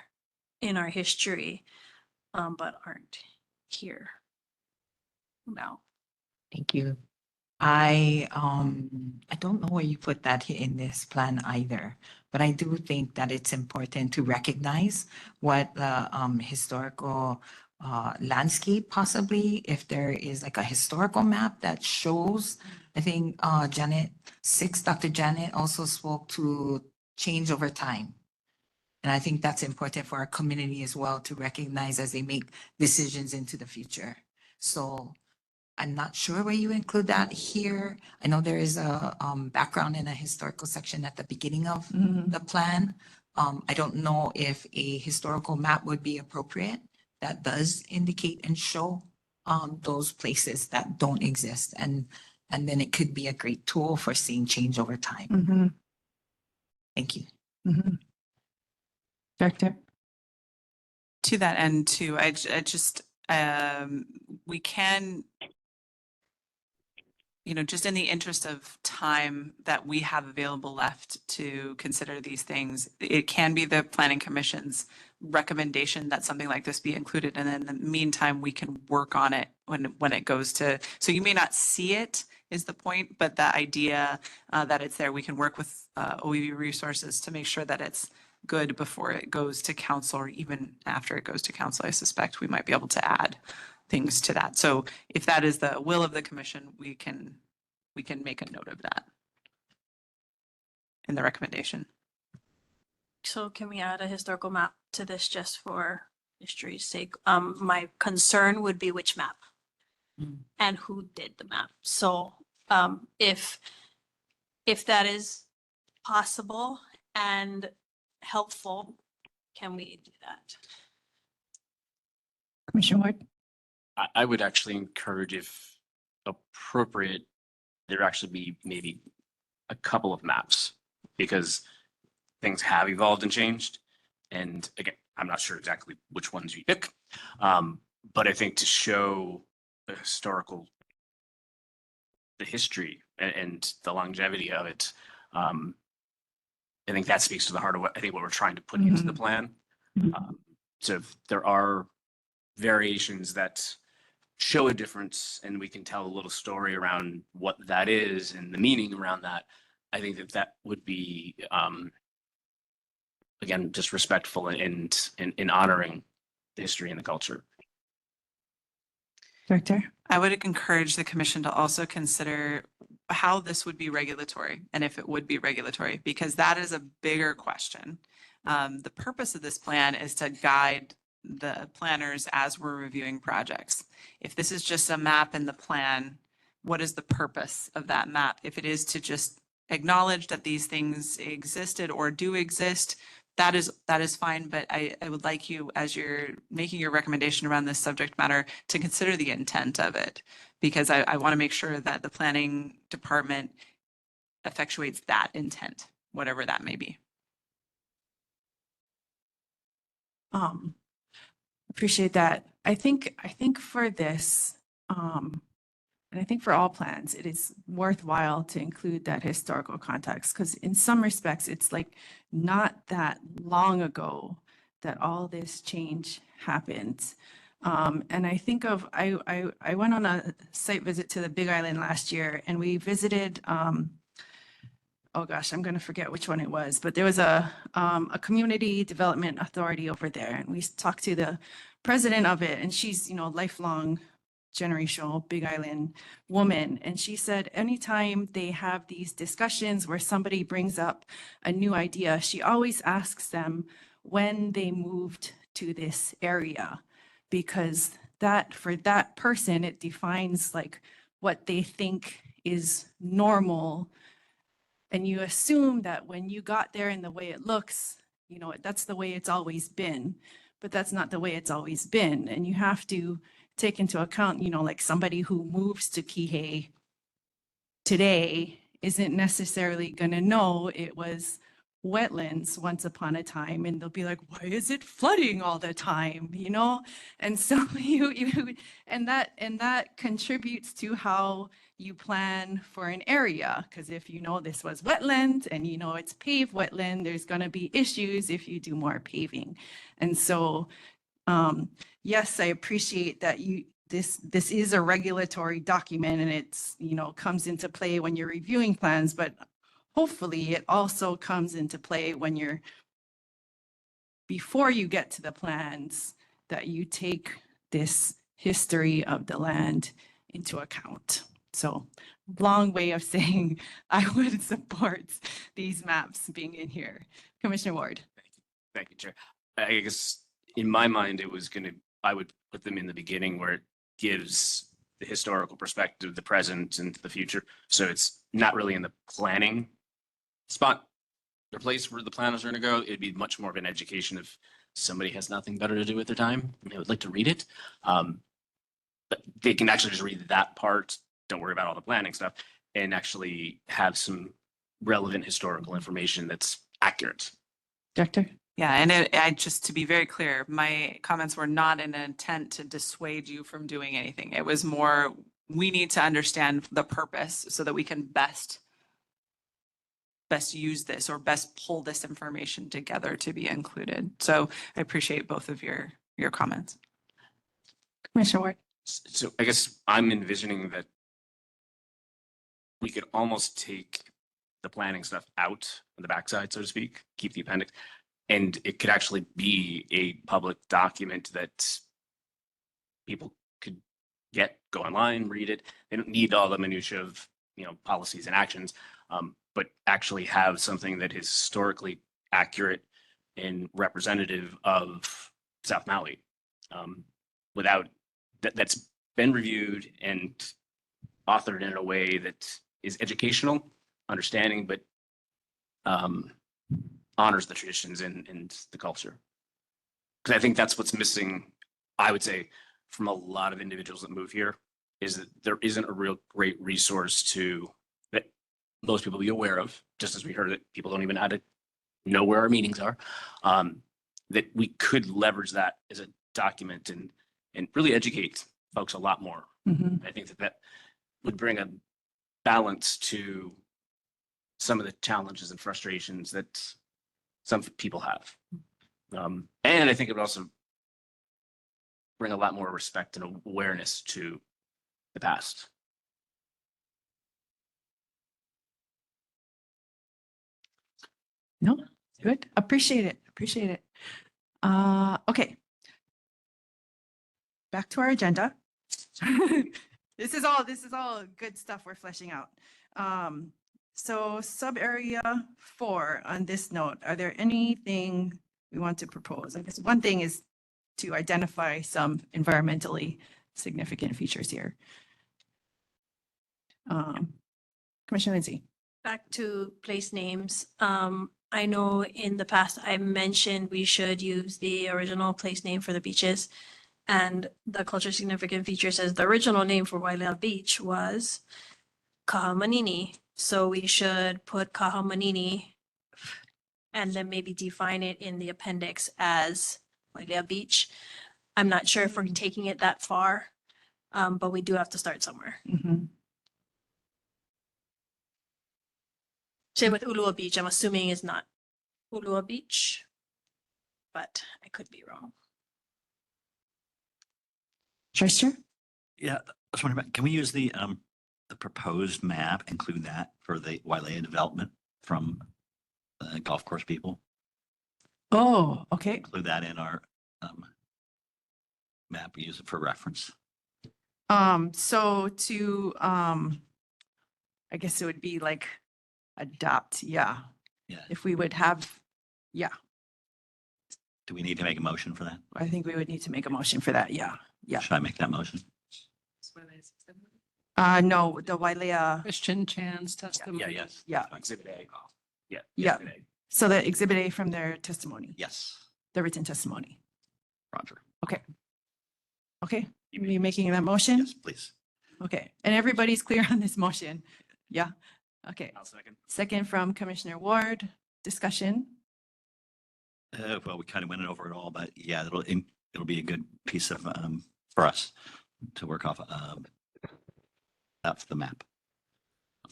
in our history, but aren't here now. Thank you. I don't know where you put that here in this plan either, but I do think that it's important to recognize what the historical landscape possibly, if there is like a historical map that shows, I think Dr. Janet also spoke to change over time. And I think that's important for our community as well to recognize as they make decisions into the future. So I'm not sure where you include that here. I know there is a background in a historical section at the beginning of the plan. I don't know if a historical map would be appropriate that does indicate and show those places that don't exist. And then it could be a great tool for seeing change over time. Thank you. Director? To that end too, I just, we can, just in the interest of time that we have available left to consider these things, it can be the Planning Commission's recommendation that something like this be included. And in the meantime, we can work on it when it goes to, so you may not see it is the point, but the idea that it's there, we can work with OEV resources to make sure that it's good before it goes to council, or even after it goes to council. I suspect we might be able to add things to that. So if that is the will of the commission, we can make a note of that in the recommendation. So can we add a historical map to this just for history's sake? My concern would be which map and who did the map. So if that is possible and helpful, can we do that? Commissioner Ward? I would actually encourage, if appropriate, there actually be maybe a couple of maps, because things have evolved and changed. And again, I'm not sure exactly which ones you pick, but I think to show the history and the longevity of it, I think that speaks to the heart of what we're trying to put into the plan. So if there are variations that show a difference and we can tell a little story around what that is and the meaning around that, I think that would be, again, just respectful and in honoring the history and the culture. Director? I would encourage the commission to also consider how this would be regulatory, and if it would be regulatory, because that is a bigger question. The purpose of this plan is to guide the planners as we're reviewing projects. If this is just a map in the plan, what is the purpose of that map? If it is to just acknowledge that these things existed or do exist, that is fine, but I would like you, as you're making your recommendation around this subject matter, to consider the intent of it, because I want to make sure that the planning department effectuates that intent, whatever that may be. Appreciate that. I think for this, and I think for all plans, it is worthwhile to include that historical context, because in some respects, it's like not that long ago that all this change happened. And I think of, I went on a site visit to the Big Island last year, and we visited, oh gosh, I'm going to forget which one it was, but there was a community development authority over there, and we talked to the president of it, and she's, lifelong generational Big Island woman. And she said, anytime they have these discussions where somebody brings up a new idea, she always asks them when they moved to this area, because that, for that person, it defines like what they think is normal. And you assume that when you got there and the way it looks, that's the way it's always been, but that's not the way it's always been. And you have to take into account, like somebody who moves to Kihei today isn't necessarily going to know it was wetlands once upon a time, and they'll be like, why is it flooding all the time, and so and that contributes to how you plan for an area, because if this was wetland and it's paved wetland, there's going to be issues if you do more paving. And so yes, I appreciate that this is a regulatory document and it's, comes into play when you're reviewing plans, but hopefully it also comes into play when before you get to the plans, that you take this history of the land into account. So long way of saying I would support these maps being in here. Commissioner Ward. Thank you, Chair. I guess in my mind, I would put them in the beginning where it gives the historical perspective, the present and the future. So it's not really in the planning spot, the place where the planners are going to go. It'd be much more of an education if somebody has nothing better to do with their time and they would like to read it. But they can actually just read that part. Don't worry about all the planning stuff and actually have some relevant historical information that's accurate. Director? Yeah, and just to be very clear, my comments were not in an intent to dissuade you from doing anything. It was more, we need to understand the purpose so that we can best use this or best pull this information together to be included. So I appreciate both of your comments. Commissioner Ward. So I guess I'm envisioning that we could almost take the planning stuff out on the backside, so to speak, keep the appendix. And it could actually be a public document that people could go online, read it. They don't need all the minutia of, policies and actions, but actually have something that is historically accurate and representative of South Maui. That's been reviewed and authored in a way that is educational, understanding, but honors the traditions and the culture. Because I think that's what's missing, I would say, from a lot of individuals that move here, is that there isn't a real great resource that most people be aware of, just as we heard that people don't even know how to know where our meetings are, that we could leverage that as a document and really educate folks a lot more. Mm-hmm. I think that would bring a balance to some of the challenges and frustrations that some people have. And I think it would also bring a lot more respect and awareness to the past. No, good. Appreciate it. Appreciate it. Okay. Back to our agenda. This is all good stuff we're fleshing out. So sub area 4 on this note, are there anything we want to propose? I guess one thing is to identify some environmentally significant features here. Commissioner Lindsay. Back to place names. I know in the past I mentioned we should use the original place name for the beaches. And the culture significant feature says the original name for Wailea Beach was Kahamanini. So we should put Kahamanini and then maybe define it in the appendix as Wailea Beach. I'm not sure if we're taking it that far, but we do have to start somewhere. Mm-hmm. Same with Ulua Beach. I'm assuming is not Ulua Beach, but I could be wrong. Sure. Yeah, I was wondering about, can we use the proposed map, include that for the Wailea development from the golf course people? Oh, okay. Include that in our map, use it for reference. So to I guess it would be like adopt, yeah. Yeah. If we would have, yeah. Do we need to make a motion for that? I think we would need to make a motion for that, yeah. Yeah. Should I make that motion? No, the Wailea. Christian Chan's testimony. Yeah, yes. Yeah. Exhibit A. Yeah. Yeah. Exhibit A. So the exhibit A from their testimony, Yes. the written testimony. Roger. Okay. Okay, you making that motion? Yes, please. Okay, and everybody's clear on this motion? Yeah, okay. I'll second. Second from Commissioner Ward, discussion. Well, we kind of went over it all, but yeah, it'll be a good piece of for us to work off. That's the map.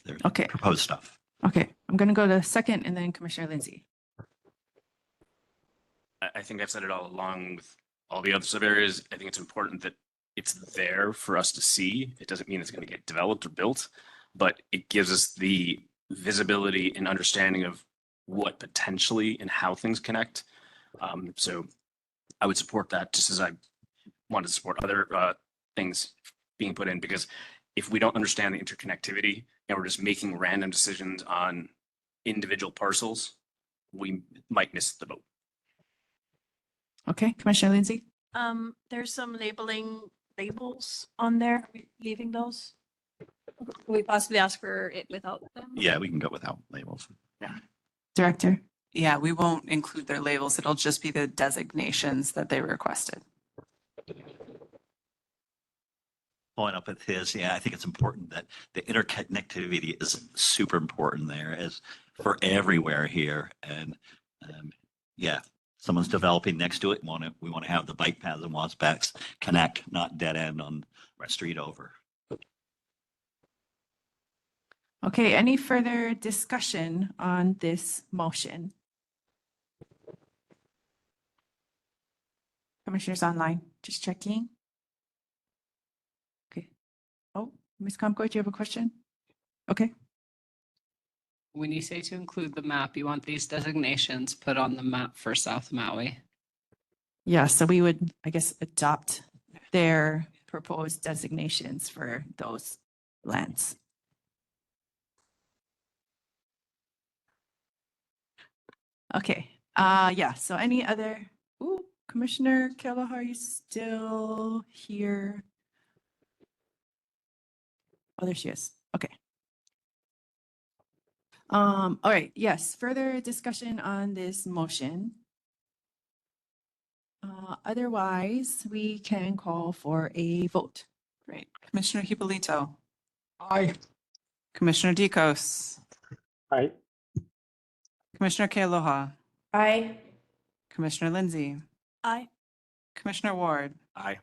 There's Okay. proposed stuff. Okay, I'm gonna go to second and then Commissioner Lindsay. I think I've said it all along with all the other sub areas. I think it's important that it's there for us to see. It doesn't mean it's going to get developed or built, but it gives us the visibility and understanding of what potentially and how things connect. So I would support that, just as I wanted to support other things being put in, because if we don't understand the interconnectivity and we're just making random decisions on individual parcels, we might miss the boat. Okay, Commissioner Lindsay? There's some labels on there. Are we leaving those? Can we possibly ask for it without them? Yeah, we can go without labels. Director? Yeah, we won't include their labels. It'll just be the designations that they requested. Following up with his, yeah, I think it's important that the interconnectivity is super important there as for everywhere here. And yeah, someone's developing next to it. We want to have the bike paths and Wasbacks connect, not dead end on street over. Okay, any further discussion on this motion? Commissioners online, just checking. Okay. Oh, Ms. Comco, do you have a question? Okay. When you say to include the map, you want these designations put on the map for South Maui. Yeah, so we would, I guess, adopt their proposed designations for those lands. Okay, yeah, so any other, ooh, Commissioner Kealoha, are you still here? Oh, there she is. Okay. All right, yes, further discussion on this motion. Otherwise, we can call for a vote. Great. Commissioner Hipolito. Aye. Commissioner Dicos. Aye. Commissioner Kealoha. Aye. Commissioner Lindsay. Aye. Commissioner Ward. Aye.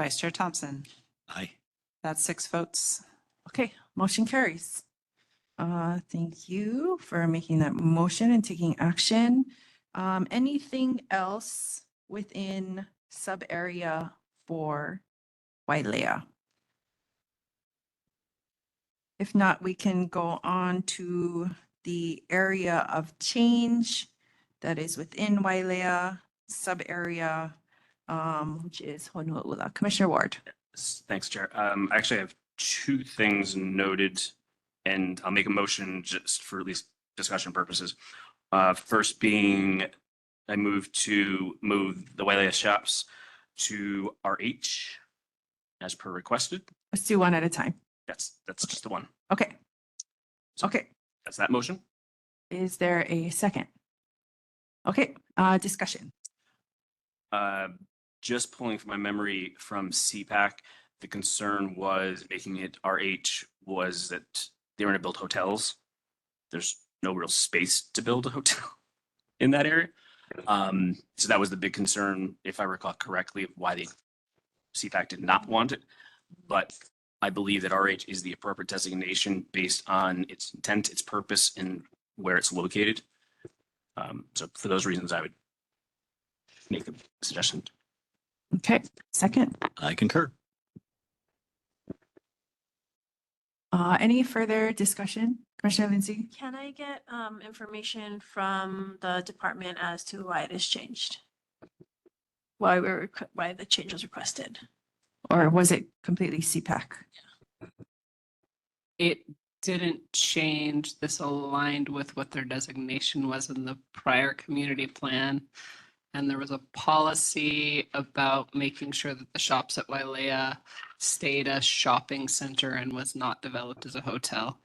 Vice Chair Thompson. Aye. That's 6 votes. Okay, motion carries. Thank you for making that motion and taking action. Anything else within sub area for Wailea? If not, we can go on to the area of change that is within Wailea sub area, which is Honuaula. Commissioner Ward. Thanks, Chair. I actually have 2 things noted, and I'll make a motion just for at least discussion purposes. First being, I move to move the Wailea shops to RH as per requested. Let's do one at a time. That's just the one. Okay. Okay. That's that motion. Is there a second? Okay, discussion. Just pulling from my memory from CPAC, the concern was making it RH was that they were going to build hotels. There's no real space to build a hotel in that area. So that was the big concern, if I recall correctly, why the CPAC did not want it. But I believe that RH is the appropriate designation based on its intent, its purpose, and where it's located. So for those reasons, I would make the suggestion. Okay, second. I concur. Any further discussion? Commissioner Lindsay? Can I get information from the department as to why it is changed? Why the change was requested? Or was it completely CPAC? It didn't change. This aligned with what their designation was in the prior community plan. And there was a policy about making sure that the shops at Wailea stayed a shopping center and was not developed as a hotel.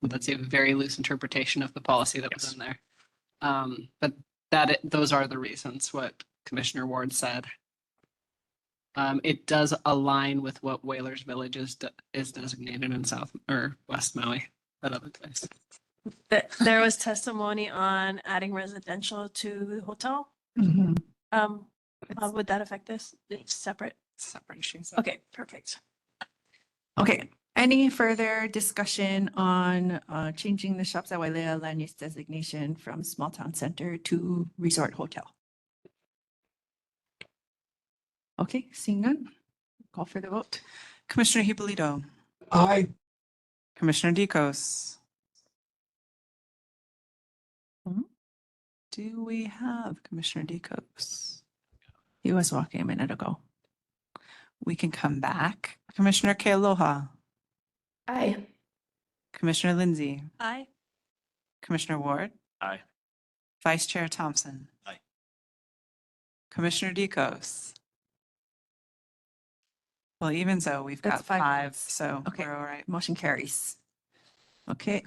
That's a very loose interpretation of the policy that was in there. But those are the reasons, what Commissioner Ward said. It does align with what Whalers Village is designated in South or West Maui, that other place. There was testimony on adding residential to the hotel. Mm-hmm. How would that affect this? It's separate. Separate issues. Okay, perfect. Okay, any further discussion on changing the Shops at Wailea land use designation from small town center to resort hotel? Okay, seeing none. Call for the vote. Commissioner Hipolito, Aye. Commissioner Dicos. Do we have Commissioner Dicos? He was walking a minute ago. We can come back. Commissioner Kealoha, Aye. Commissioner Lindsay, Aye. Commissioner Ward, Aye. Vice Chair Thompson. Aye. Commissioner Dicos. Well, even so, we've got That's five five, votes. so Okay. we're all right. Motion carries. Okay.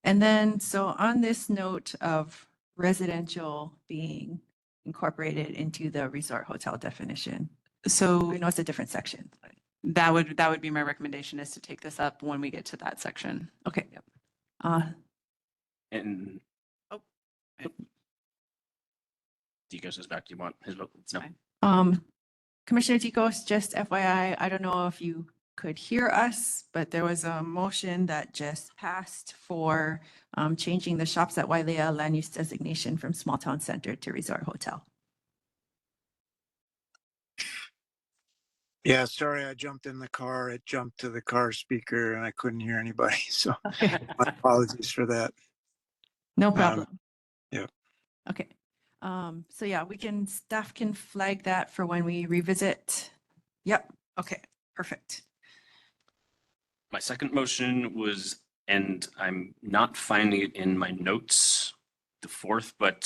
And then, so on this note of residential being incorporated into the resort hotel definition, So I know it's a different section. that would be my recommendation, is to take this up when we get to that section. Okay. Uh, And, Dicos is back. Do you want his vote? No. Commissioner Ticos, just FYI, I don't know if you could hear us, but there was a motion that just passed for changing the Shops at Wailea land use designation from small town center to resort hotel. Yeah, sorry, I jumped in the car. It jumped to the car speaker and I couldn't hear anybody. So Okay. my apologies for that. No problem. Yeah. Okay. So yeah, staff can flag that for when we revisit. Yep. Okay, perfect. My second motion was, and I'm not finding it in my notes, the fourth, but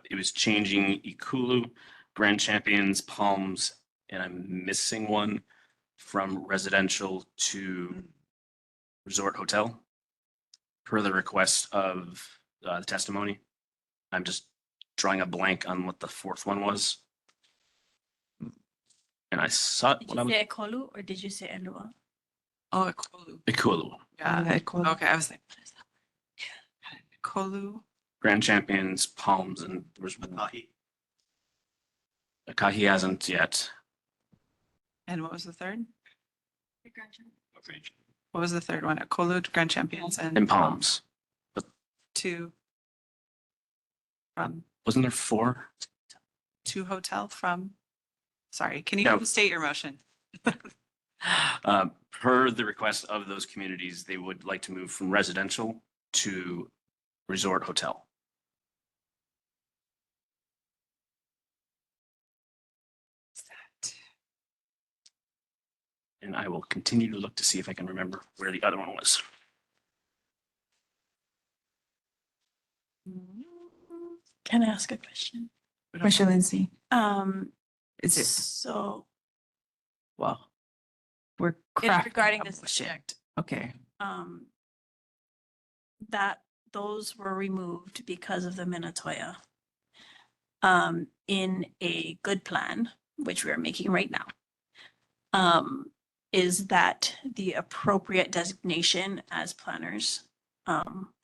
it was changing Ikulu, Grand Champions, Palms, and I'm missing one from residential to resort hotel per the request of the testimony. I'm just drawing a blank on what the fourth one was. And I saw it Did when I you was say Ekolu or did you say Elua? Oh, Ikolu. Ikulu. Yeah. Ikolu. Okay, I was like, what is that? Ikolu. Grand Champions, Palms, and there's Akahi hasn't yet. And what was the third? What was the third one? Ikolu, Grand Champions, And Palms. But two from wasn't there four? two hotel from, sorry, can you No. state your motion? Per the request of those communities, they would like to move from residential to resort hotel. And I will continue to look to see if I can remember where the other one was. Can I ask a question? Commissioner Lindsay, Is is it, so well, we're it's crafting regarding a this motion. subject, Okay. that those were removed because of the Minatoya. In a good plan, which we are making right now. Is that the appropriate designation as planners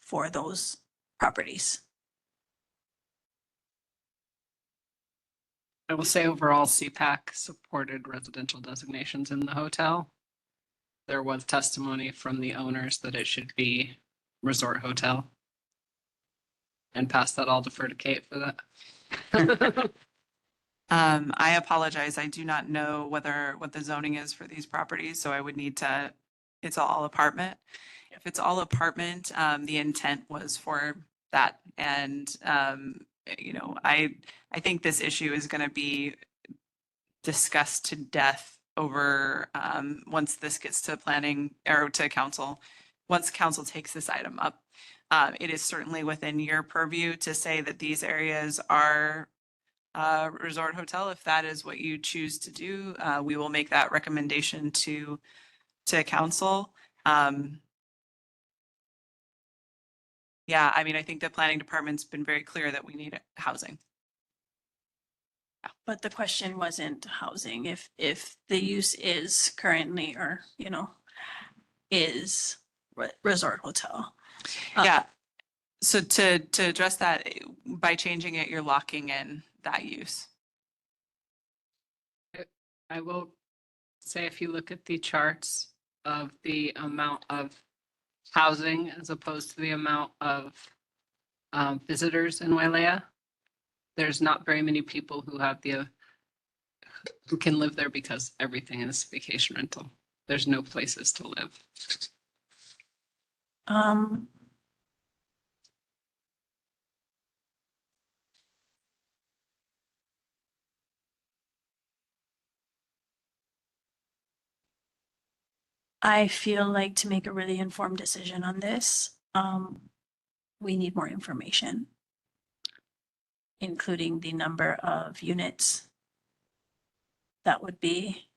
for those properties? I will say overall CPAC supported residential designations in the hotel. There was testimony from the owners that it should be resort hotel. And past that, I'll defer to Kate for that. I apologize. I do not know what the zoning is for these properties, so I would need to, it's all apartment. If it's all apartment, the intent was for that. And, I think this issue is going to be discussed to death over, once this gets to planning or to council, once council takes this item up. It is certainly within your purview to say that these areas are resort hotel. If that is what you choose to do, we will make that recommendation to council. Yeah, I mean, I think the planning department's been very clear that we need housing. But the question wasn't housing, if the use is currently or, is resort hotel. Yeah. So to address that, by changing it, you're locking in that use. I will say if you look at the charts of the amount of housing as opposed to the amount of visitors in Wailea, there's not very many people who have who can live there because everything is vacation rental. There's no places to live. I feel like to make a really informed decision on this, we need more information, including the number of units that would be.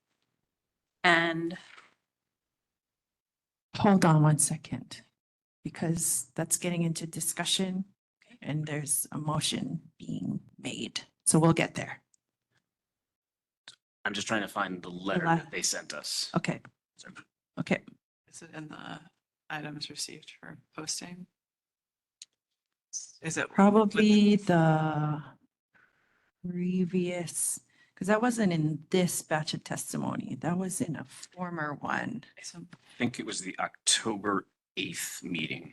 And Hold on one second, because that's getting into discussion and there's a motion being made. So we'll get there. I'm just trying to find the letter la- that they sent us. Okay. Okay. Is it in the items received for posting? Is it? Probably the previous, because that wasn't in this batch of testimony. That was in a former one. I think it was the October 8th meeting.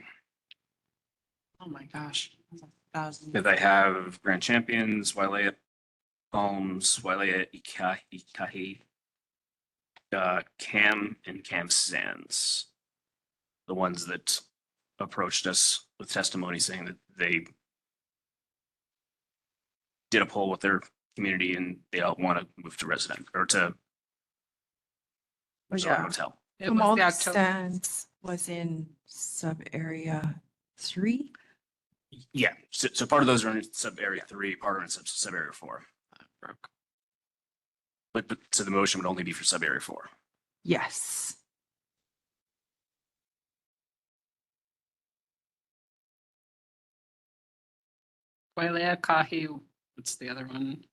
Oh my gosh. That's 1,000. That I have Grand Champions, Wailea Palms, Wailea Ikahi, Cam and Cam Sands. The ones that approached us with testimony saying that they did a poll with their community and they all want to move to resident or to resort hotel. It was the Kamal October. Sands was in sub area 3. Yeah, so part of those are in sub area 3, part are in sub area 4. But so the motion would only be for sub area 4. Yes. Wailea Kahi, what's the other one?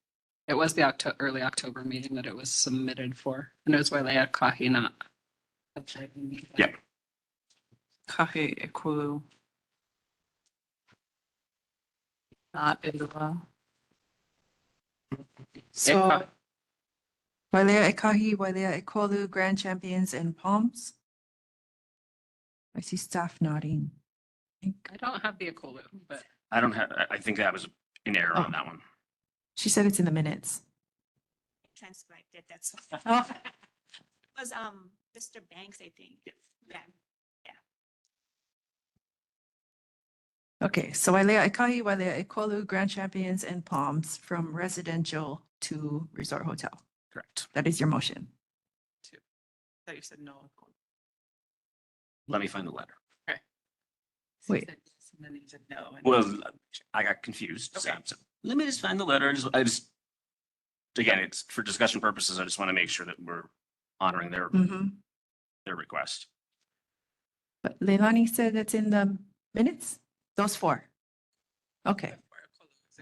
It was the early October meeting that it was submitted for, and it was Wailea Kahi, not. Yeah. Kahe Ekulu. Not Ilua. So Wailea Ekahi, Wailea Ekolu, Grand Champions, and Palms. I see staff nodding. I don't have the Ekolu, but I don't have, I think that was an error on that one. She said it's in the minutes. Transcribed it, that's all. It was Mr. Banks, I think. Yeah. Okay, so Wailea Ekahi, Wailea Ekolu, Grand Champions, and Palms from residential to resort hotel. Correct. That is your motion. I thought you said no. Let me find the letter. Okay. Wait. And then he said no. and- Well, I got confused. Okay. So let me just find the letter. I just, again, it's for discussion purposes. I just want to make sure that we're honoring their request. But Leilani said it's in the minutes? Those 4. Okay.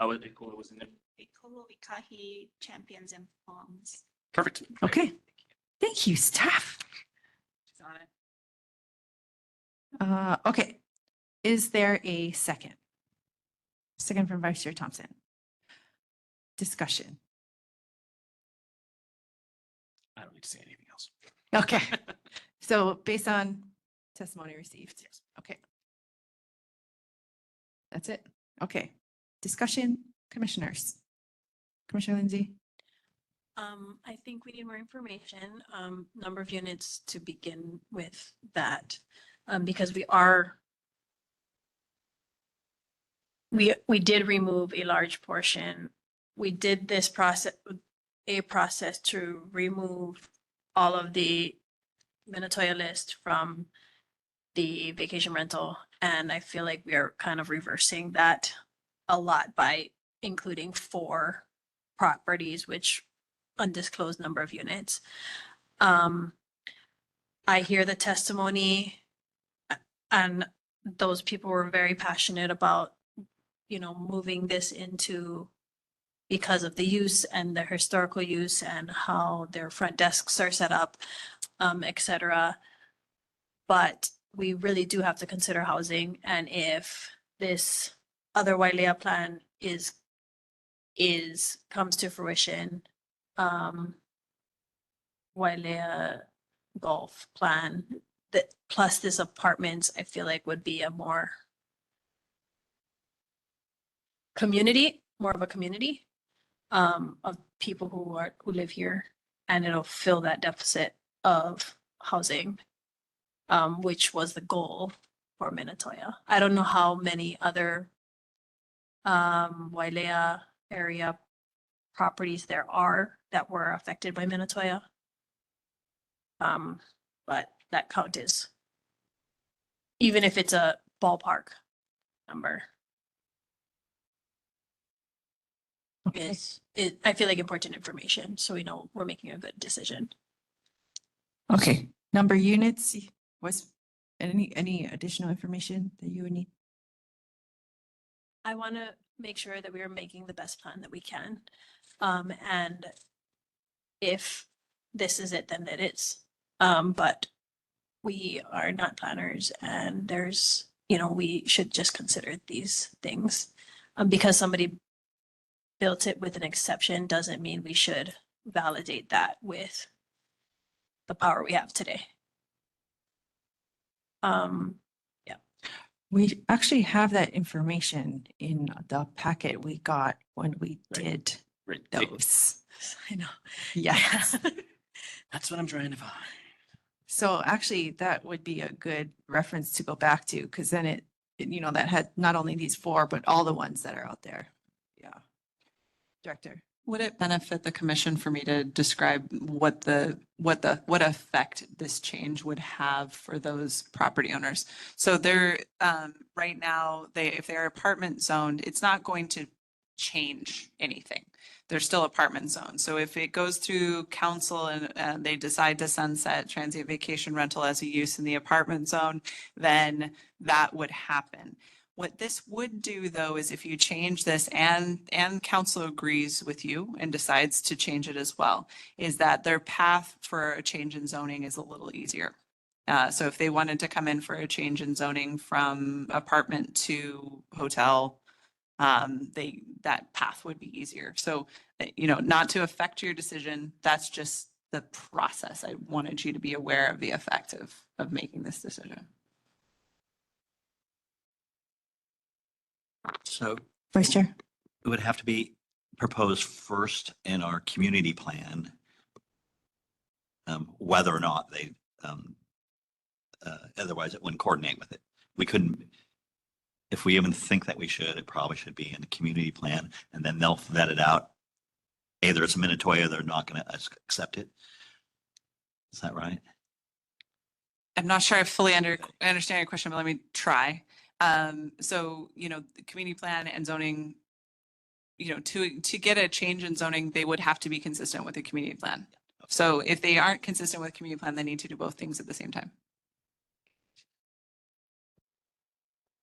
Oh, it was in there. Ekolo, Ikahi, Champions, and Palms. Perfect. Okay. Thank you, staff. She's on it. Okay. Is there a second? Second from Vice Chair Thompson. Discussion. I don't need to say anything else. Okay. So based on testimony received. Yes. Okay. That's it. Okay. Discussion, commissioners. Commissioner Lindsay. I think we need more information, number of units to begin with that, because we did remove a large portion. We did this process to remove all of the Minatoya list from the vacation rental. And I feel like we are kind of reversing that a lot by including 4 properties, which undisclosed number of units. I hear the testimony and those people were very passionate about, moving this into because of the use and the historical use and how their front desks are set up, et cetera. But we really do have to consider housing, and if this other Wailea plan comes to fruition, Wailea golf plan that plus this apartments, I feel like would be a more of a community of people who live here, and it'll fill that deficit of housing, which was the goal for Minatoya. I don't know how many other Wailea area properties there are that were affected by Minatoya. But that count is, even if it's a ballpark number, I feel like important information, so we know we're making a good decision. Okay, number of units, was any additional information that you would need? I want to make sure that we are making the best plan that we can. And if this is it, then it is. But we are not planners, and there's, we should just consider these things. Because somebody built it with an exception doesn't mean we should validate that with the power we have today. Yeah. We actually have that information in the packet we got when we did those. I know. Yes. That's what I'm trying to find. So actually, that would be a good reference to go back to, because then it, that had not only these 4, but all the ones that are out there. Yeah. Director. Would it benefit the commission for me to describe what effect this change would have for those property owners? So they're, right now, if they're apartment zoned, it's not going to change anything. They're still apartment zoned. So if it goes through council and they decide to sunset transient vacation rental as a use in the apartment zone, then that would happen. What this would do, though, is if you change this and council agrees with you and decides to change it as well, is that their path for a change in zoning is a little easier. So if they wanted to come in for a change in zoning from apartment to hotel, that path would be easier. So, not to affect your decision, that's just the process. I wanted you to be aware of the effect of making this decision. So Vice Chair. it would have to be proposed first in our community plan, whether or not they, otherwise it wouldn't coordinate with it. We couldn't, if we even think that we should, it probably should be in the community plan, and then they'll vet it out. Either it's a Minatoya, they're not going to accept it. Is that right? I'm not sure I fully understand your question, but let me try. So, the community plan and zoning, to get a change in zoning, they would have to be consistent with the community plan. So if they aren't consistent with community plan, they need to do both things at the same time.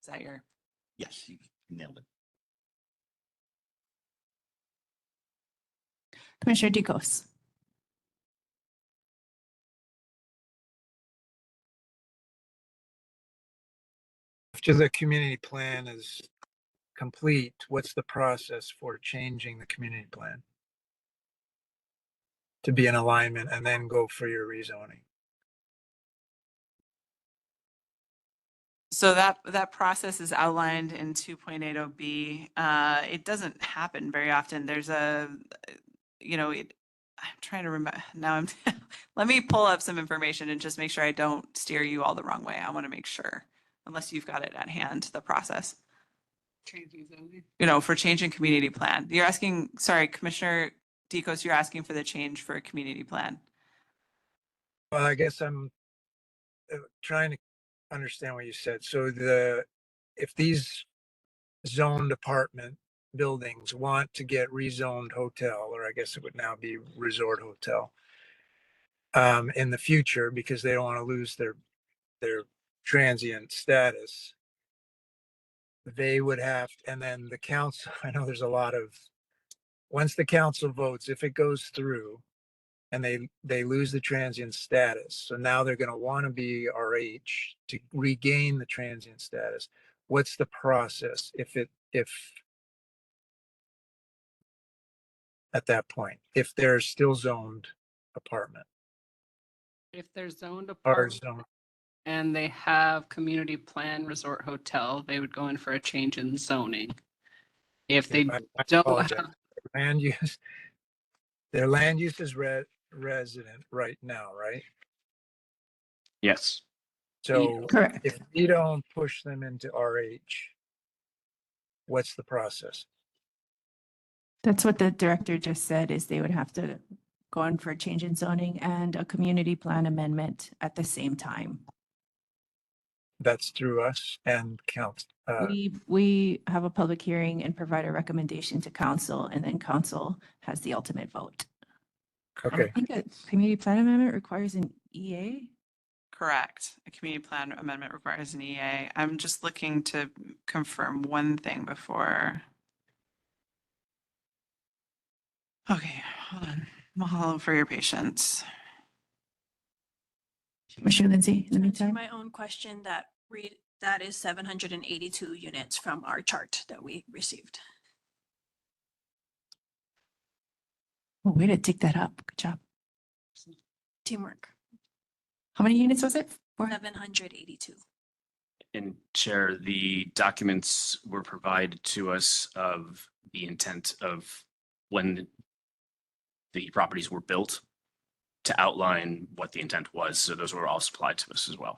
Is that your? Yes, you nailed it. Commissioner Dicos. After the community plan is complete, what's the process for changing the community plan to be in alignment and then go for your rezoning? So that process is outlined in 2.80B. It doesn't happen very often. There's I'm trying to remember now. Let me pull up some information and just make sure I don't steer you all the wrong way. I want to make sure, unless you've got it at hand, the process. For changing community plan. You're asking, sorry, Commissioner Dicos, you're asking for the change for a community plan. Well, I guess I'm trying to understand what you said. So if these zoned apartment buildings want to get rezoned hotel, or I guess it would now be resort hotel, in the future, because they don't want to lose their transient status, they would have, and then the council, I know there's a lot of, once the council votes, if it goes through and they lose the transient status, so now they're going to want to be RH to regain the transient status. What's the process if at that point, if they're still zoned apartment? If they're zoned Or apart zoned, and they have community plan resort hotel, they would go in for a change in zoning. If they I don't apologize. have, Land use, Their land use is resident right now, right? Yes. So Correct. if we don't push them into RH, what's the process? That's what the director just said, is they would have to go in for a change in zoning and a community plan amendment at the same time. That's through us and count. We have a public hearing and provide a recommendation to council, and then council has the ultimate vote. And I Okay. think a community plan amendment requires an EA. Correct. A community plan amendment requires an EA. I'm just looking to confirm one thing before. Okay, hold on. Mahalo for your patience. Commissioner Lindsay, in the To answer meantime. my own question, that is 782 units from our chart that we received. Oh, way to dig that up. Good job. Teamwork. How many units was it? 782. And Chair, the documents were provided to us of the intent of when the properties were built to outline what the intent was. So those were all supplied to us as well.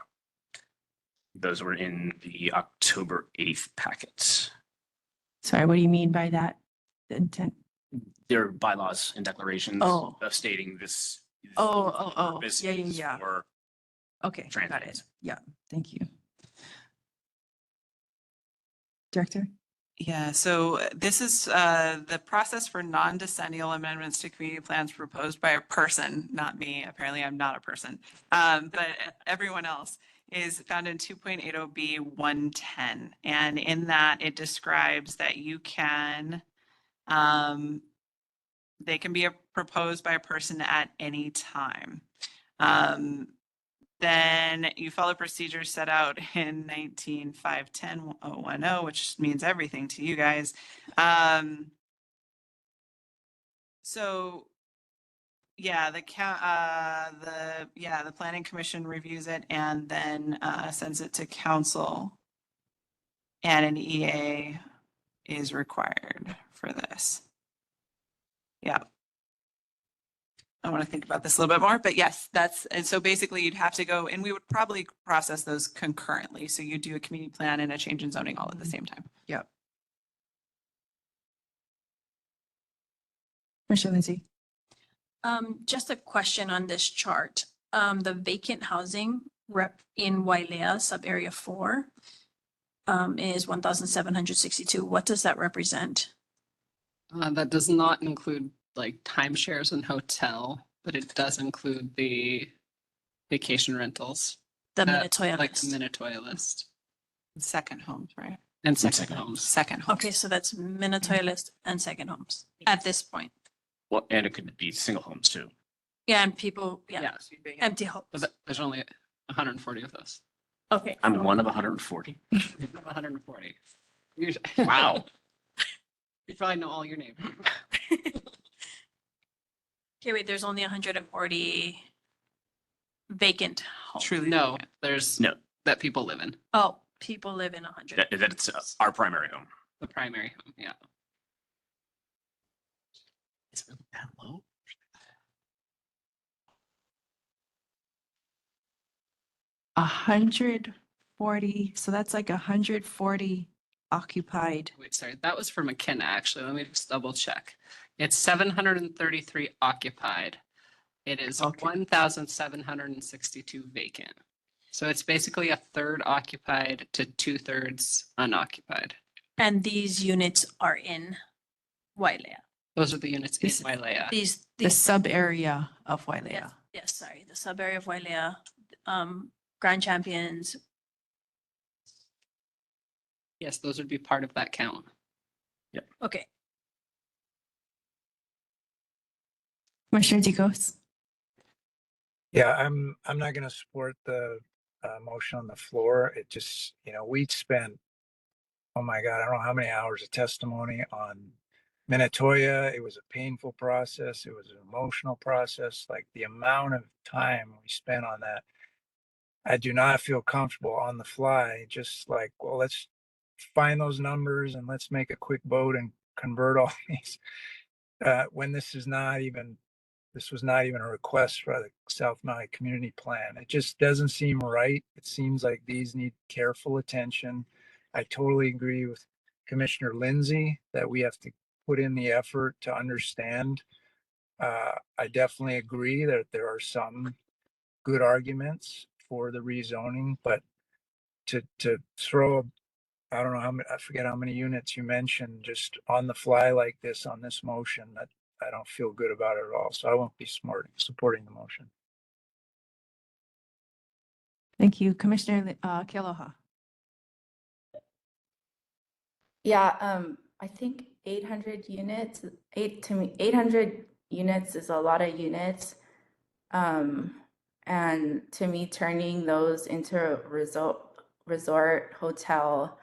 Those were in the October 8th packets. Sorry, what do you mean by that? The intent? There are bylaws and declarations Oh. of stating this. Oh. purpose Yeah. is for Okay, got it. transplants. Yeah, thank you. Director? Yeah, so this is the process for non-decennial amendments to community plans proposed by a person, not me. Apparently, I'm not a person. But everyone else is found in 2.80B 110. And in that, it describes that you can, they can be proposed by a person at any time. Then you follow procedures set out in 19.510.10, which means everything to you guys. So yeah, the planning commission reviews it and then sends it to council. And an EA is required for this. Yeah. I want to think about this a little bit more, but yes, and so basically you'd have to go, and we would probably process those concurrently. So you do a community plan and a change in zoning all at the same time. Yep. Commissioner Lindsay? Just a question on this chart. The vacant housing rep in Wailea sub area 4 is 1,762. What does that represent? That does not include like timeshares and hotel, but it does include the vacation rentals. The That- Minatoya like list. the Minatoya list Second homes, right? and second homes. Second homes. Okay, so that's Minatoya list and second homes at this point. Well, and it could be single homes too. Yeah, and people, yeah, Yeah, empty homes. but there's only 140 of those. Okay. I'm one of 140. 140. Wow. You probably know all your neighbors. Okay, wait, there's only 140 vacant homes. Truly. No, there's No, that people live in Oh, people live in 100. that's our primary home. the primary home. Yeah. It's really that low. 140, so that's like 140 occupied. Wait, sorry, that was for McKenna, actually. Let me just double check. It's 733 occupied. It is 1,762 vacant. So it's basically a third occupied to 2/3 unoccupied. And these units are in Wailea. Those are the units in This- Wailea. The sub area of Yes, Wailea. yes, sorry, the sub area of Wailea, Grand Champions. Yes, those would be part of that count. Okay, Commissioner Dicos? Yeah, I'm not gonna support the motion on the floor. It just, we spent, oh my God, I don't know how many hours of testimony on Minatoya. It was a painful process. It was an emotional process. Like the amount of time we spent on that, I do not feel comfortable on the fly. Just like, well, let's find those numbers and let's make a quick vote and convert all these. when this was not even a request for the South Maui Community Plan. It just doesn't seem right. It seems like these need careful attention. I totally agree with Commissioner Lindsay that we have to put in the effort to understand. I definitely agree that there are some good arguments for the rezoning, but to throw, I don't know how many, I forget how many units you mentioned, just on the fly like this on this motion, that I don't feel good about it at all. So I won't be supporting the motion. Thank you. Commissioner Kealoha. Yeah, I think 800 units, 800 units is a lot of units. And to me, turning those into a resort hotel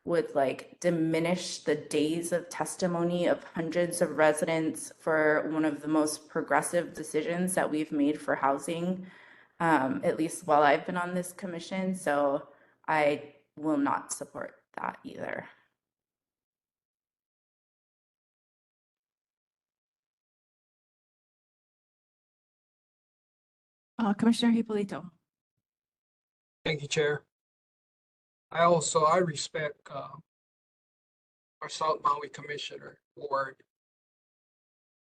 would like diminish the days of testimony of hundreds of residents for one of the most progressive decisions that we've made for housing, at least while I've been on this commission. So I will not support that either. Commissioner Hipolito. Thank you, Chair. I respect our South Maui Commissioner Ward,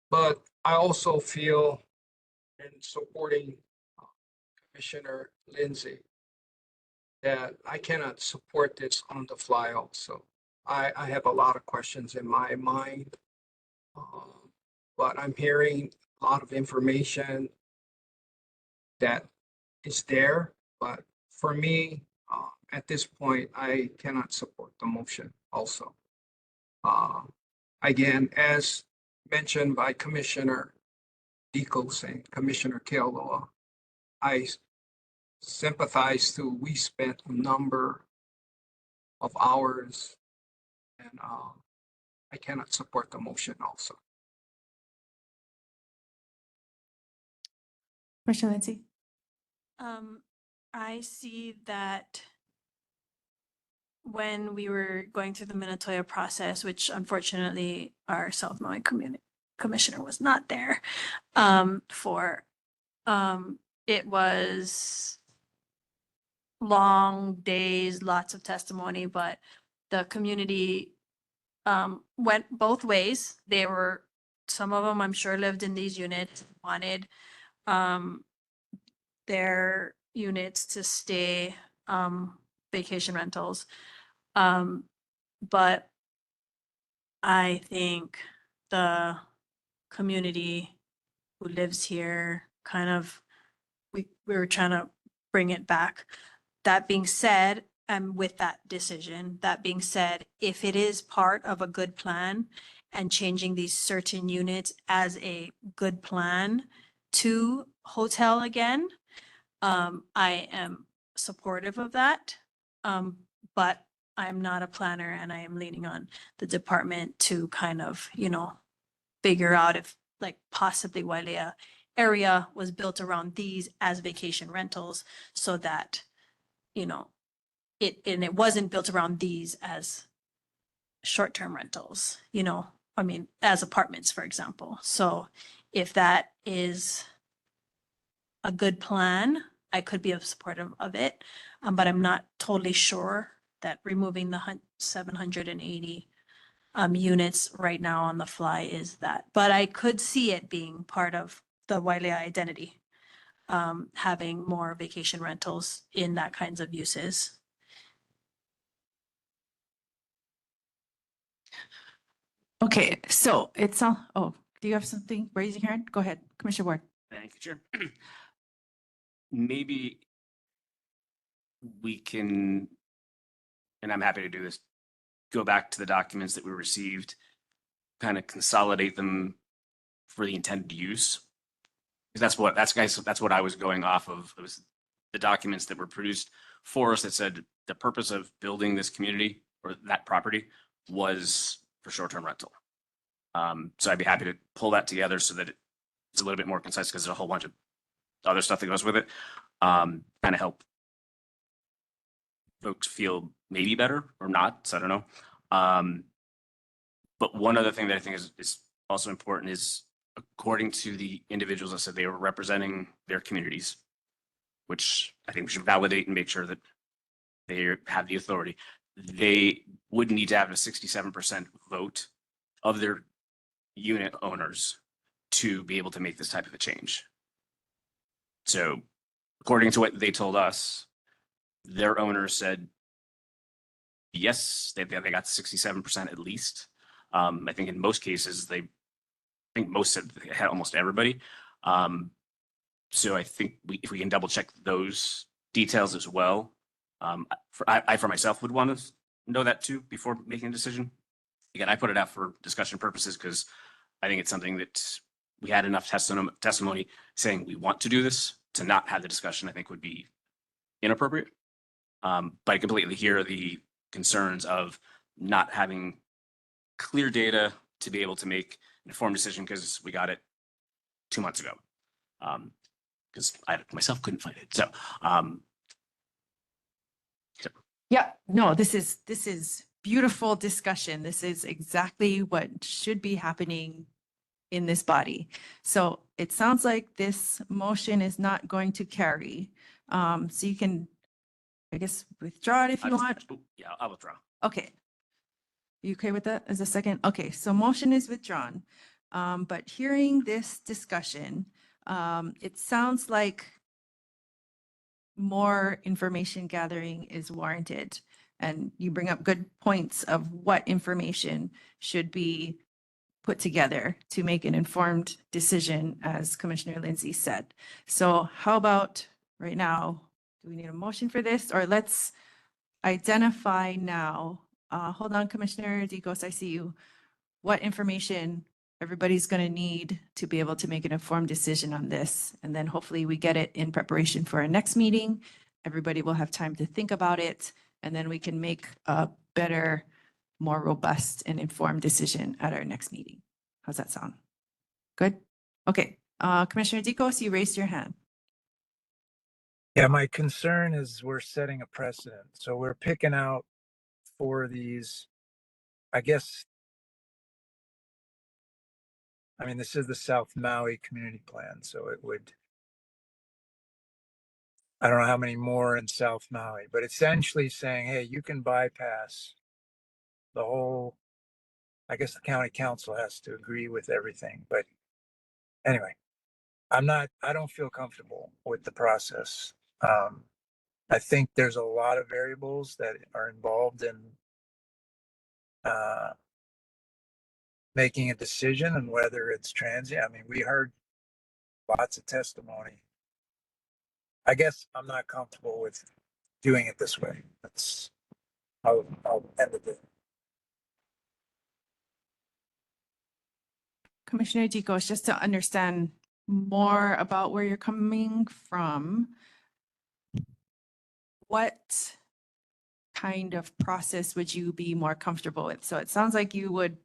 but I also feel in supporting Commissioner Lindsay that I cannot support this on the fly also. I have a lot of questions in my mind, but I'm hearing a lot of information that is there, but for me, at this point, I cannot support the motion also. Again, as mentioned by Commissioner Dicos and Commissioner Kealoha, I sympathize to, we spent a number of hours and I cannot support the motion also. Commissioner Lindsay. I see that when we were going through the Minatoya process, which unfortunately our South Maui commissioner was not there for, it was long days, lots of testimony, but the community went both ways. Some of them I'm sure lived in these units, wanted their units to stay vacation rentals. But I think the community who lives here kind of, we were trying to bring it back. That being said, and with that decision, that being said, if it is part of a good plan and changing these certain units as a good plan to hotel again, I am supportive of that. But I'm not a planner and I am leaning on the department to kind of, figure out if like possibly Wailea area was built around these as vacation rentals so that, it wasn't built around these as short-term rentals, as apartments, for example. So if that is a good plan, I could be supportive of it, but I'm not totally sure that removing the 780 units right now on the fly is that. But I could see it being part of the Wailea identity, having more vacation rentals in that kinds of uses. Okay, so it's all, do you have something? Raising your hand? Go ahead, Commissioner Ward. Thank you, Chair. Maybe we can, and I'm happy to do this, go back to the documents that we received, kind of consolidate them for the intended use. Because that's what I was going off of. It was the documents that were produced for us that said the purpose of building this community or that property was for short-term rental. So I'd be happy to pull that together so that it's a little bit more concise because there's a whole bunch of other stuff that goes with it. Kind of help folks feel maybe better or not. So I don't know. But one other thing that I think is also important is, according to the individuals that said they were representing their communities, which I think we should validate and make sure that they have the authority, they would need to have a 67% vote of their unit owners to be able to make this type of a change. So according to what they told us, their owners said, yes, they got 67% at least. I think in most cases, most said they had almost everybody. So I think if we can double check those details as well, I for myself would want to know that too before making a decision. Again, I put it out for discussion purposes because I think it's something that we had enough testimony saying we want to do this. To not have the discussion, I think would be inappropriate. But I completely hear the concerns of not having clear data to be able to make an informed decision because we got it 2 months ago. Because I myself couldn't find it. So, Yeah, no, this is beautiful discussion. This is exactly what should be happening in this body. So it sounds like this motion is not going to carry. So you can, I guess, withdraw it if you want. Yeah, I'll withdraw. Okay. You okay with that as a second? Okay, so motion is withdrawn. But hearing this discussion, it sounds like more information gathering is warranted. And you bring up good points of what information should be put together to make an informed decision, as Commissioner Lindsay said. So how about right now, do we need a motion for this, or let's identify now? Hold on, Commissioner Dicos, I see you. What information everybody's going to need to be able to make an informed decision on this? And then hopefully we get it in preparation for our next meeting. Everybody will have time to think about it, and then we can make a better, more robust and informed decision at our next meeting. How's that sound? Good? Okay. Commissioner Dicos, you raised your hand. Yeah, my concern is we're setting a precedent. So we're picking out 4 of these, I guess. I mean, this is the South Maui Community Plan, so it would, I don't know how many more in South Maui, but essentially saying, hey, you can bypass the whole, I guess the county council has to agree with everything, but anyway, I don't feel comfortable with the process. I think there's a lot of variables that are involved in making a decision and whether it's transient. I mean, we heard lots of testimony. I guess I'm not comfortable with doing it this way. I'll end it there. Commissioner Dicos, just to understand more about where you're coming from, what kind of process would you be more comfortable with? So it sounds like you would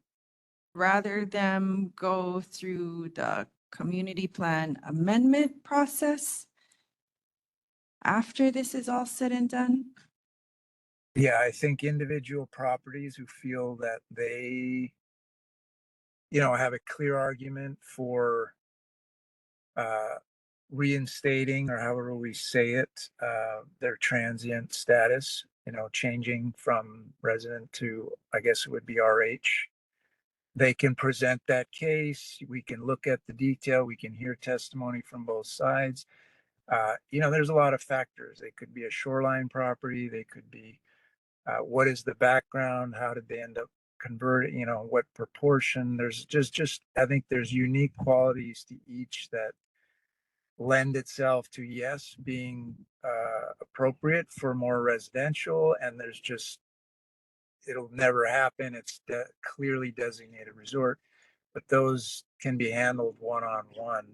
rather them go through the community plan amendment process after this is all said and done? Yeah, I think individual properties who feel that they, have a clear argument for reinstating, or however we say it, their transient status, changing from resident to, I guess it would be RH. They can present that case. We can look at the detail. We can hear testimony from both sides. There's a lot of factors. They could be a shoreline property. They could be, what is the background? How did they end up converting? What proportion? There's just, I think there's unique qualities to each that lend itself to, yes, being appropriate for more residential. And there's just, it'll never happen. It's clearly designated resort, but those can be handled one-on-one,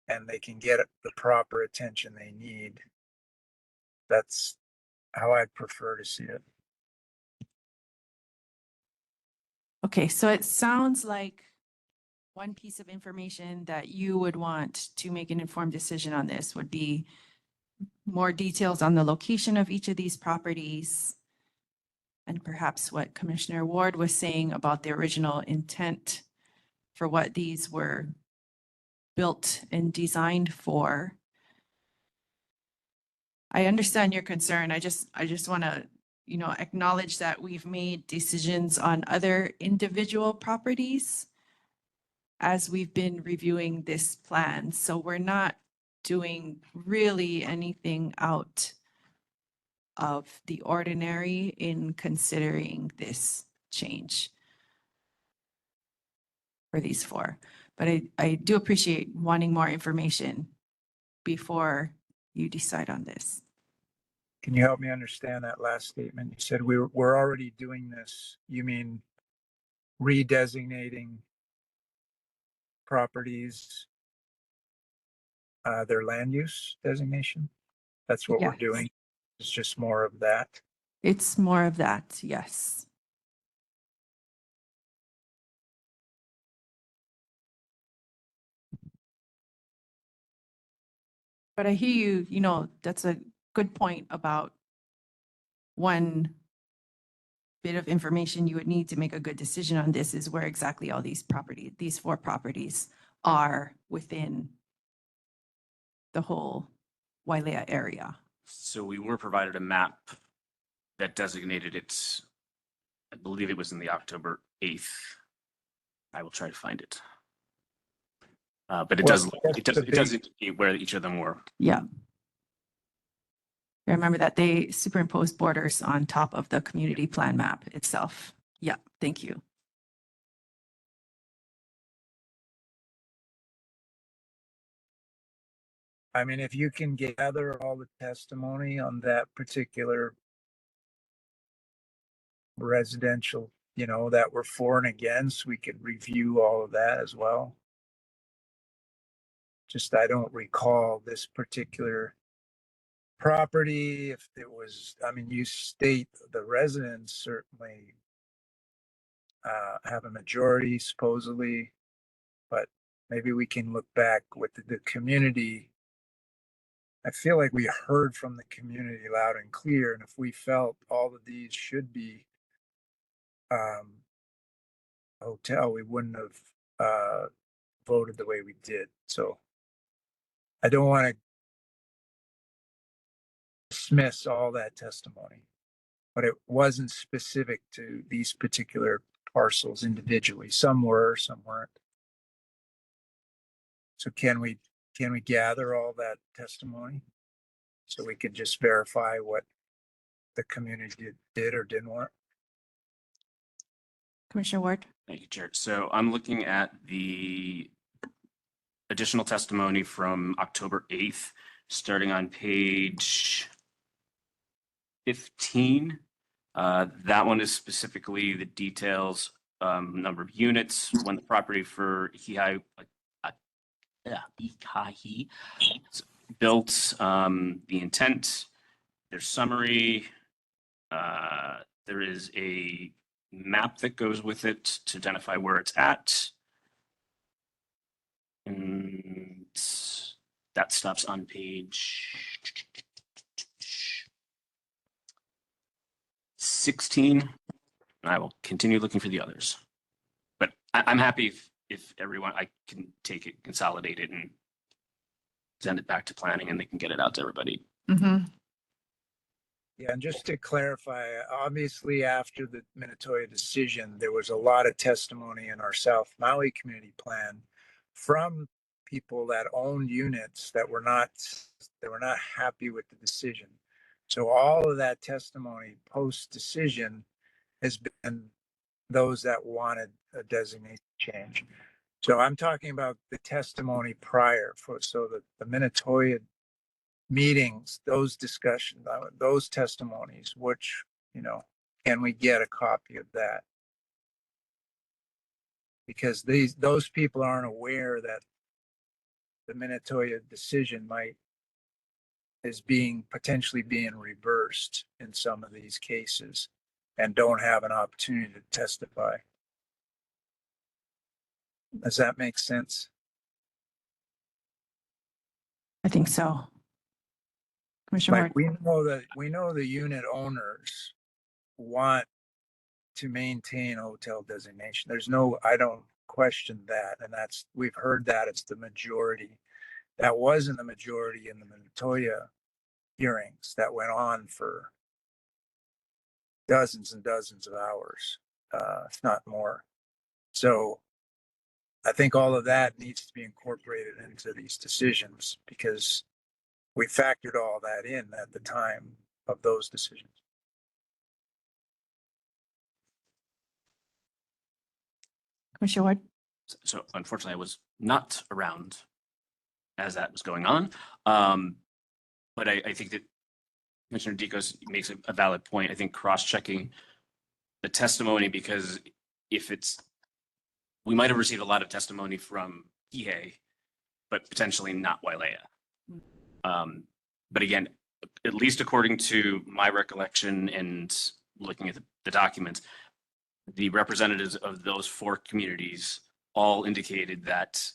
and they can get the proper attention they need. That's how I'd prefer to see it. Okay, so it sounds like one piece of information that you would want to make an informed decision on this would be more details on the location of each of these properties, and perhaps what Commissioner Ward was saying about the original intent for what these were built and designed for. I understand your concern. I just want to, acknowledge that we've made decisions on other individual properties as we've been reviewing this plan. So we're not doing really anything out of the ordinary in considering this change for these four. But I do appreciate wanting more information before you decide on this. Can you help me understand that last statement? You said we're already doing this. You mean redesignating properties, their land use designation? That's what we're Yes. doing. It's just more of that. It's more of that, yes. But I hear you, that's a good point about one bit of information you would need to make a good decision on this is where exactly all these four properties are within the whole Wailea area. So we were provided a map that designated it, I believe it was in the October 8th. I will try to find it. But it does indicate where each of them were. Yeah. I remember that they superimposed borders on top of the community plan map itself. Yeah, thank you. I mean, if you can gather all the testimony on that particular residential, that we're for and against, we could review all of that as well. Just, I don't recall this particular property. If it was, you state the residents certainly have a majority supposedly, but maybe we can look back with the community. I feel like we heard from the community loud and clear, and if we felt all of these should be a hotel, we wouldn't have voted the way we did. So I don't want to dismiss all that testimony, but it wasn't specific to these particular parcels individually. Some were, some weren't. So can we gather all that testimony so we could just verify what the community did or didn't want? Commissioner Ward. Thank you, Chair. So I'm looking at the additional testimony from October 8th, starting on page 15. That one is specifically the details, number of units, when the property for Ihahi built, the intent, their summary. There is a map that goes with it to identify where it's at. And that stops on page 16. I will continue looking for the others. But I'm happy if everyone, I can take it, consolidate it, and send it back to planning, and they can get it out to everybody. Mm-hmm. Yeah, and just to clarify, obviously after the Minatoya decision, there was a lot of testimony in our South Maui community plan from people that owned units that were not happy with the decision. So all of that testimony post-decision has been those that wanted a designation change. So I'm talking about the testimony prior so that the Minatoya meetings, those discussions, those testimonies, which, can we get a copy of that? Because those people aren't aware that the Minatoya decision is potentially being reversed in some of these cases and don't have an opportunity to testify. Does that make sense? I think so. Commissioner Ward. We know the unit owners want to maintain a hotel designation. questioned that, and we've heard that it's the majority. That wasn't the majority in the Montoya hearings that went on for dozens and dozens of hours, if not more. So I think all of that needs to be incorporated into these decisions because we factored all that in at the time of those decisions. Commissioner Ward? So unfortunately, I was not around as that was going on. But I think that Commissioner Dicos makes a valid point. I think cross-checking the testimony, because we might have received a lot of testimony from Kihei, but potentially not Wailea. But again, at least according to my recollection and looking at the documents, the representatives of those 4 communities all indicated that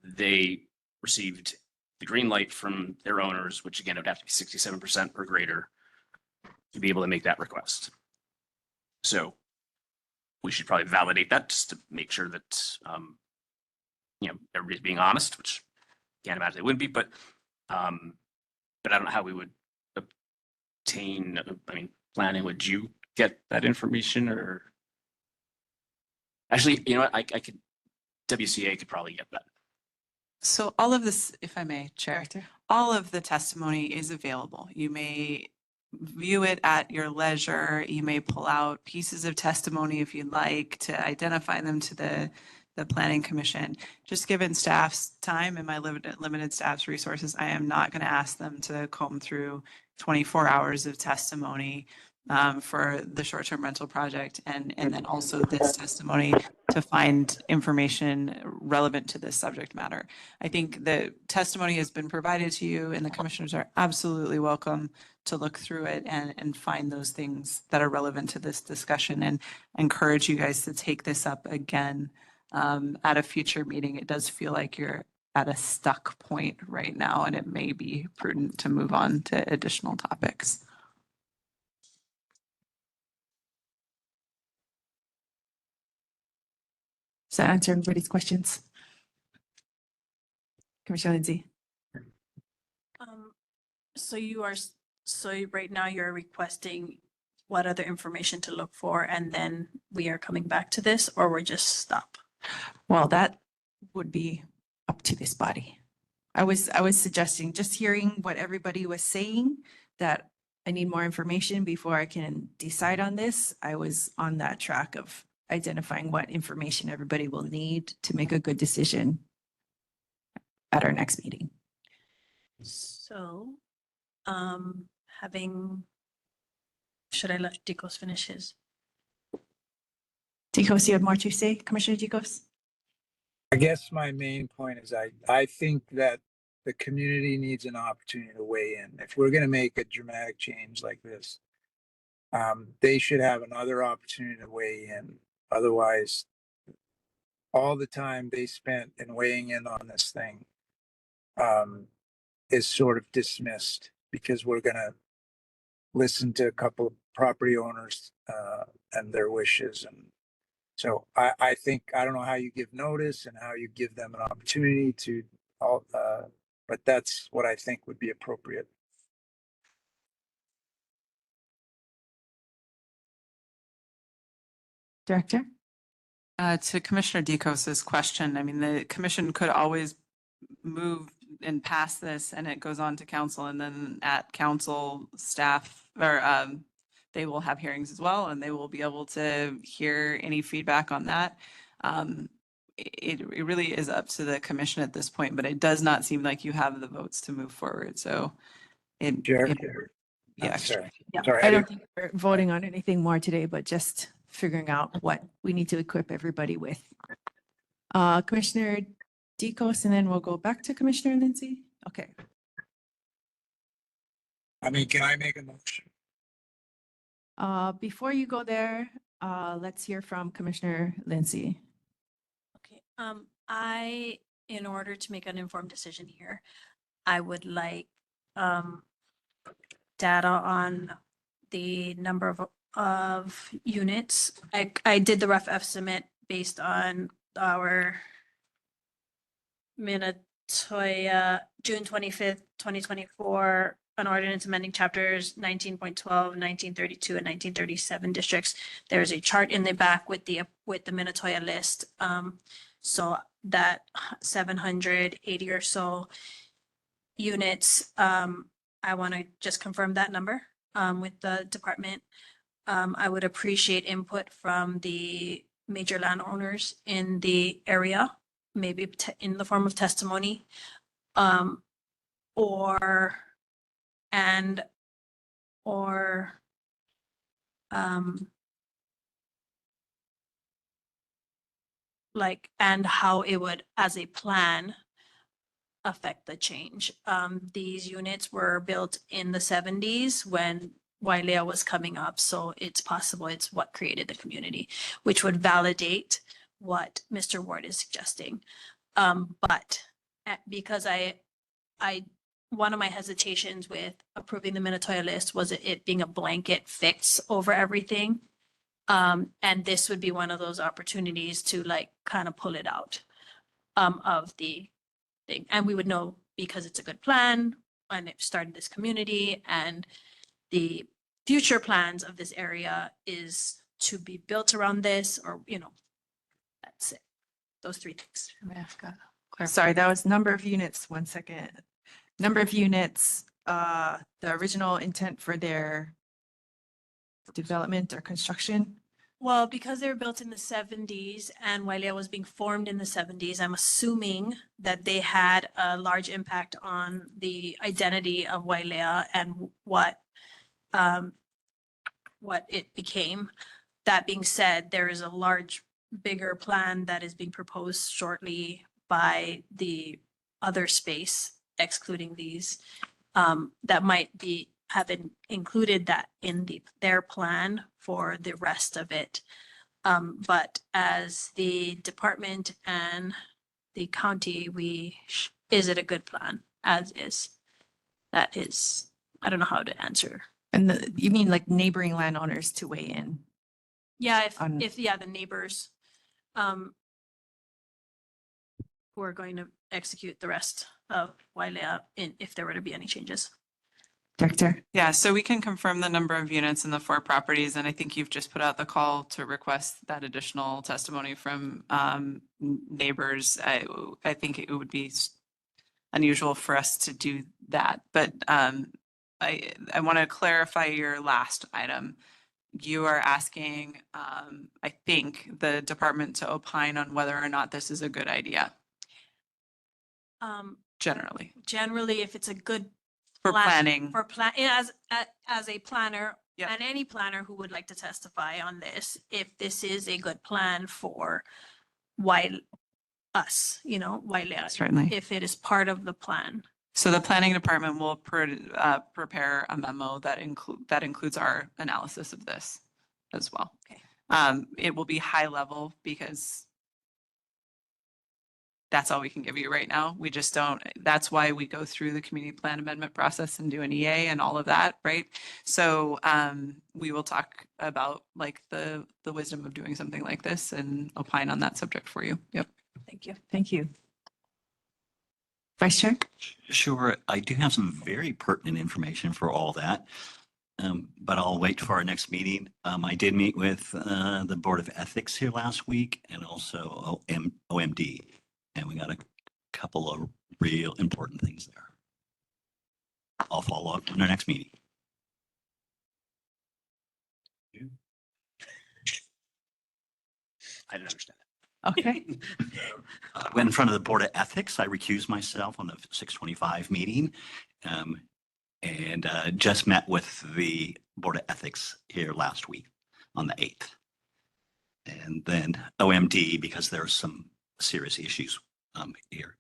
they received the green light from their owners, which again, it would have to be 67% or greater to be able to make that request. So we should probably validate that just to make sure that, everybody's being honest, which can't imagine they would be, but I don't know how we would obtain, planning, would you get that information or? Actually, you know what, WCA could probably get that. So all of this, if I may, Chair, all of the testimony is available. You may view it at your leisure. You may pull out pieces of testimony if you'd like to identify them to the Planning Commission. Just given staff's time and my limited staff's resources, I am not going to ask them to comb through 24 hours of testimony for the short-term rental project and then also this testimony to find information relevant to this subject matter. I think the testimony has been provided to you and the commissioners are absolutely welcome to look through it and find those things that are relevant to this discussion, and encourage you guys to take this up again at a future meeting. It does feel like you're at a stuck point right now, and it may be prudent to move on to additional topics. Does that answer everybody's questions? Commissioner Lindsay? So right now you're requesting what other information to look for, and then we are coming back to this, or we're just stop? Well, that would be up to this body. I was suggesting just hearing what everybody was saying, that I need more information before I can decide on this. I was on that track of identifying what information everybody will need to make a good decision at our next meeting. So, should I let Dicos finish his? Dicos, you have more to say, Commissioner Dicos? I guess my main point is I think that the community needs an opportunity to weigh in. If we're going to make a dramatic change like this, they should have another opportunity to weigh in. Otherwise, all the time they spent in weighing in on this thing is sort of dismissed because we're going to listen to a couple of property owners and their wishes. And so I think, I don't know how you give notice and how you give them an opportunity to, but that's what I think would be appropriate. Director? To Commissioner Dicos's question, I mean, the commission could always move and pass this and it goes on to council, and then at council staff or they will have hearings as well, and they will be able to hear any feedback on that. It really is up to the commission at this point, but it does not seem like you have the votes to move forward. So yeah. Sorry. Yeah, Sorry, I don't think we're voting on anything more today, but just figuring out what we need to equip everybody with. Commissioner Dicos, and then we'll go back to Commissioner Lindsay. Okay. Can I make a motion? Before you go there, let's hear from Commissioner Lindsay. Okay, in order to make an informed decision here, I would like data on the number of units. I did the rough estimate based on our Minatoya, June 25th, 2024, an ordinance amending chapters 19.12, 1932, and 1937 districts. There's a chart in the back with the Minatoya list. So that 780 or so units, I want to just confirm that number with the department. I would appreciate input from the major landowners in the area, maybe in the form of testimony, or and how it would, as a plan, affect the change. These units were built in the 70s when Wailea was coming up, so it's possible it's what created the community, which would validate what Mr. Ward is suggesting. But because one of my hesitations with approving the Minatoya list was it being a blanket fix over everything. And this would be one of those opportunities to like kind of pull it out of the thing. And we would know because it's a good plan and it started this community, and the future plans of this area is to be built around this, or, that's it. Those three things. Sorry, that was number of units. 1 second. Number of units, the original intent for their development or construction. Well, because they were built in the 70s and Wailea was being formed in the 70s, I'm assuming that they had a large impact on the identity of Wailea and what it became. That being said, there is a large, bigger plan that is being proposed shortly by the other space, excluding these, that might have included that in their plan for the rest of it. But as the department and the county, is it a good plan as is? That is, I don't know how to answer. And you mean like neighboring landowners to weigh in? Yeah, if the neighbors who are going to execute the rest of Wailea if there were to be any changes. Director? Yeah, so we can confirm the number of units in the 4 properties, and I think you've just put out the call to request that additional testimony from neighbors. I think it would be unusual for us to do that, but I want to clarify your last item. You are asking, I think, the department to opine on whether or not this is a good idea. Generally. Generally, if it's a good For planning. As a planner, and any planner who would like to testify on this, if this is a good plan for Wailea, Certainly. if it is part of the plan. So the planning department will prepare a memo that includes our analysis of this as well. Okay. It will be high level because that's all we can give you right now. We just don't, that's why we go through the community plan amendment process and do an EA and all of that, right? So we will talk about like the wisdom of doing something like this and opine on that subject for you. Yep. Thank you. Thank you. Vice Chair? Sure, I do have some very pertinent information for all that, but I'll wait for our next meeting. I did meet with the Board of Ethics here last week and also OMD, and we got a couple of real important things there. I'll follow up in our next meeting. I didn't understand that. Okay. Went in front of the Board of Ethics. I recused myself on the 625 meeting, and just met with the Board of Ethics here last week on the 8th. And then OMD, because there's some serious issues here.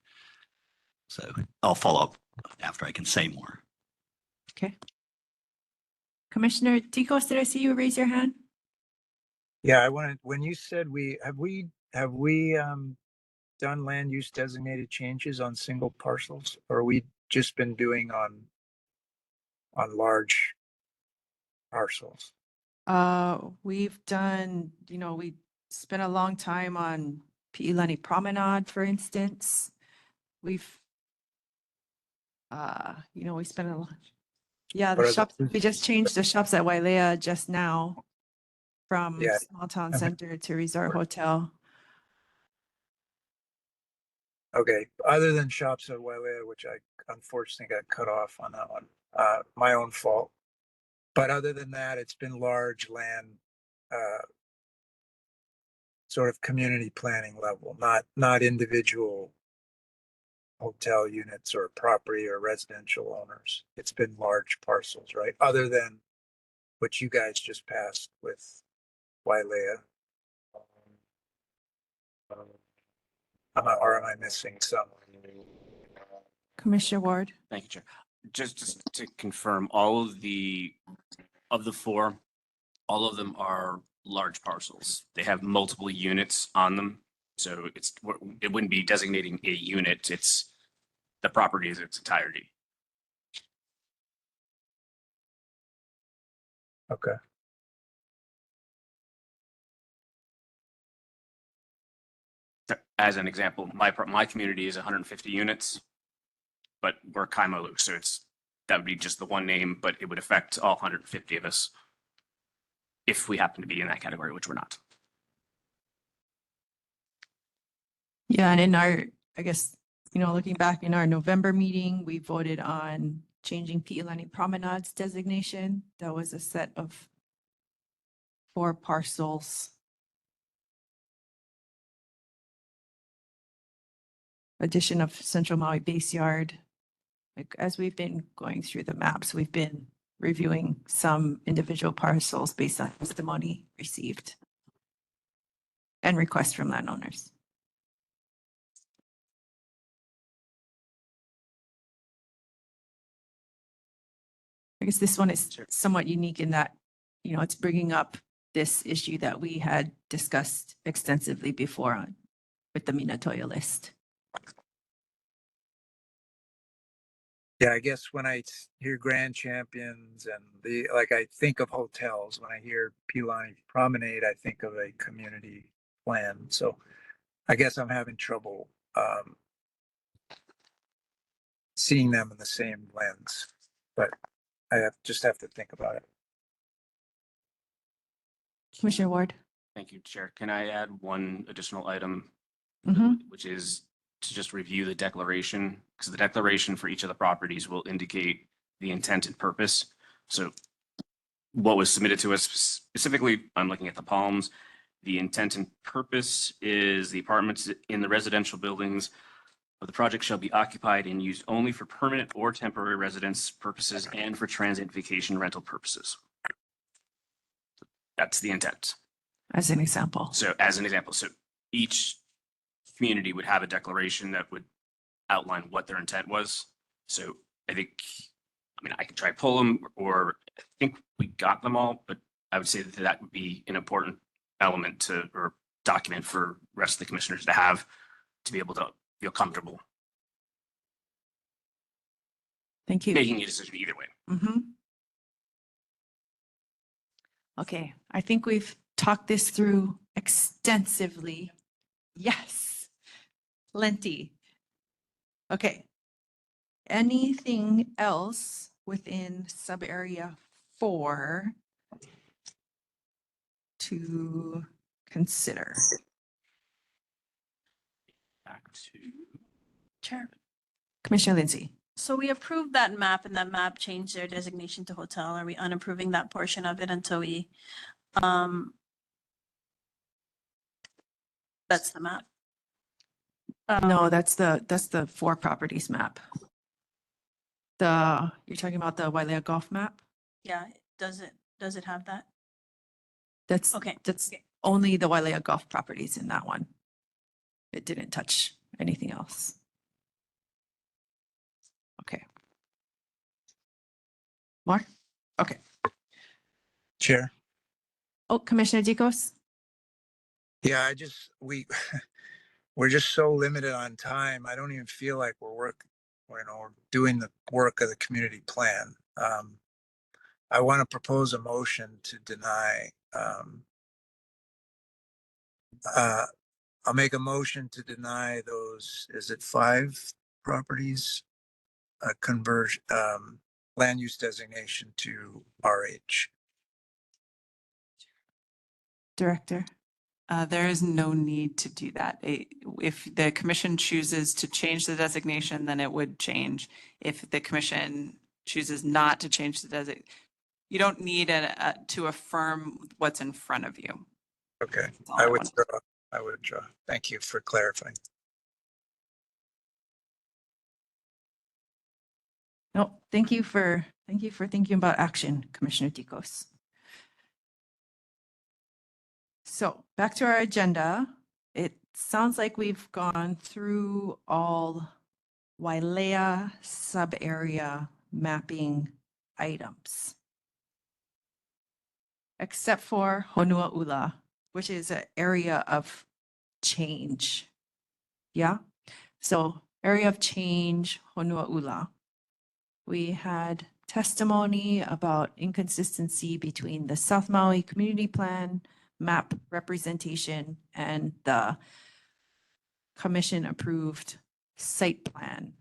So I'll follow up after I can say more. Okay. Commissioner Ticos, did I see you raise your hand? Yeah, I wanted, when you said have we done land use designated changes on single parcels, or we just been doing on large parcels? We've done, we spent a long time on Pi'ilani Promenade, for instance. We've, we spent a lot. Yeah, the What are shops, the- we just changed the shops at Wailea just now from Yeah. small town Okay. center to resort hotel. Okay, other than shops at Wailea, which I unfortunately got cut off on that one, my own fault. But other than that, it's been large land, sort of community planning level, not individual hotel units or property or residential owners. It's been large parcels, right? Other than what you guys just passed with Wailea. Or am I missing some? Commissioner Ward. Thank you, Chair. Just to confirm, all of the four, all of them are large parcels. They have multiple units on them. So it wouldn't be designating a unit. It's the property is its entirety. Okay. As an example, my community is 150 units, but we're Kaimalu, so that would be just the one name, but it would affect all 150 of us if we happen to be in that category, which we're not. Yeah, and in our, I guess, looking back in our November meeting, we voted on changing Pi'ilani Promenade's designation. That was a set of 4 parcels. Addition of Central Maui Base Yard. Like, as we've been going through the maps, we've been reviewing some individual parcels based on testimony received and requests from landowners. I guess this one is somewhat unique in that, it's bringing up this issue that we had discussed extensively before with the Minatoya list. Yeah, I guess when I hear Grand Champions and I think of hotels. When I hear Pi'ilani Promenade, I think of a community plan. So I guess I'm having trouble seeing them in the same lens, but I just have to think about it. Commissioner Ward. Thank you, Chair. Can I add one additional item, which is to just review the declaration? Because the declaration for each of the properties will indicate the intent and purpose. So what was submitted to us specifically, I'm looking at the Palms. The intent and purpose is the apartments in the residential buildings of the project shall be occupied and used only for permanent or temporary residence purposes and for transient vacation rental purposes. That's the intent. As an example. So each community would have a declaration that would outline what their intent was. So I can try to pull them, or I think we got them all, but I would say that would be an important element or document for the rest of the commissioners to have to be able to feel comfortable. Thank you. Making a decision either way. Okay, I think we've talked this through extensively. Yes, plenty. Okay. Anything else within sub-area 4 to consider? Back to Chair. Commissioner Lindsay. So we approved that map and that map changed their designation to hotel. Are we unapproving that portion of it until we, that's the map? No, that's the 4 properties map. You're talking about the Wailea Golf map? Yeah, does it have that? That's Okay. only the Wailea Golf properties in that one. It didn't touch anything else. Okay. Mark? Okay. Chair. Oh, Commissioner Dicos? Yeah, we're just so limited on time. I don't even feel like we're doing the work of the community plan. I want to propose a motion to deny I'll make a motion to deny those, is it 5 properties? Conversion, land use designation to RH. Director. There is no need to do that. If the commission chooses to change the designation, then it would change. If the commission chooses not to change the designation, you don't need to affirm what's in front of you. Okay, all I wanted. withdraw. I withdraw. Thank you for clarifying. No, thank you for thinking about action, Commissioner Ticos. So back to our agenda. It sounds like we've gone through all Wailea sub-area mapping items, except for Honuaula, which is an area of change. Yeah. So area of change, Honuaula. We had testimony about inconsistency between the South Maui Community Plan map representation and the commission approved site plan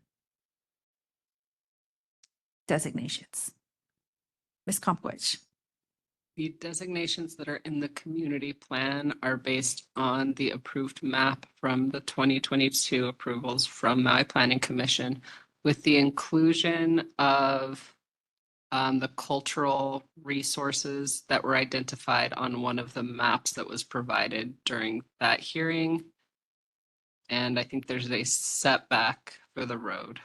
designations. Ms. Kompowicz. The designations that are in the community plan are based on the approved map from the 2022 approvals from Maui Planning Commission, with the inclusion of the cultural resources that were identified on one of the maps that was provided during that hearing. And I think there's a setback for the road.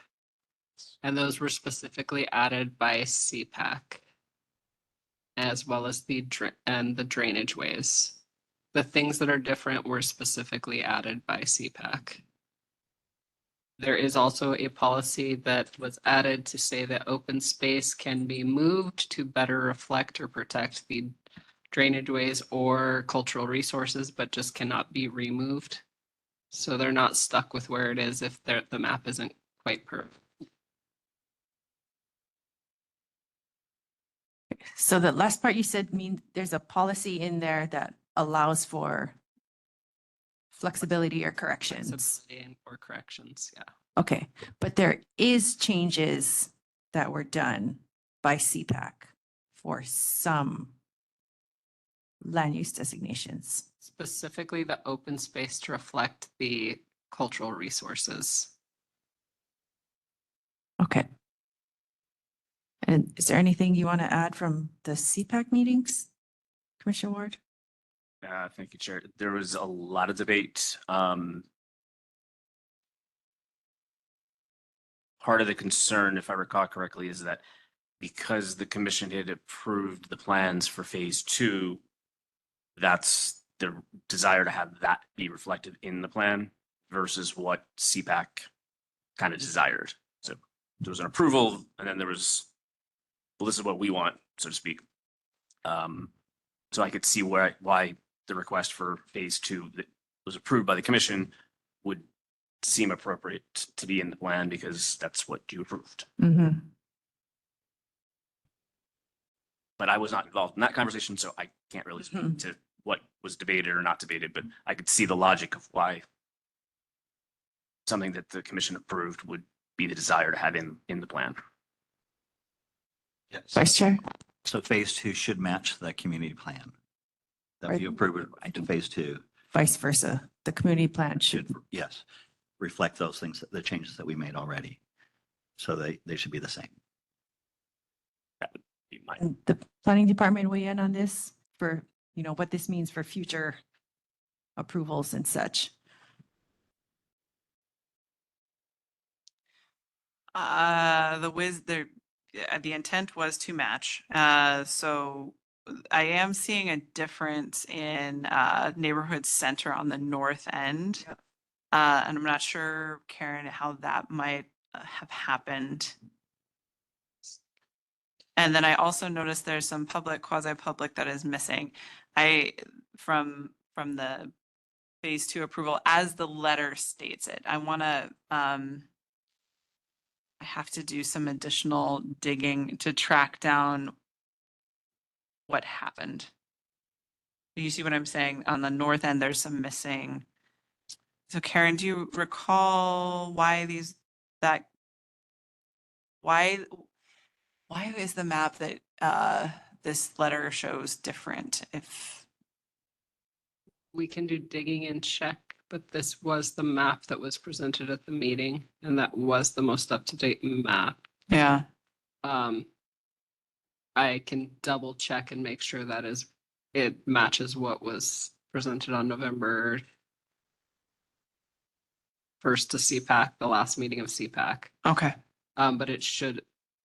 And those were specifically added by CPAC, as well as the drainage ways. The things that are different were specifically added by CPAC. There is also a policy that was added to say that open space can be moved to better reflect or protect the drainage ways or cultural resources, but just cannot be removed. So they're not stuck with where it is if the map isn't quite perfect. So the last part you said mean there's a policy in there that allows for flexibility or corrections. Flexibility or corrections, yeah. Okay, but there is changes that were done by CPAC for some land use designations. Specifically the open space to reflect the cultural resources. Okay. And is there anything you want to add from the CPAC meetings, Commissioner Ward? Thank you, Chair. There was a lot of debate. Part of the concern, if I recall correctly, is that because the commission had approved the plans for phase 2, that's the desire to have that be reflected in the plan versus what CPAC kind of desired. So there was an approval, and then there was, well, this is what we want, so to speak. So I could see why the request for phase 2 that was approved by the commission would seem appropriate to be in the plan because that's what you approved. Mm-hmm. But I was not involved in that conversation, so I can't really speak to what was debated or not debated, but I could see the logic of why something that the commission approved would be the desire to have in the plan. Yes. Vice Chair? So phase 2 should match the community plan. That if you approve it to phase 2. Vice versa. The community plan should. Yes, reflect those things, the changes that we made already. So they should be the same. That would be my. And the planning department weigh in on this for, you know, what this means for future approvals and such. The intent was to match. So I am seeing a difference in neighborhood center on the north end. And I'm not sure, Karen, how that might have happened. And then I also noticed there's some public, quasi-public that is missing. From the phase 2 approval, as the letter states it, I want to, I have to do some additional digging to track down what happened. Do you see what I'm saying? On the north end, there's some missing So Karen, do you recall why why is the map that this letter shows different? If We can do digging and check, but this was the map that was presented at the meeting, and that was the most up-to-date map. yeah, I can double check and make sure it matches what was presented on November 1st to CPAC, the last meeting of CPAC. okay. But it should.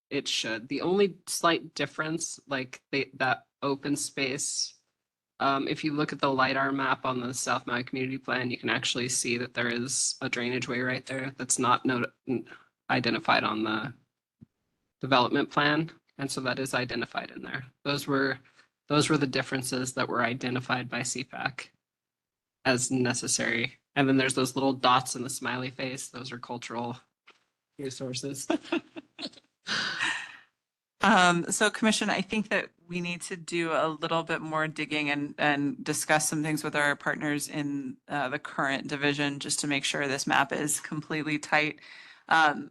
The only slight difference, like that open space, if you look at the LiDAR map on the South Maui Community Plan, you can actually see that there is a drainage way right there that's not identified on the development plan. And so that is identified in there. Those were the differences that were identified by CPAC as necessary. And then there's those little dots in the smiley face. Those are cultural resources. So Commission, I think that we need to do a little bit more digging and discuss some things with our partners in the current division, just to make sure this map is completely tight. And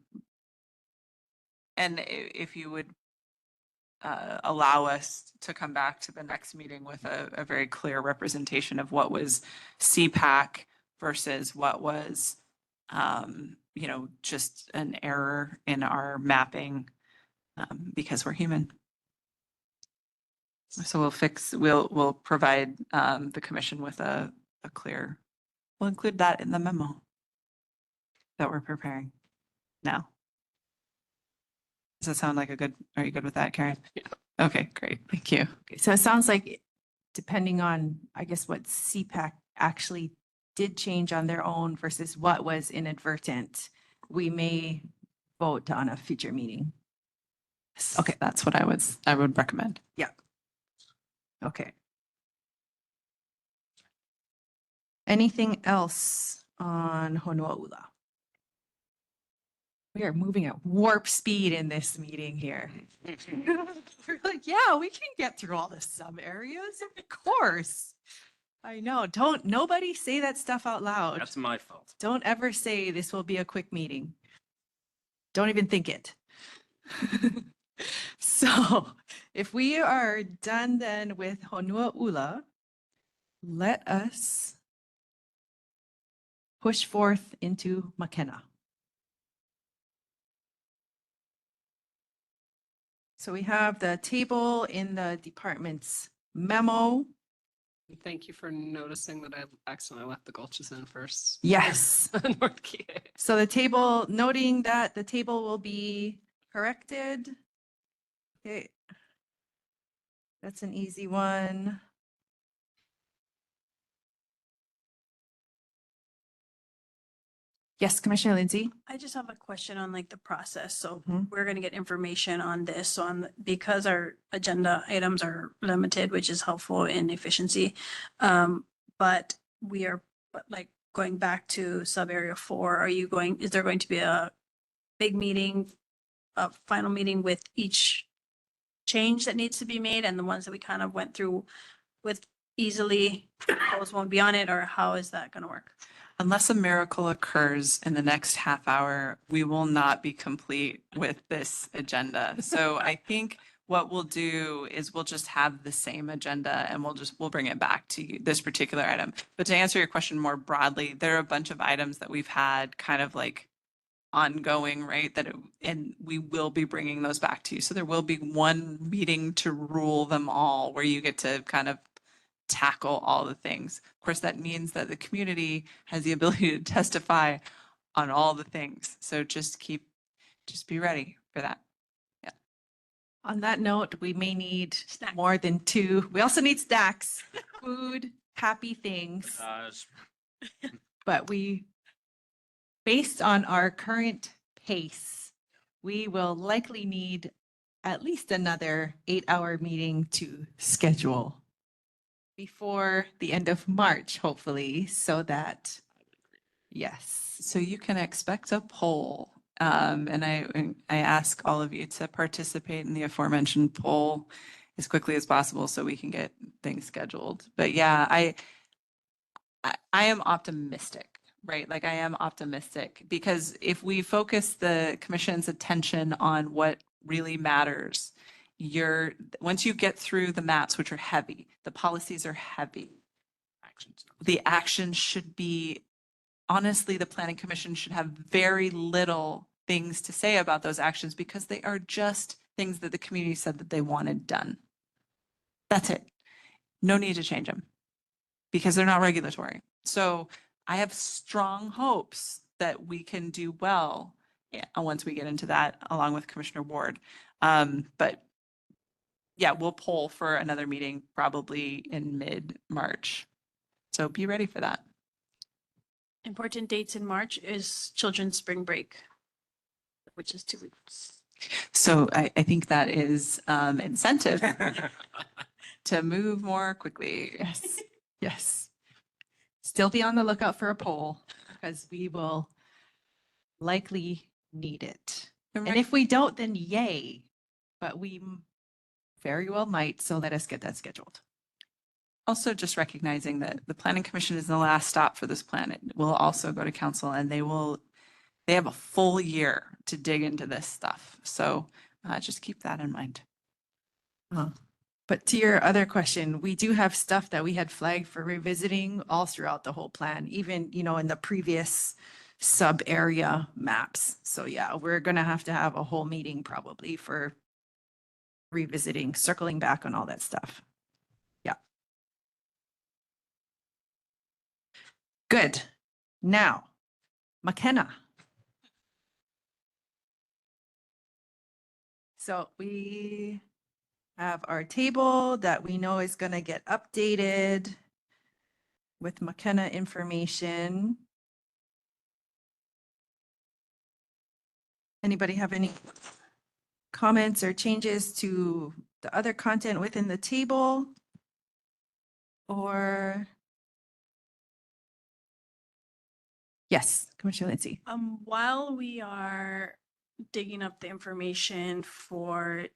if you would allow us to come back to the next meeting with a very clear representation of what was CPAC versus what was, just an error in our mapping, because we're human. So we'll provide the commission with a clear, we'll include that in the memo that we're preparing now. Does that sound like are you good with that, Karen? Yeah. Okay, great. Thank you. Okay, so it sounds like depending on, I guess, what CPAC actually did change on their own versus what was inadvertent, we may vote on a future meeting. Okay, that's what I would recommend. Yeah. Okay. Anything else on Honuaula? We are moving at warp speed in this meeting here. We're like, yeah, we can get through all the sub areas, of course. I know. Nobody say that stuff out loud. That's my fault. Don't ever say this will be a quick meeting. Don't even think it. So if we are done then with Honuaula, let us push forth into Makena. So we have the table in the department's memo. Thank you for noticing that I accidentally left the gulches in first. Yes. North Key. So the table, noting that the table will be corrected. Okay. That's an easy one. Yes, Commissioner Lindsay. I just have a question on like the process. So Mhm. we're gonna get information on this because our agenda items are limited, which is helpful in efficiency. But like going back to sub area 4, is there going to be a big meeting, a final meeting with each change that needs to be made and the ones that we kind of went through with easily, those won't be on it, or how is that gonna work? Unless a miracle occurs in the next half hour, we will not be complete with this agenda. So I think what we'll do is we'll just have the same agenda and we'll bring it back to you, this particular item. But to answer your question more broadly, there are a bunch of items that we've had kind of like ongoing, right? And we will be bringing those back to you. So there will be one meeting to rule them all, where you get to kind of tackle all the things. Of course, that means that the community has the ability to testify on all the things. So just be ready for that. Yeah. On that note, we may need more than 2. We also need snacks, food, happy things. But based on our current pace, we will likely need at least another 8-hour meeting to schedule before the end of March, hopefully, so that, yes. So you can expect a poll. And I ask all of you to participate in the aforementioned poll as quickly as possible so we can get things scheduled. But yeah, I am optimistic right? Like I am optimistic because if we focus the commission's attention on what really matters, once you get through the maps, which are heavy, the policies are heavy. The actions should be, honestly, the planning commission should have very little things to say about those actions because they are just things that the community said that they wanted done. That's it. No need to change them because they're not regulatory. So I have strong hopes that we can do well once we get into that along with Commissioner Ward. But yeah, we'll poll for another meeting probably in mid-March. So be ready for that. Important dates in March is children's spring break, which is 2 weeks. So I think that is incentive to move more quickly. Yes. Yes. Still be on the lookout for a poll because we will likely need it. And if we don't, then yay. But we very well might. So let us get that scheduled. Also just recognizing that the planning commission is the last stop for this plan. It will also go to council and they have a full year to dig into this stuff. So just keep that in mind. But to your other question, we do have stuff that we had flagged for revisiting all throughout the whole plan, even, in the previous sub area maps. So yeah, we're going to have a whole meeting probably for revisiting, circling back on all that stuff. Yeah. Good. Now, McKenna. So we have our table that we know is going to get updated with McKenna information. Anybody have any comments or changes to the other content within the table? Or yes, Commissioner Lindsay. While we are digging up the information for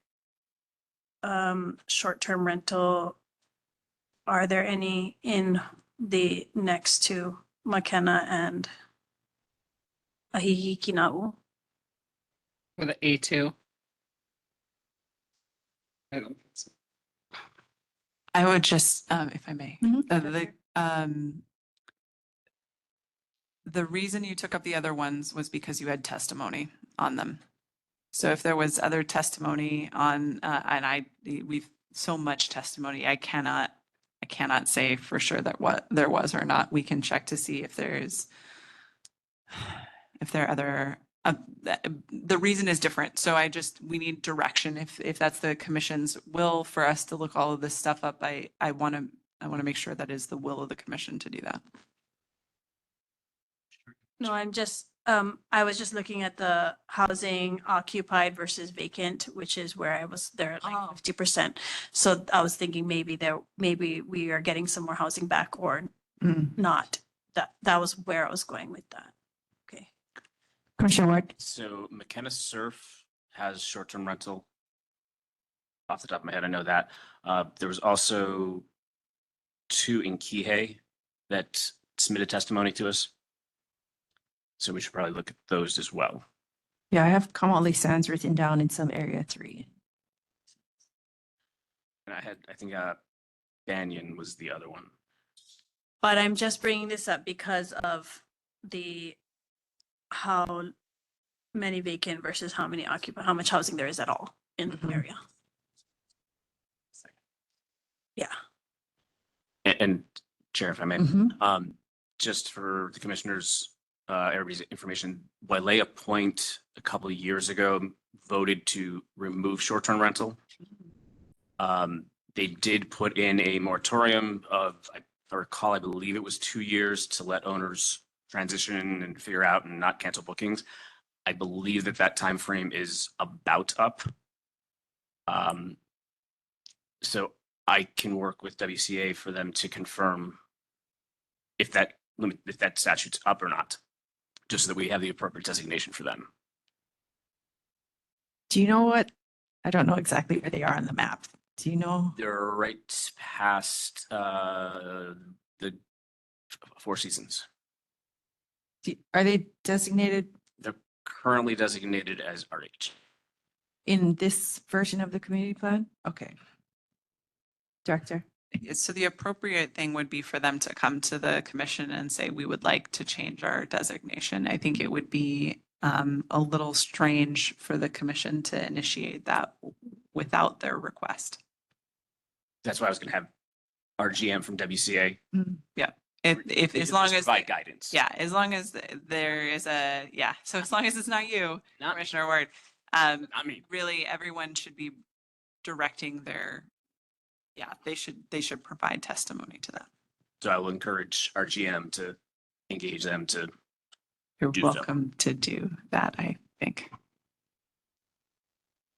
short-term rental, are there any in the next to McKenna and Ahihikinau? For the A2. I would just, if I may, the reason you took up the other ones was because you had testimony on them. So if there was other testimony on, and we've so much testimony, I cannot say for sure that what there was or not. We can check to see if there are other, the reason is different. So we need direction. If that's the commission's will for us to look all of this stuff up, I want to make sure that is the will of the commission to do that. No, I was just looking at the housing occupied versus vacant, which is where I was there at like 50%. So I was thinking maybe we are getting some more housing back or not. That was where I was going with that. Okay. Commissioner Ward. So McKenna Surf has short-term rental. Off the top of my head, I know that. There was also 2 in Kihei that submitted testimony to us. So we should probably look at those as well. Yeah, I have Kamali Sands written down in some area 3. And I think Banyan was the other one. But I'm just bringing this up because of how many vacant versus how many occupied, how much housing there is at all in the area. Yeah. And Chair, if I may, just for the commissioners, everybody's information, Wailea Point a couple of years ago voted to remove short-term rental. They did put in a moratorium of, if I recall, I believe it was 2 years to let owners transition and figure out and not cancel bookings. I believe that time frame is about up. So I can work with WCA for them to confirm if that statute's up or not, just so that we have the appropriate designation for them. Do you know what? I don't know exactly where they are on the map. Do you know? They're right past the Four Seasons. Are they designated They're currently designated as RH. in this version of the community plan? Okay. Director. So the appropriate thing would be for them to come to the commission and say, we would like to change our designation. I think it would be a little strange for the commission to initiate that without their request. That's why I was going to have our GM from WCA. Yeah. If They as just long as provide guidance. Yeah, as long as there is so as long as it's not you, Commissioner Ward, I mean, really everyone should be directing they should provide testimony to that. So I will encourage our GM to engage them to You're do so. welcome to do that, I think.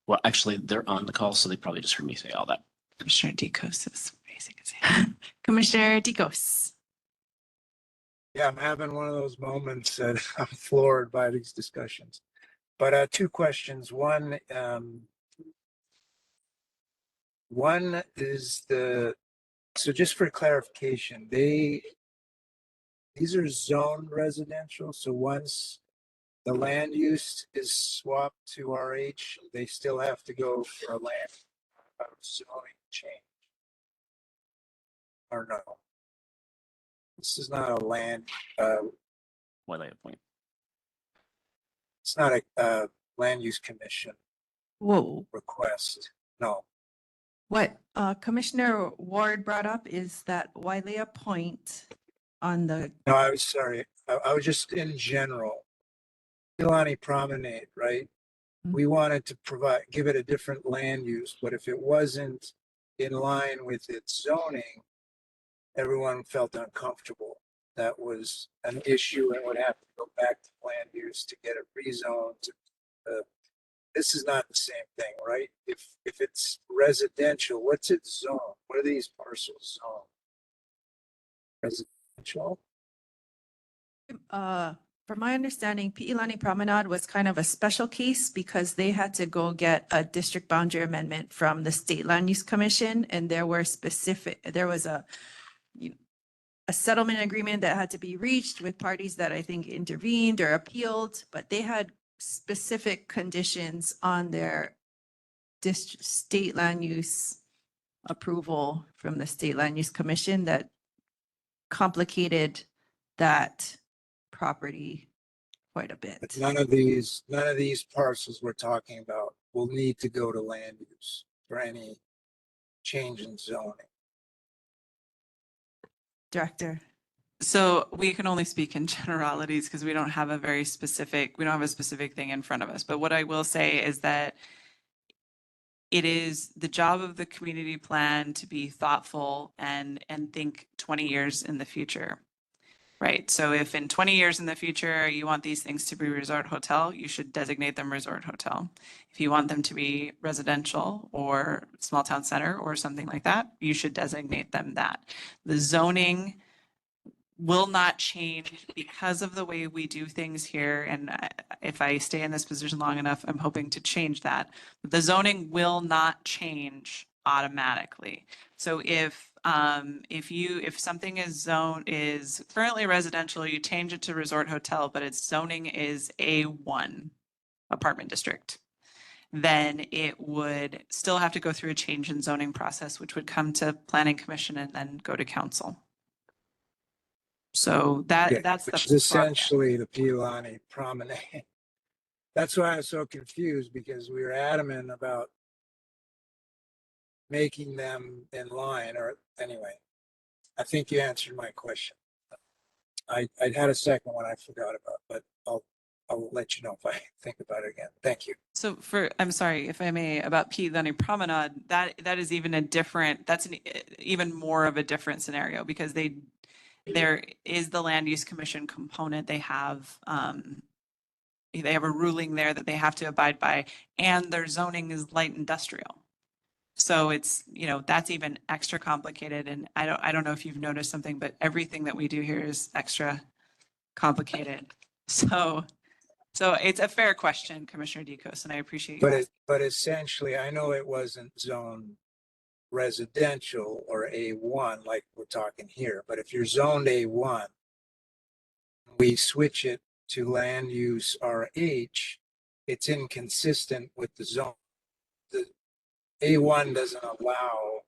Well, actually, they're on the call, so they probably just heard me say all that. Commissioner Dicos is raising his hand. Commissioner Dicos. Yeah, I'm having one of those moments that I'm floored by these discussions. But two questions. One is so just for clarification, these are zone residential. So once the land use is swapped to RH, they still have to go for a land zoning change. Or no? This is not a land, Wailea Point. it's not a land use commission Whoa. request. No. What Commissioner Ward brought up is that Wailea Point on the, No, I was sorry. I was just in general. Ilani Promenade, right? We wanted to give it a different land use, but if it wasn't in line with its zoning, everyone felt uncomfortable. That was an issue and would have to go back to land use to get it rezoned. This is not the same thing, right? If it's residential, what's its zone? What are these parcels zone? Residential? from my understanding, Pi'ilani Promenade was kind of a special case because they had to go get a district boundary amendment from the State Land Use Commission, and there was a settlement agreement that had to be reached with parties that I think intervened or appealed, but they had specific conditions on their state land use approval from the State Land Use Commission that complicated that property quite a bit. But none of these parcels we're talking about will need to go to land use for any change in zoning. Director. So we can only speak in generalities because we don't have a specific thing in front of us. But what I will say is that it is the job of the community plan to be thoughtful and think 20 years in the future. Right. So if in 20 years in the future, you want these things to be resort hotel, you should designate them resort hotel. If you want them to be residential or small town center or something like that, you should designate them that. The zoning will not change because of the way we do things here. And if I stay in this position long enough, I'm hoping to change that. But the zoning will not change automatically. So if something is currently residential, you change it to resort hotel, but its zoning is A1 apartment district, then it would still have to go through a change in zoning process, which would come to planning commission and then go to council. So that's which is essentially the Pi'ilani Promenade. That's why I was so confused, because we were adamant about making them in line, or anyway, I think you answered my question. I had a second one I forgot about, but I'll let you know if I think about it again. Thank you. So I'm sorry, if I may, about Pi'ilani Promenade, that is even that's an even more of a different scenario, because there is the land use commission component. They have a ruling there that they have to abide by, and their zoning is light industrial. So it's, that's even extra complicated. And I don't know if you've noticed something, but everything that we do here is extra complicated. So it's a fair question, Commissioner Dicos, and I appreciate you. But essentially, I know it wasn't zone residential or A1 like we're talking here, but if you're zoned A1, we switch it to land use RH, it's inconsistent with the zone. The A1 doesn't allow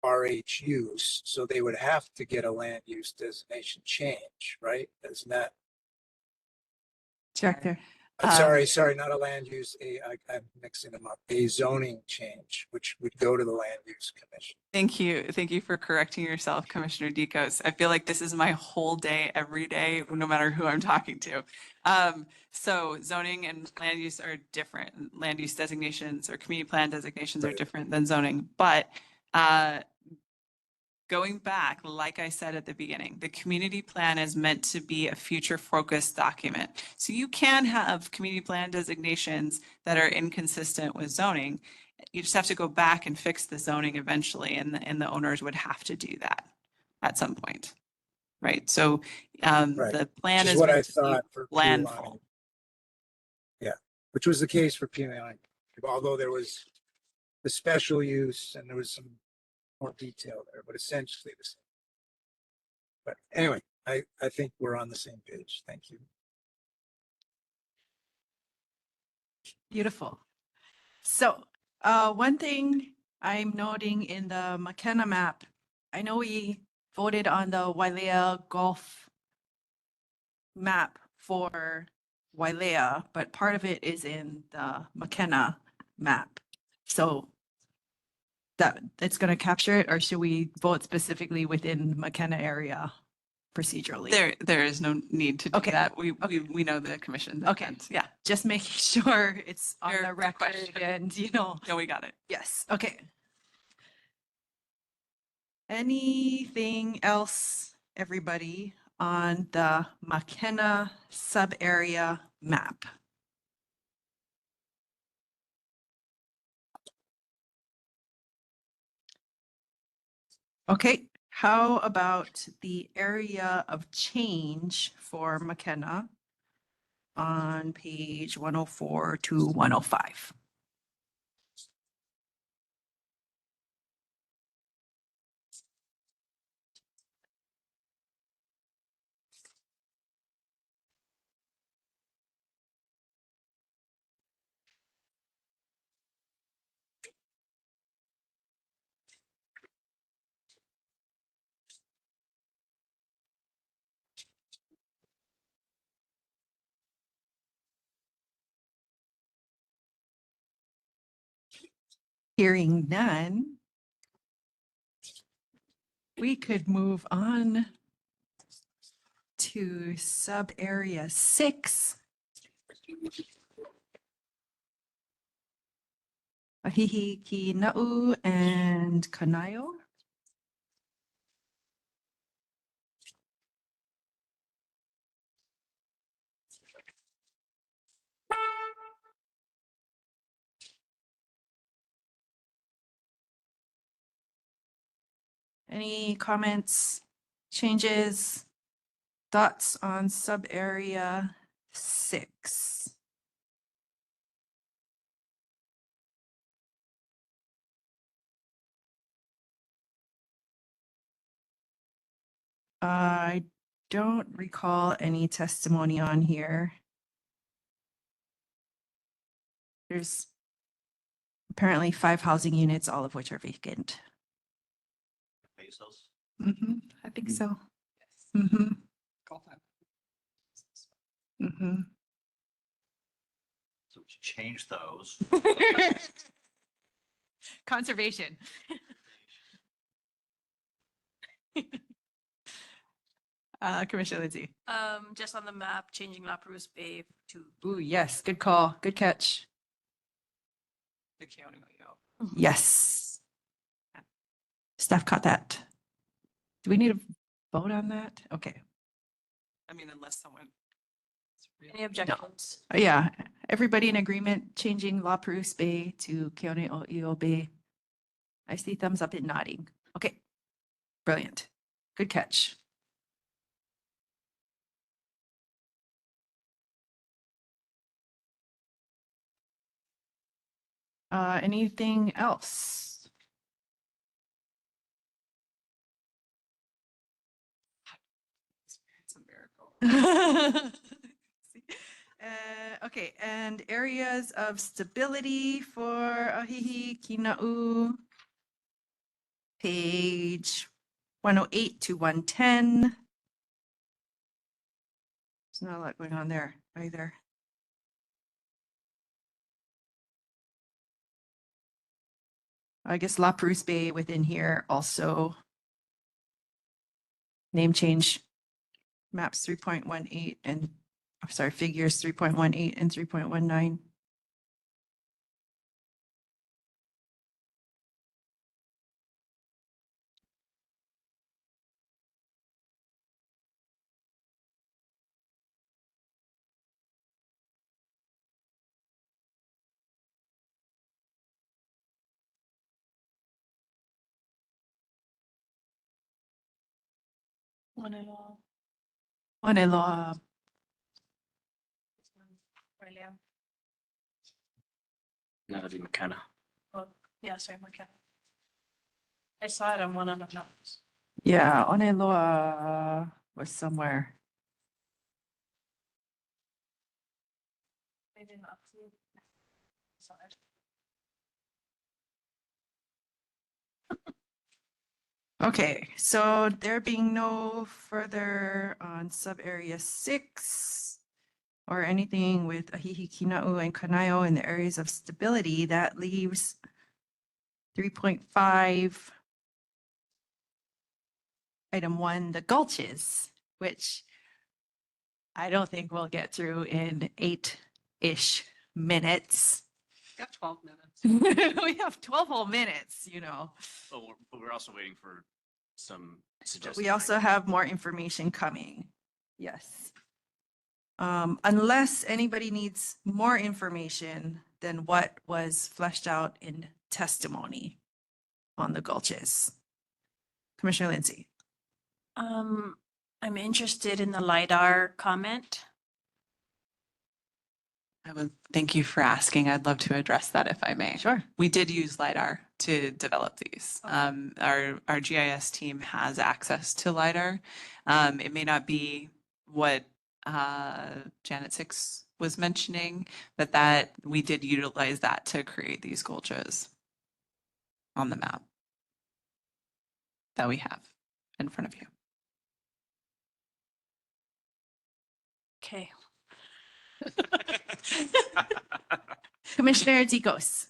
RH use, so they would have to get a land use designation change, right? Isn't that? Check there. Sorry, not a land use, I'm mixing them up. A zoning change, which would go to the land use commission. Thank you. Thank you for correcting yourself, Commissioner Deacos. I feel like this is my whole day, every day, no matter who I'm talking to. So zoning and land use are different. Land use designations or community plan designations are different than zoning. But going back, like I said at the beginning, the community plan is meant to be a future focused document. So you can have community plan designations that are inconsistent with zoning. You just have to go back and fix the zoning eventually, and the owners would have to do that at some point. Right. So the plan Which is what I meant to be thought for landful. Yeah, which was the case for PMI, although there was the special use and there was some more detail there, but essentially the same. But anyway, I think we're on the same page. Thank you. Beautiful. So one thing I'm noting in the McKenna map, I know we voted on the Wailea Golf map for Wailea, but part of it is in the McKenna map. So that it's going to capture it, or should we vote specifically within McKenna area procedurally? There is no need to do Okay. that. We know the commission. Okay. Yeah, just making sure it's on Fair the record question. and, you know. No, we got it. Yes, okay. Anything else, everybody, on the McKenna sub-area map? Okay, how about the area of change for McKenna on page 104 to 105? Hearing none, we could move on to sub-area 6. Ahihi ki Na'u and Kanayo. Any comments, changes, thoughts on sub-area 6? I don't recall any testimony on here. There's apparently 5 housing units, all of which are vacant. Pesos. I think so. Mm-hmm. Mm-hmm. So we should change those. Conservation. Commissioner Lindsay. Just on the map, changing La Perouse Bay to. Ooh, yes, good call, good catch. The county. Yes. Staff caught that. Do we need a vote on that? Okay. I mean, unless someone. Any objections? Yeah, everybody in agreement, changing La Perouse Bay to Keone O'Eo Bay. I see thumbs up and nodding. Okay, brilliant. Good catch. Anything else? It's a miracle. Okay, and areas of stability for Ahihi Kina'u. Page 108 to 110. There's not a lot going on there either. I guess La Perouse Bay within here also. Name change maps 3.18 and, I'm sorry, figures 3.18 and 3.19. Onelo. No, that'd be McKenna. Oh, yeah, sorry, McKenna. I saw it on one of the notes. Yeah, Oneloa was somewhere. They didn't update. Sorry. Okay, so there being no further on sub area 6 or anything with Ahihi Kina'u and Kanaio in the areas of stability, that leaves 3.5. Item 1, the gulches, which I don't think we'll get through in 8-ish minutes. Got 12 minutes. We have 12 whole minutes, you know. Oh, but we're also waiting for some suggestions. We also have more information coming. Yes. Unless anybody needs more information than what was fleshed out in testimony on the gulches. Commissioner Lindsay. I'm interested in the LiDAR comment. I would thank you for asking. I'd love to address that if I may. Sure. We did use LiDAR to develop these. Our GIS team has access to LiDAR. It may not be what Janet Six was mentioning, but that we did utilize that to create these gulches on the map that we have in front of you. Okay. Commissioner Zikos.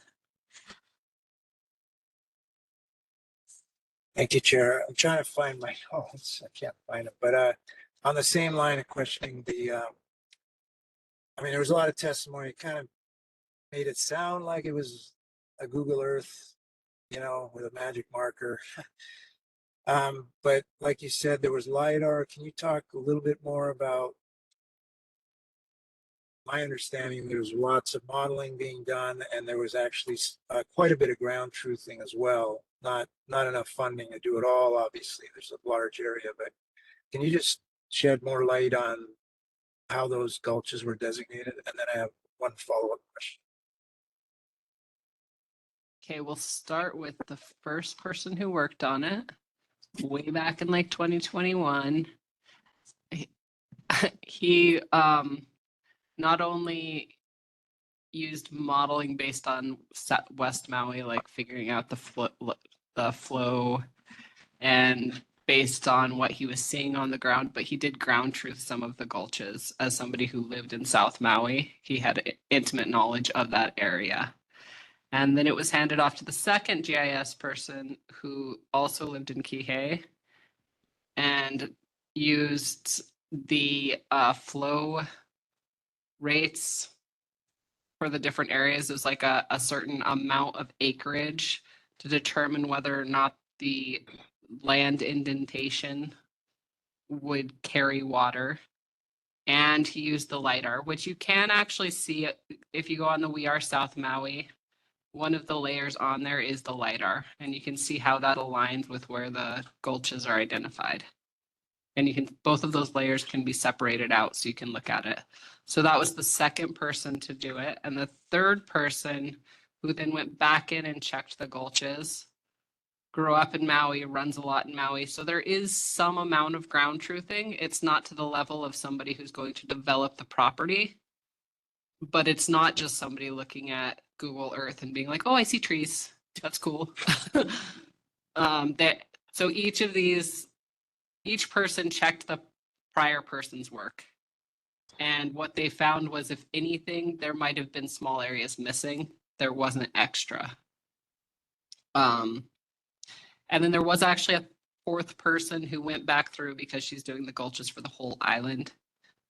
Thank you, Chair. I'm trying to find my notes. I can't find it, but on the same line of questioning I mean, there was a lot of testimony. It kind of made it sound like it was a Google Earth, you know, with a magic marker. But like you said, there was LiDAR. Can you talk a little bit more about my understanding? There was lots of modeling being done, and there was actually quite a bit of ground truthing as well. Not enough funding to do it all, obviously. There's a large area, but can you just shed more light on how those gulches were designated? And then I have one follow-up question. Okay, we'll start with the first person who worked on it way back in like 2021. He not only used modeling based on West Maui, like figuring out the flow and based on what he was seeing on the ground, but he did ground truth some of the gulches. As somebody who lived in South Maui, he had intimate knowledge of that area. And then it was handed off to the second GIS person who also lived in Kihei and used the flow rates for the different areas. There's like a certain amount of acreage to determine whether or not the land indentation would carry water. And he used the LiDAR, which you can actually see if you go on the We Are South Maui. One of the layers on there is the LiDAR, and you can see how that aligns with where the gulches are identified. And you can, both of those layers can be separated out so you can look at it. So that was the second person to do it. And the third person who then went back in and checked the gulches grew up in Maui, runs a lot in Maui. So there is some amount of ground truthing. It's not to the level of somebody who's going to develop the property, but it's not just somebody looking at Google Earth and being like, oh, I see trees. That's cool. So each person checked the prior person's work. And what they found was, if anything, there might have been small areas missing. There wasn't extra. And then there was actually a fourth person who went back through, because she's doing the gulches for the whole island,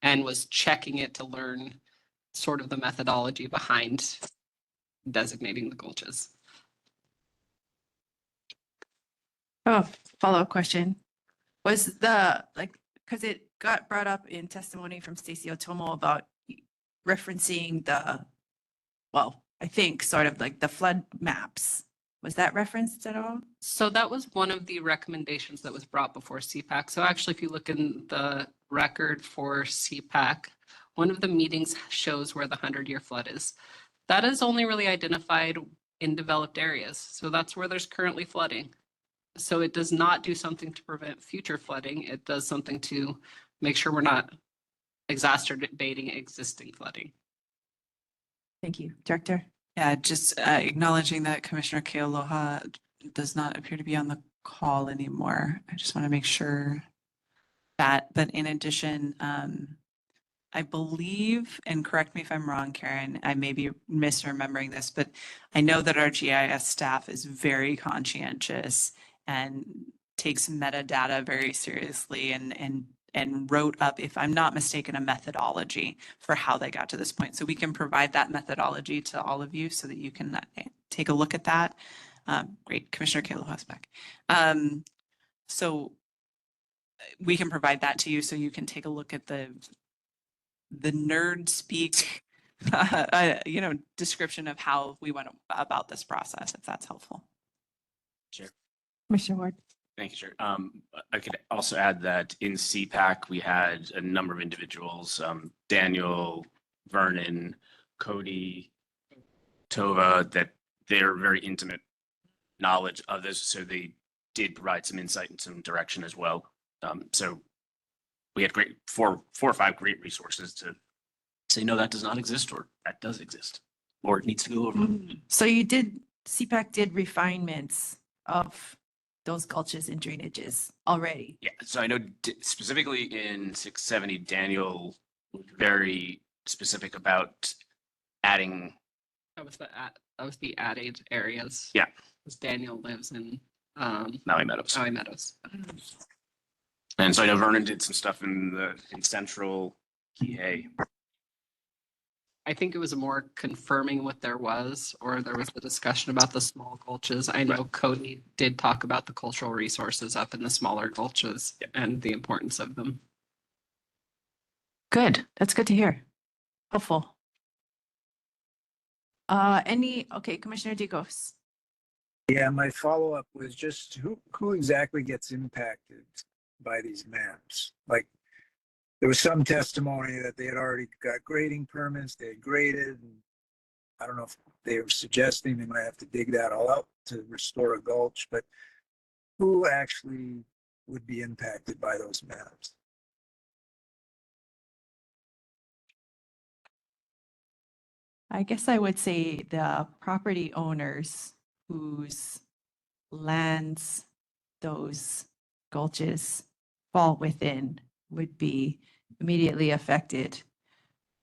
and was checking it to learn sort of the methodology behind designating the gulches. Oh, follow-up question. Was because it got brought up in testimony from Stacey Otomo about referencing I think sort of like the flood maps. Was that referenced at all? So that was one of the recommendations that was brought before CPAC. So actually, if you look in the record for CPAC, one of the meetings shows where the 100-year flood is. That is only really identified in developed areas. So that's where there's currently flooding. So it does not do something to prevent future flooding. It does something to make sure we're not exacerbating existing flooding. Thank you. Director? Yeah, just acknowledging that Commissioner Kealoha does not appear to be on the call anymore. I just want to make sure that, but in addition, I believe, and correct me if I'm wrong, Karen, I may be misremembering this, but I know that our GIS staff is very conscientious and takes metadata very seriously and wrote up, if I'm not mistaken, a methodology for how they got to this point. So we can provide that methodology to all of you so that you can take a look at that. Great, Commissioner Kealoha's back. So we can provide that to you so you can take a look at the nerd speak, description of how we went about this process, if that's helpful. Sure. Commissioner Ward. Thank you, Chair. I could also add that in CPAC, we had a number of individuals, Daniel, Vernon, Cody, Tova, that they're very intimate knowledge of this. So they did provide some insight and some direction as well. So we had four or five great resources to say, no, that does not exist, or that does exist, or it needs to go over. So CPAC did refinements of those gulches and drainages already. Yeah, so I know specifically in 670, Daniel was very specific about adding. That was the added areas. Yeah. Because Daniel lives in Maui Meadows. Maui Meadows. And so I know Vernon did some stuff in central Kihei. I think it was more confirming what there was, or there was the discussion about the small gulches. I know Cody did talk about the cultural resources up in the smaller gulches and the importance of them. Good. That's good to hear. Helpful. Commissioner Digos. Yeah, my follow-up was just who exactly gets impacted by these maps? Like, there was some testimony that they had already got grading permits, they had graded, and I don't know if they were suggesting they might have to dig that all out to restore a gulch, but who actually would be impacted by those maps? I guess I would say the property owners whose lands those gulches fall within would be immediately affected.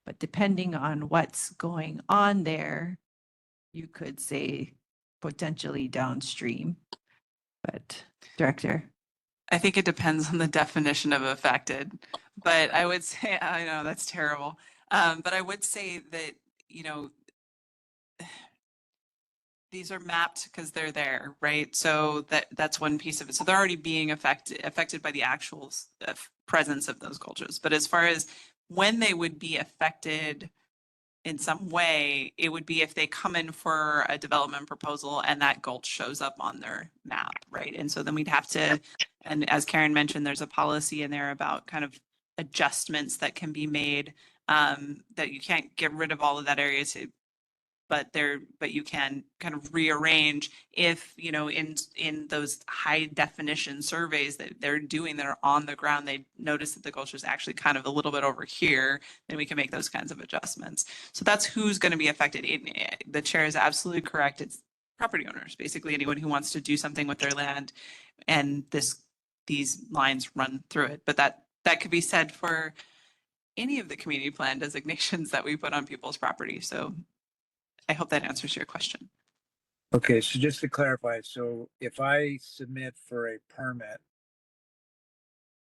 But depending on what's going on there, you could say potentially downstream. But Director? I think it depends on the definition of affected, but I would say, I know that's terrible. But I would say that, these are mapped because they're there, right? So that's one piece of it. So they're already being affected by the actual presence of those gulches. But as far as when they would be affected in some way, it would be if they come in for a development proposal and that gulch shows up on their map, right? And so then we'd have to, and as Karen mentioned, there's a policy in there about kind of adjustments that can be made, that you can't get rid of all of that area to but you can kind of rearrange if, you know, in those high definition surveys that they're doing that are on the ground, they notice that the gulch is actually kind of a little bit over here, then we can make those kinds of adjustments. So that's who's going to be affected. The chair is absolutely correct. It's property owners, basically anyone who wants to do something with their land, and these lines run through it. But that could be said for any of the community plan designations that we put on people's property. So I hope that answers your question. Okay, so just to clarify, so if I submit for a permit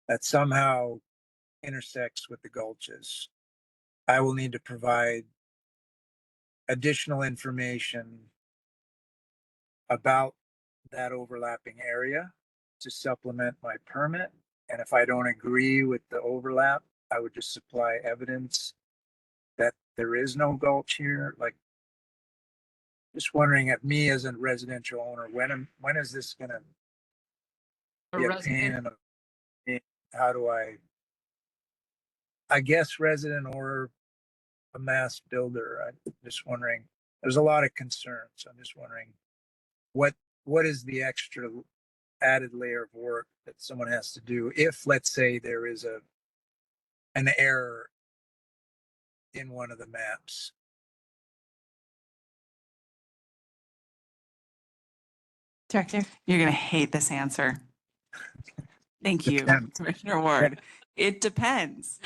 that somehow intersects with the gulches, I will need to provide additional information about that overlapping area to supplement my permit. And if I don't agree with the overlap, I would just supply evidence that there is no gulch here. Like, just wondering, at me as a residential owner, when is this gonna be a pain in the, how do I guess resident or a mass builder? I'm just wondering, there's a lot of concerns. So I'm just wondering what is the extra added layer of work that someone has to do if, let's say, there is an error in one of the maps. Director, you're going to hate this answer. Thank you, Commissioner Ward. It depends.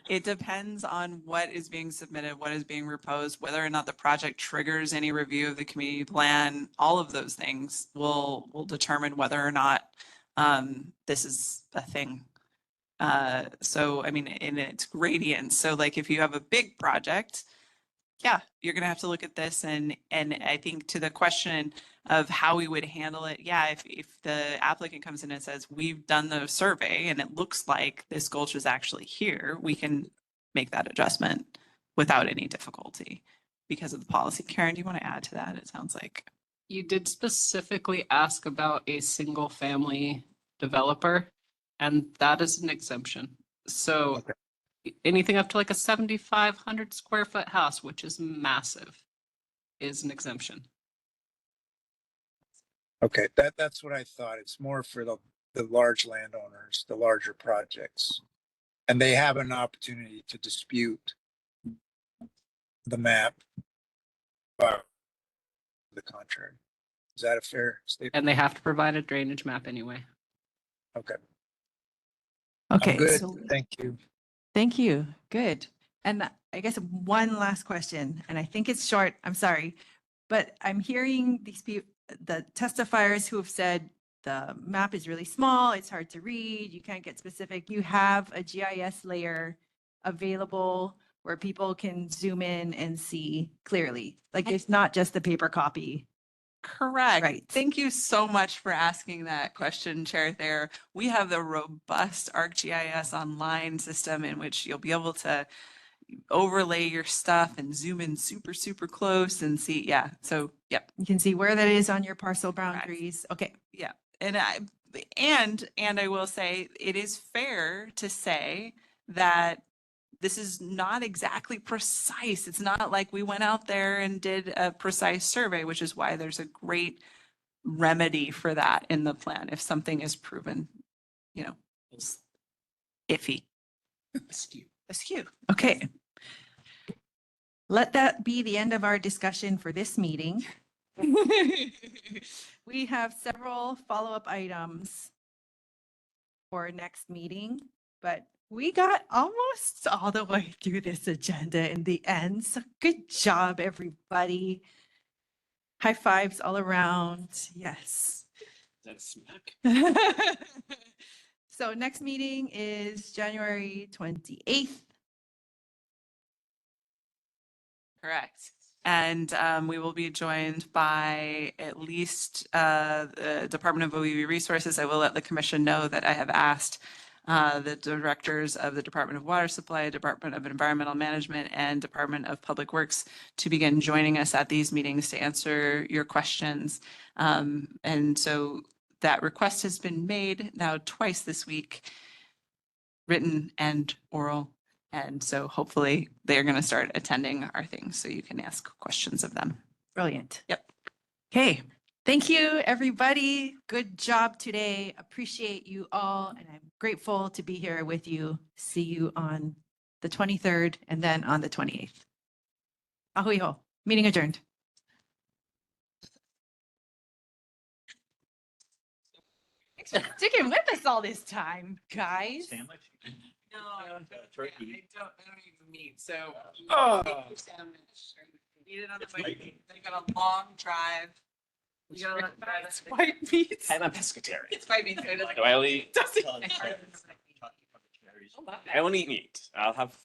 It depends on what is being submitted, what is being proposed, whether or not the project triggers any review of the community plan. All of those things will determine whether or not this is a thing. So, I mean, and it's gradients. So like if you have a big project, yeah, you're going to have to look at this. And I think to the question of how we would handle it, yeah, if the applicant comes in and says, we've done the survey and it looks like this gulch is actually here, we can make that adjustment without any difficulty because of the policy. Karen, do you want to add to that? It sounds like. You did specifically ask about a single family developer, and that is an exemption. So anything up to like a 7,500 square foot house, which is massive, is an exemption. Okay, that's what I thought. It's more for the large landowners, the larger projects. And they have an opportunity to dispute the map or the contrary. Is that a fair statement? And they have to provide a drainage map anyway. Okay. Okay. I'm good. So Thank you. thank you. Good. And I guess one last question, and I think it's short. I'm sorry, but I'm hearing these people, the testifiers who have said the map is really small, it's hard to read, you can't get specific. You have a GIS layer available where people can zoom in and see clearly. Like it's not just the paper copy. Correct. Right. Thank you so much for asking that question, Chair Thayer. We have the robust ArcGIS online system in which you'll be able to overlay your stuff and zoom in super, super close and see. Yeah. So, yep. You can see where that is on your parcel boundaries. Okay. Yeah. And I will say it is fair to say that this is not exactly precise. It's not like we went out there and did a precise survey, which is why there's a great remedy for that in the plan if something is proven, you know, iffy. Askew. Okay. Let that be the end of our discussion for this meeting. We have several follow-up items for next meeting, but we got almost all the way through this agenda in the end. So good job, everybody. High fives all around. Yes. That's smack. So next meeting is January 28th. Correct. And we will be joined by at least the Department of OEV Resources. I will let the commission know that I have asked the directors of the Department of Water Supply, Department of Environmental Management, and Department of Public Works to begin joining us at these meetings to answer your questions. And so that request has been made now twice this week, written and oral. And so hopefully they're going to start attending our things so you can ask questions of them. Brilliant. Yep. Okay. Thank you, everybody. Good job today. Appreciate you all. And I'm grateful to be here with you. See you on the 23rd and then on the 28th. Ahui ho. Meeting adjourned. Thanks for sticking with us all this time, guys. Sandwich? No, Turkey. I don't even meat. So Oh. eat it on the way. They got a long drive. You gotta let It's white meat. I'm a pescatarian. It's white meat. So it Do I only eat? doesn't. I won't eat meat. I'll have